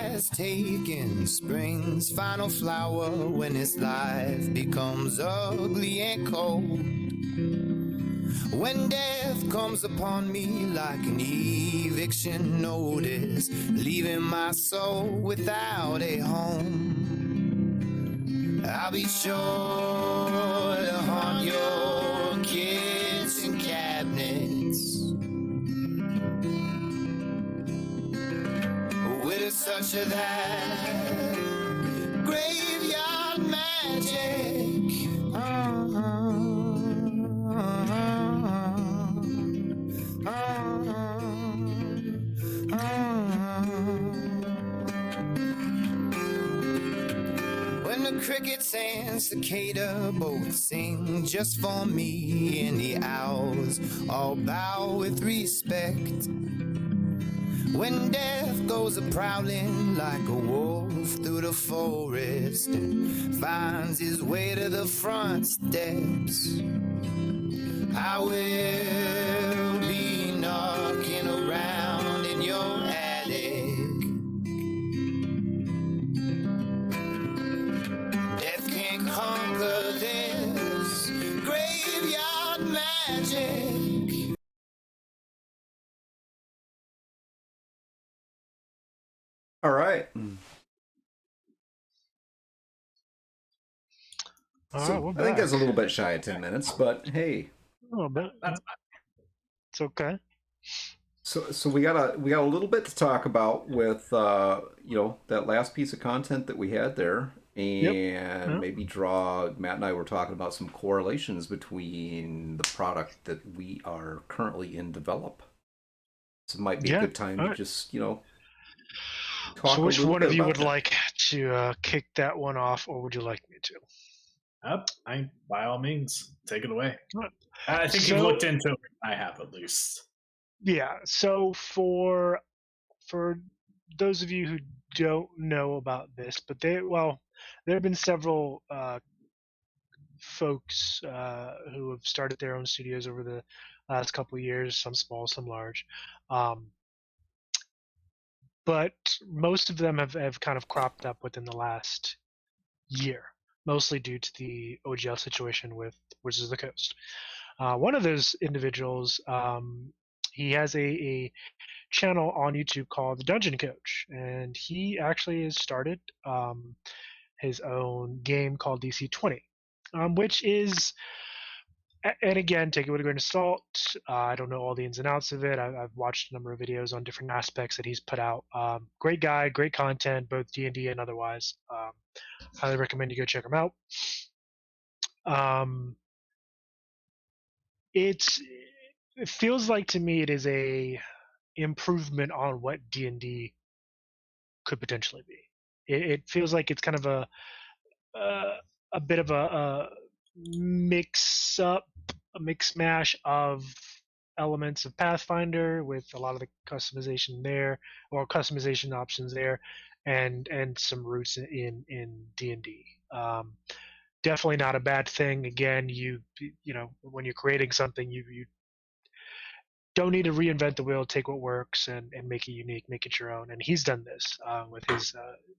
has taken spring's final flower when this life becomes ugly and cold. When death comes upon me like an eviction notice, leaving my soul without a home, I'll be sure to haunt your kitchen cabinets with a touch of that graveyard magic. When the crickets and cicada both sing just for me, and the owls all bow with respect. When death goes a-prowling like a wolf through the forest and finds his way to the front steps, I will be knocking around in your attic. Death can't conquer this graveyard magic. All right. So I think that's a little bit shy of 10 minutes, but hey. A little bit. It's okay. So we got a little bit to talk about with that last piece of content that we had there, and maybe Matt and I were talking about some correlations between the product that we are currently in develop. So it might be a good time to just talk. So which one of you would like to kick that one off, or would you like me to? By all means, take it away. I think you've looked into it. I have, at least. Yeah. So for those of you who don't know about this, but there have been several folks who have started their own studios over the last couple of years, some small, some large. But most of them have kind of cropped up within the last year, mostly due to the OGL situation with Wizards of the Coast. One of those individuals, he has a channel on YouTube called The Dungeon Coach, and he actually has started his own game called DC20, which is, and again, take it with a grain of salt. I don't know all the ins and outs of it. I've watched a number of videos on different aspects that he's put out. Great guy, great content, both D&D and otherwise. Highly recommend you go check him out. It feels like to me it is a improvement on what D&D could potentially be. It feels like it's kind of a bit of a mix mash of elements of Pathfinder with a lot of the customization there, or customization options there, and some roots in D&D. Definitely not a bad thing. Again, you know, when you're creating something, you don't need to reinvent the wheel. Take what works and make it unique, make it your own. And he's done this with his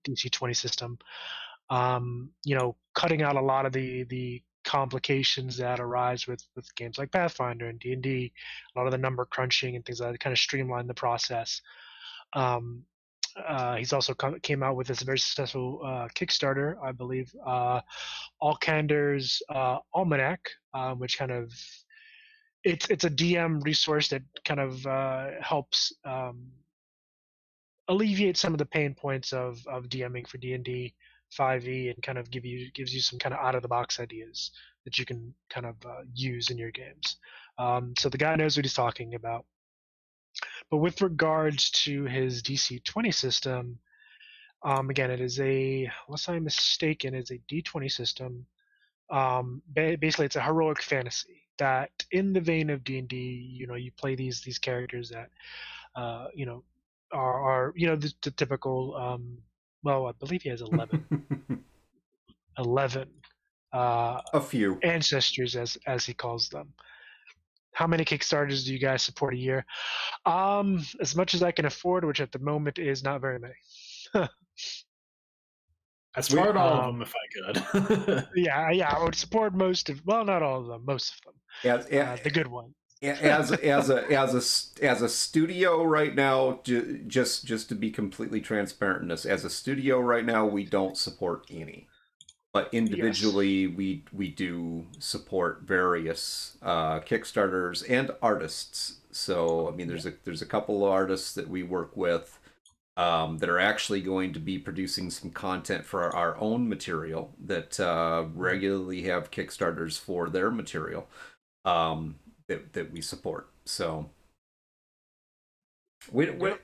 DC20 system. Cutting out a lot of the complications that arise with games like Pathfinder and D&D, a lot of the number crunching and things like that, kind of streamline the process. He's also came out with this very successful Kickstarter, I believe, Alkander's Almanac, which kind of it's a DM resource that kind of helps alleviate some of the pain points of DMing for D&D 5e, and kind of gives you some kind of out of the box ideas that you can kind of use in your games. So the guy knows what he's talking about. But with regards to his DC20 system, again, it is unless I'm mistaken, it's a D20 system. Basically, it's a heroic fantasy that, in the vein of D&D, you play these characters that, are the typical. Well, I believe he has 11. 11. A few ancestors, as he calls them. How many Kickstarters do you guys support a year? As much as I can afford, which at the moment is not very many. I'd support all of them if I could. yeah, I would support most of. Well, not all of them, most of them. The good one. As a studio right now, just to be completely transparent in this, as a studio right now, we don't support any, but individually we do support various Kickstarters and artists. So I mean, there's a couple of artists that we work with that are actually going to be producing some content for our own material that regularly have Kickstarters for their material. That we support. So we're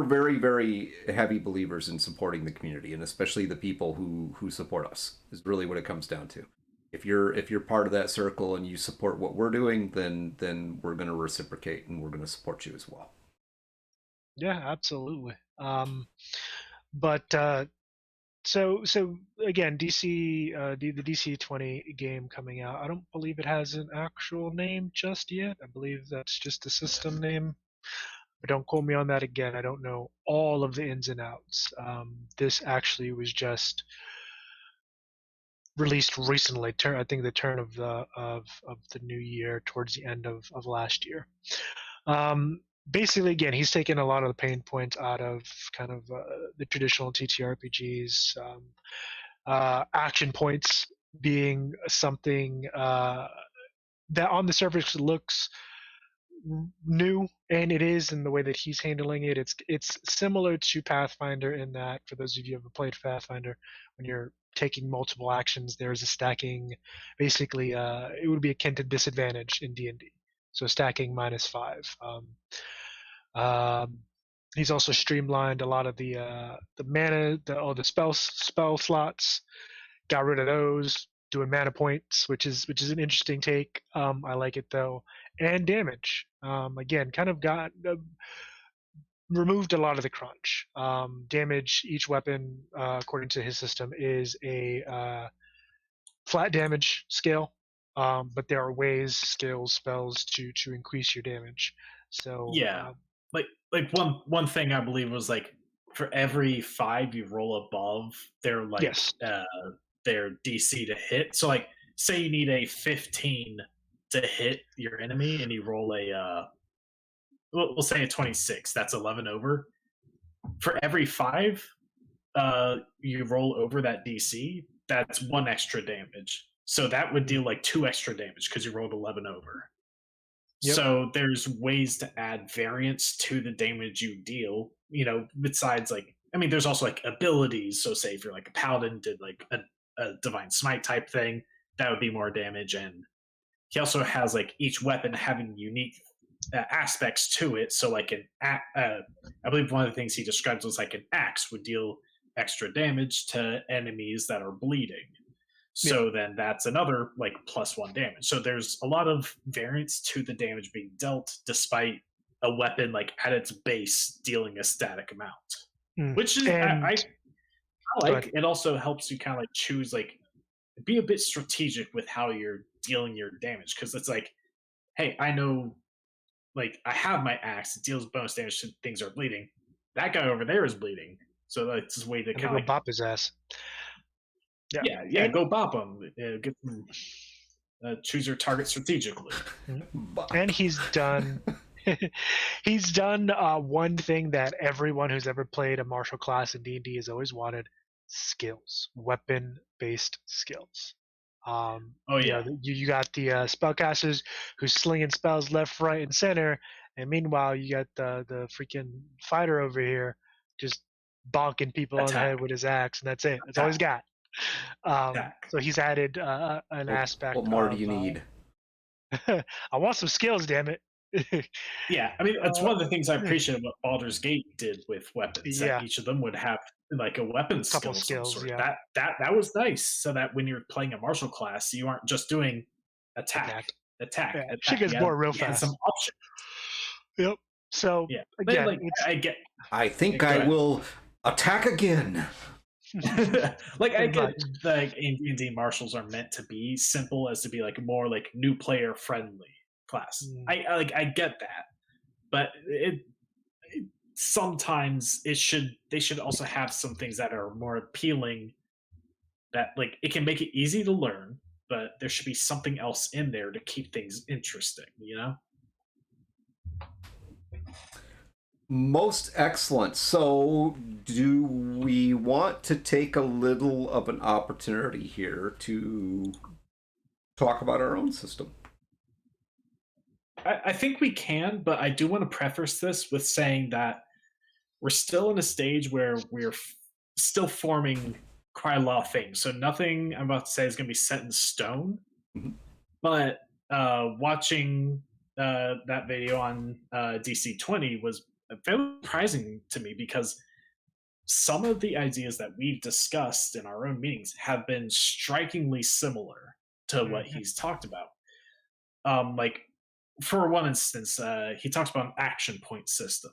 very, very heavy believers in supporting the community, and especially the people who support us is really what it comes down to. If you're part of that circle and you support what we're doing, then we're going to reciprocate and we're going to support you as well. Yeah, absolutely. So again, DC, the DC 20 game coming out. I don't believe it has an actual name just yet. I believe that's just a system name. But don't quote me on that again. I don't know all of the ins and outs. This actually was just released recently. I think the turn of the new year, towards the end of last year. Basically, again, he's taken a lot of the pain points out of kind of the traditional TTRPGs. Action points being something that on the surface looks new, and it is in the way that he's handling it. It's similar to Pathfinder in that, for those of you who have played Pathfinder, when you're taking multiple actions, there's a stacking. Basically, it would be akin to disadvantage in D&D. So stacking -5. He's also streamlined a lot of the mana, the spell slots. Got rid of those, doing mana points, which is an interesting take. I like it though, and damage. Again, kind of got removed a lot of the crunch. Damage, each weapon, according to his system, is a flat damage scale. But there are ways, skills, spells to increase your damage. So yeah, like one thing I believe was like for every 5 you roll above their their DC to hit. So like say you need a 15 to hit your enemy, and you roll a we'll say a 26. That's 11 over. For every 5 you roll over that DC, that's 1 extra damage. So that would deal like 2 extra damage because you rolled 11 over. Yep. So there's ways to add variance to the damage you deal, besides there's also like abilities. So say if you're like a paladin, did like a divine smite type thing, that would be more damage. And he also has like each weapon having unique aspects to it. So like I believe one of the things he describes was like an axe would deal extra damage to enemies that are bleeding. So then that's another like +1 damage. So there's a lot of variance to the damage being dealt, despite a weapon like at its base dealing a static amount, which is I like. It also helps you kind of like choose, like, be a bit strategic with how you're dealing your damage, because it's like, hey, I know, like, I have my axe, it deals bonus damage to things that are bleeding. That guy over there is bleeding, so that's a way to kind of bop his ass. Yeah, go bop him. Get them, choose your target strategically. And he's done. He's done one thing that everyone who's ever played a martial class in D&D has always wanted: skills, weapon-based skills. You got the spellcasters who's slinging spells left, right, and center, and meanwhile you got the freaking fighter over here just bonking people on the head with his axe, and that's it. That's all he's got. So he's added an aspect. What more do you need? I want some skills, damn it. Yeah, I mean, that's one of the things I appreciate what Baldur's Gate did with weapons. That each of them would have like a weapon skill of some sort. That was nice, so that when you're playing a martial class, you aren't just doing attack. She gets bored real fast. Some options. Yep. So again, I think I will attack again. I get like D&D martials are meant to be simple as to be like more like new player friendly class. I get that, but sometimes they should also have some things that are more appealing, that like it can make it easy to learn, but there should be something else in there to keep things interesting, you know? Most excellent. So, do we want to take a little of an opportunity here to talk about our own system? I think we can, but I do want to preface this with saying that we're still in a stage where we're still forming quite a lot of things. So nothing I'm about to say is going to be set in stone. Mm-hmm. But watching that video on DC20 was very surprising to me, because some of the ideas that we've discussed in our own meetings have been strikingly similar to what he's talked about. Like, for one instance, he talks about an action point system.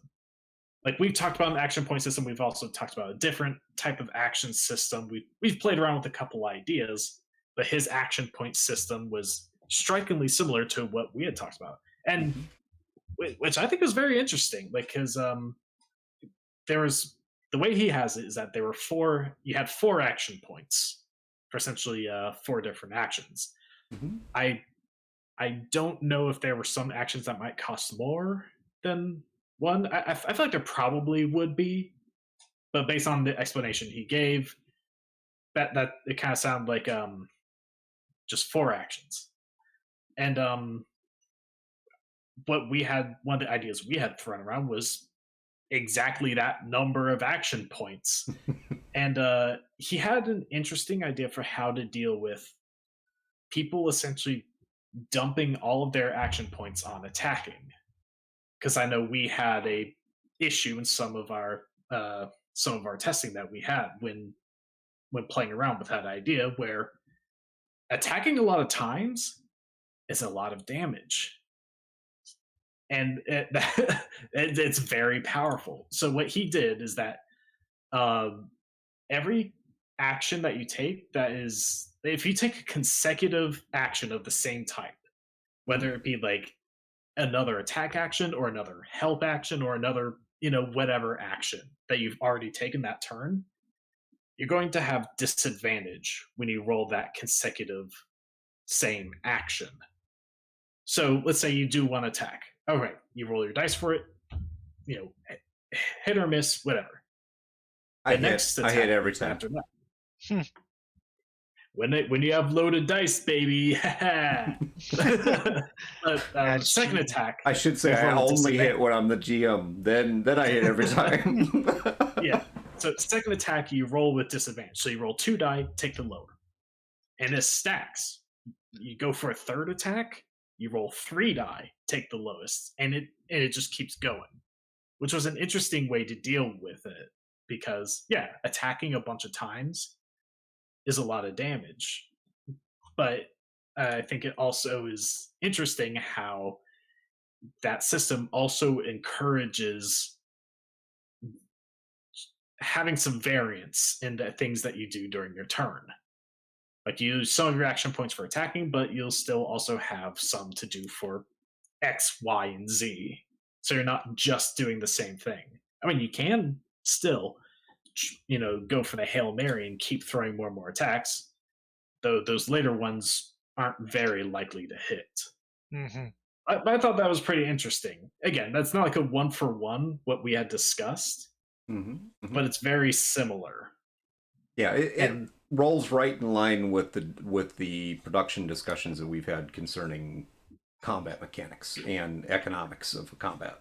Like, we've talked about an action point system. We've also talked about a different type of action system. We've played around with a couple ideas, but his action point system was strikingly similar to what we had talked about, and which I think is very interesting. Like, because there was, the way he has it is that there were you had 4 action points for essentially 4 different actions. Mm-hmm. I don't know if there were some actions that might cost more than one. I feel like there probably would be, but based on the explanation he gave, that it kind of sounded like just 4 actions. And one of the ideas we had thrown around was exactly that number of action points. And he had an interesting idea for how to deal with people essentially dumping all of their action points on attacking. Because I know we had a issue in some of our testing that we had when playing around with that idea, where attacking a lot of times is a lot of damage, and it's very powerful. So what he did is that every action that you take, that is, if you take a consecutive action of the same type, whether it be like another attack action or another help action or another, whatever action that you've already taken that turn, you're going to have disadvantage when you roll that consecutive same action. So let's say you do one attack. Okay, you roll your dice for it, hit or miss, whatever. I hit every time. After that. When you have loaded dice, baby. But, second attack. I should say I only hit when I'm the GM. Then I hit every time. Yeah. So second attack, you roll with disadvantage. So you roll 2 die, take the lower, and this stacks. You go for a third attack, you roll 3 die, take the lowest, and it just keeps going, which was an interesting way to deal with it, because attacking a bunch of times is a lot of damage. But I think it also is interesting how that system also encourages having some variance in the things that you do during your turn. Like, you use some of your action points for attacking, but you'll still also have some to do for X, Y, and Z. So you're not just doing the same thing. I mean, you can still, go for the Hail Mary and keep throwing more and more attacks, though those later ones aren't very likely to hit. Mm-hmm. I thought that was pretty interesting. Again, that's not like a 1-for-1 what we had discussed, but it's very similar. Yeah, it rolls right in line with the production discussions that we've had concerning combat mechanics and economics of combat.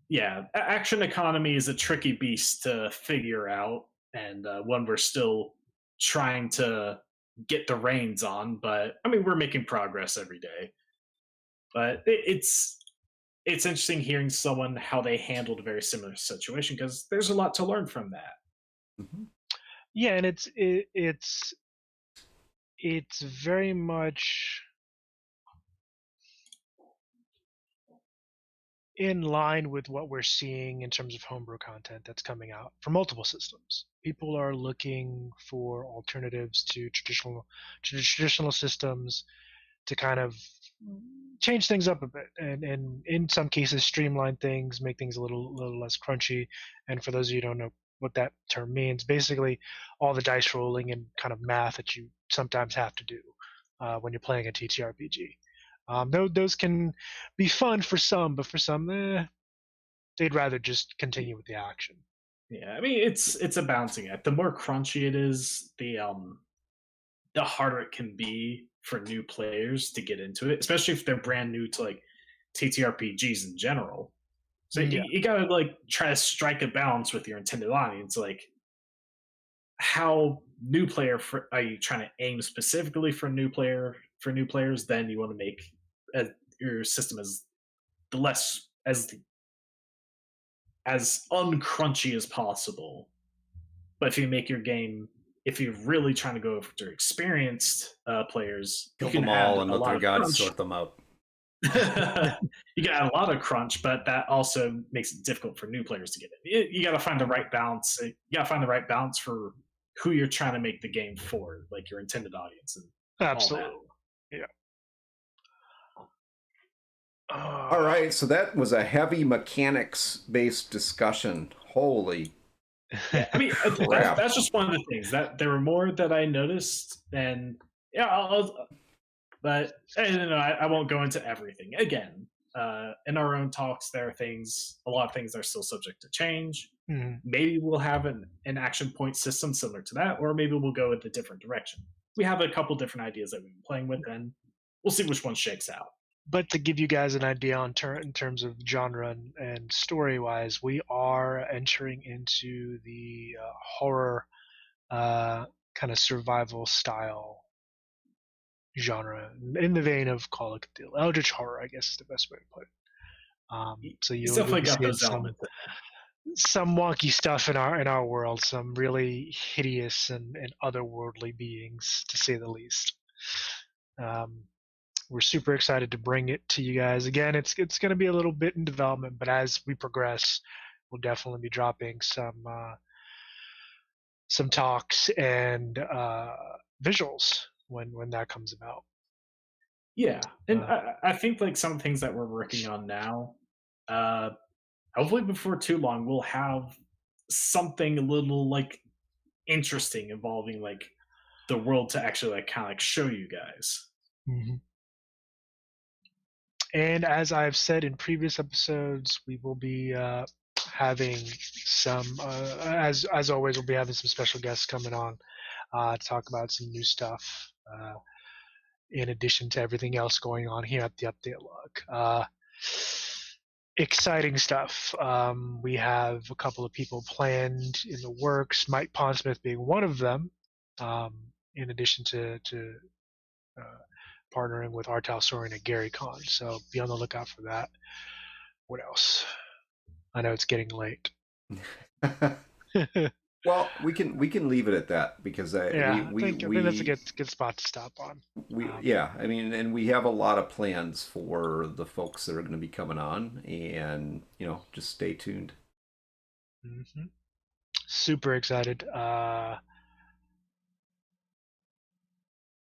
Yeah, action economy is a tricky beast to figure out, and one we're still trying to get the reins on. But I mean, we're making progress every day. But it's interesting hearing someone how they handled a very similar situation, because there's a lot to learn from that. Mm-hmm. Yeah, and it's very much in line with what we're seeing in terms of homebrew content that's coming out for multiple systems. People are looking for alternatives to traditional systems to kind of change things up a bit, and in some cases streamline things, make things a little less crunchy. And for those of you who don't know what that term means, basically all the dice rolling and kind of math that you sometimes have to do when you're playing a TTRPG. Those can be fun for some, but for some, they'd rather just continue with the action. Yeah, I mean it's a balancing act. The more crunchy it is, the harder it can be for new players to get into it, especially if they're brand new to like TTRPGs in general. So you gotta like try to strike a balance with your intended audience. Like, how new player are you trying to aim specifically for new players? Then you want to make your system as uncrunchy as possible. But if you make your game, if you're really trying to go after experienced players, kill them all and let their gods sort them out. You can add a lot of crunch, but that also makes it difficult for new players to get in. You got to find the right balance. You got to find the right balance for who you're trying to make the game for, like your intended audience. And absolutely, yeah. All right, so that was a heavy mechanics-based discussion. Holy. Yeah, I mean, that's just one of the things. That there were more that I noticed, and yeah, but I won't go into everything. Again, in our own talks, there are a lot of things that are still subject to change. Mm-hmm. Maybe we'll have an action point system similar to that, or maybe we'll go in a different direction. We have a couple different ideas that we've been playing with, and we'll see which one shakes out. But to give you guys an idea in terms of genre and story-wise, we are entering into the horror kind of survival style genre, in the vein of Call of Cthulhu. Eldritch horror, I guess, is the best way to put it. So you'll definitely got those elements. Some wonky stuff in our world, some really hideous and otherworldly beings, to say the least. We're super excited to bring it to you guys. Again, it's going to be a little bit in development, but as we progress, we'll definitely be dropping some talks and visuals when that comes about. Yeah, and I think like some things that we're working on now, hopefully before too long, we'll have something a little like interesting involving like the world to actually like kind of like show you guys. Mm-hmm. And as I've said in previous episodes, we will be having some, as always, we'll be having some special guests coming on to talk about some new stuff, in addition to everything else going on here at the Update Log. Exciting stuff. We have a couple of people planned in the works, Mike Pondsmith being one of them, in addition to partnering with Artal Sorin at GaryCon, so be on the lookout for that. What else? I know it's getting late. Well, we can leave it at that because I think that's a good spot to stop on. I mean, and we have a lot of plans for the folks that are going to be coming on, and just stay tuned. Mm-hmm. Super excited.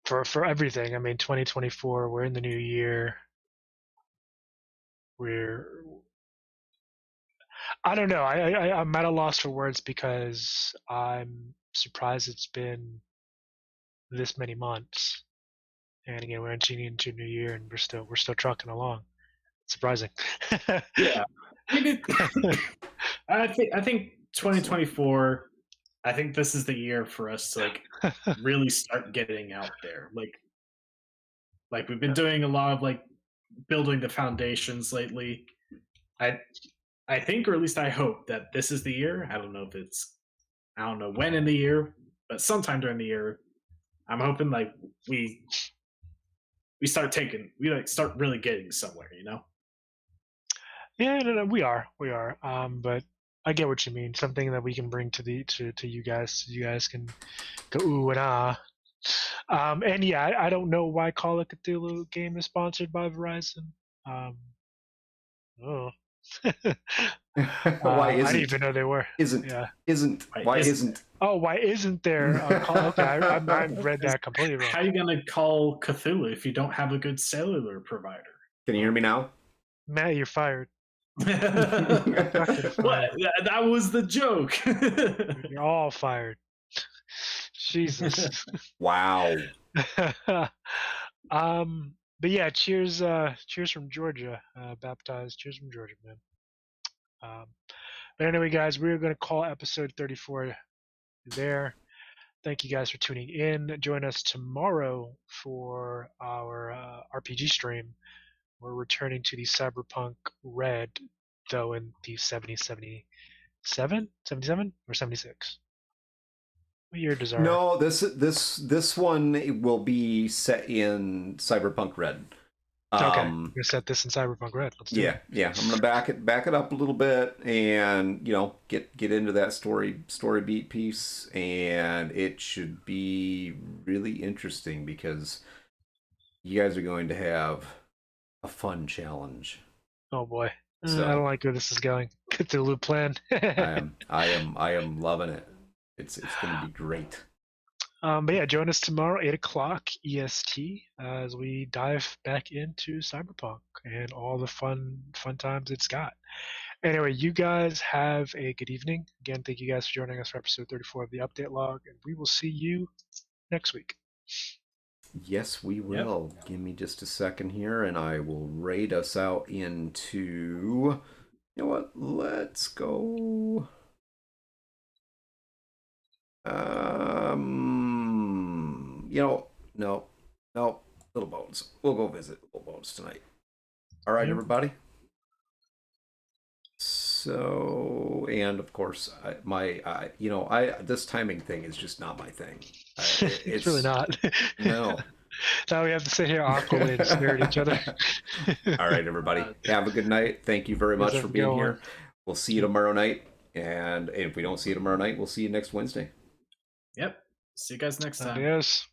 For everything. I mean, 2024, we're in the new year. I don't know. I'm at a loss for words because I'm surprised it's been this many months. And again, we're entering into a new year, and we're still trucking along. It's surprising. Yeah, I think 2024. I think this is the year for us to like really start getting out there. Like we've been doing a lot of like building the foundations lately. I think, or at least I hope, that this is the year. I don't know when in the year, but sometime during the year, I'm hoping like we start really getting somewhere, Yeah, no, we are. But I get what you mean. Something that we can bring to you guys. So you guys can go ooh and ah. And yeah, I don't know why Call of Cthulhu game is sponsored by Verizon. Why isn't? I didn't even know they were. Isn't. Yeah. Isn't. Why isn't? Oh, why isn't there a call? Okay, I read that completely wrong. How are you going to call Cthulhu if you don't have a good cellular provider? Can you hear me now? Matt, you're fired. What? That was the joke. You're all fired. Jesus. Wow. But yeah, cheers from Georgia, baptized. Cheers from Georgia, man. But anyway, guys, we're going to call episode 34 there. Thank you guys for tuning in. Join us tomorrow for our RPG stream. We're returning to the Cyberpunk Red, though in the 77 or 76. What year does our... No, this one will be set in Cyberpunk Red. Okay, we're gonna set this in Cyberpunk Red. Let's do it. Yeah. I'm gonna back it up a little bit, and get into that story beat piece, and it should be really interesting because you guys are going to have a fun challenge. Oh boy, So, I don't like where this is going. Cthulhu plan. I am loving it. It's gonna be great. But yeah, join us tomorrow, 8 o'clock EST, as we dive back into Cyberpunk and all the fun times it's got. Anyway, you guys have a good evening. Again, thank you guys for joining us for episode 34 of the Update Log, and we will see you next week. Yes, we will. Yep. Give me just a second here, and I will raid us out into... You know what? Let's go... No. Little Bones. We'll go visit Little Bones tonight. All right, everybody. So, and of course, this timing thing is just not my thing. It's really not. No. Now we have to sit here awkwardly and stare at each other. All right, everybody. Have a good night. Thank you very much for being here. We'll see you tomorrow night. And if we don't see you tomorrow night, we'll see you next Wednesday. Yep. See you guys next time. Adios.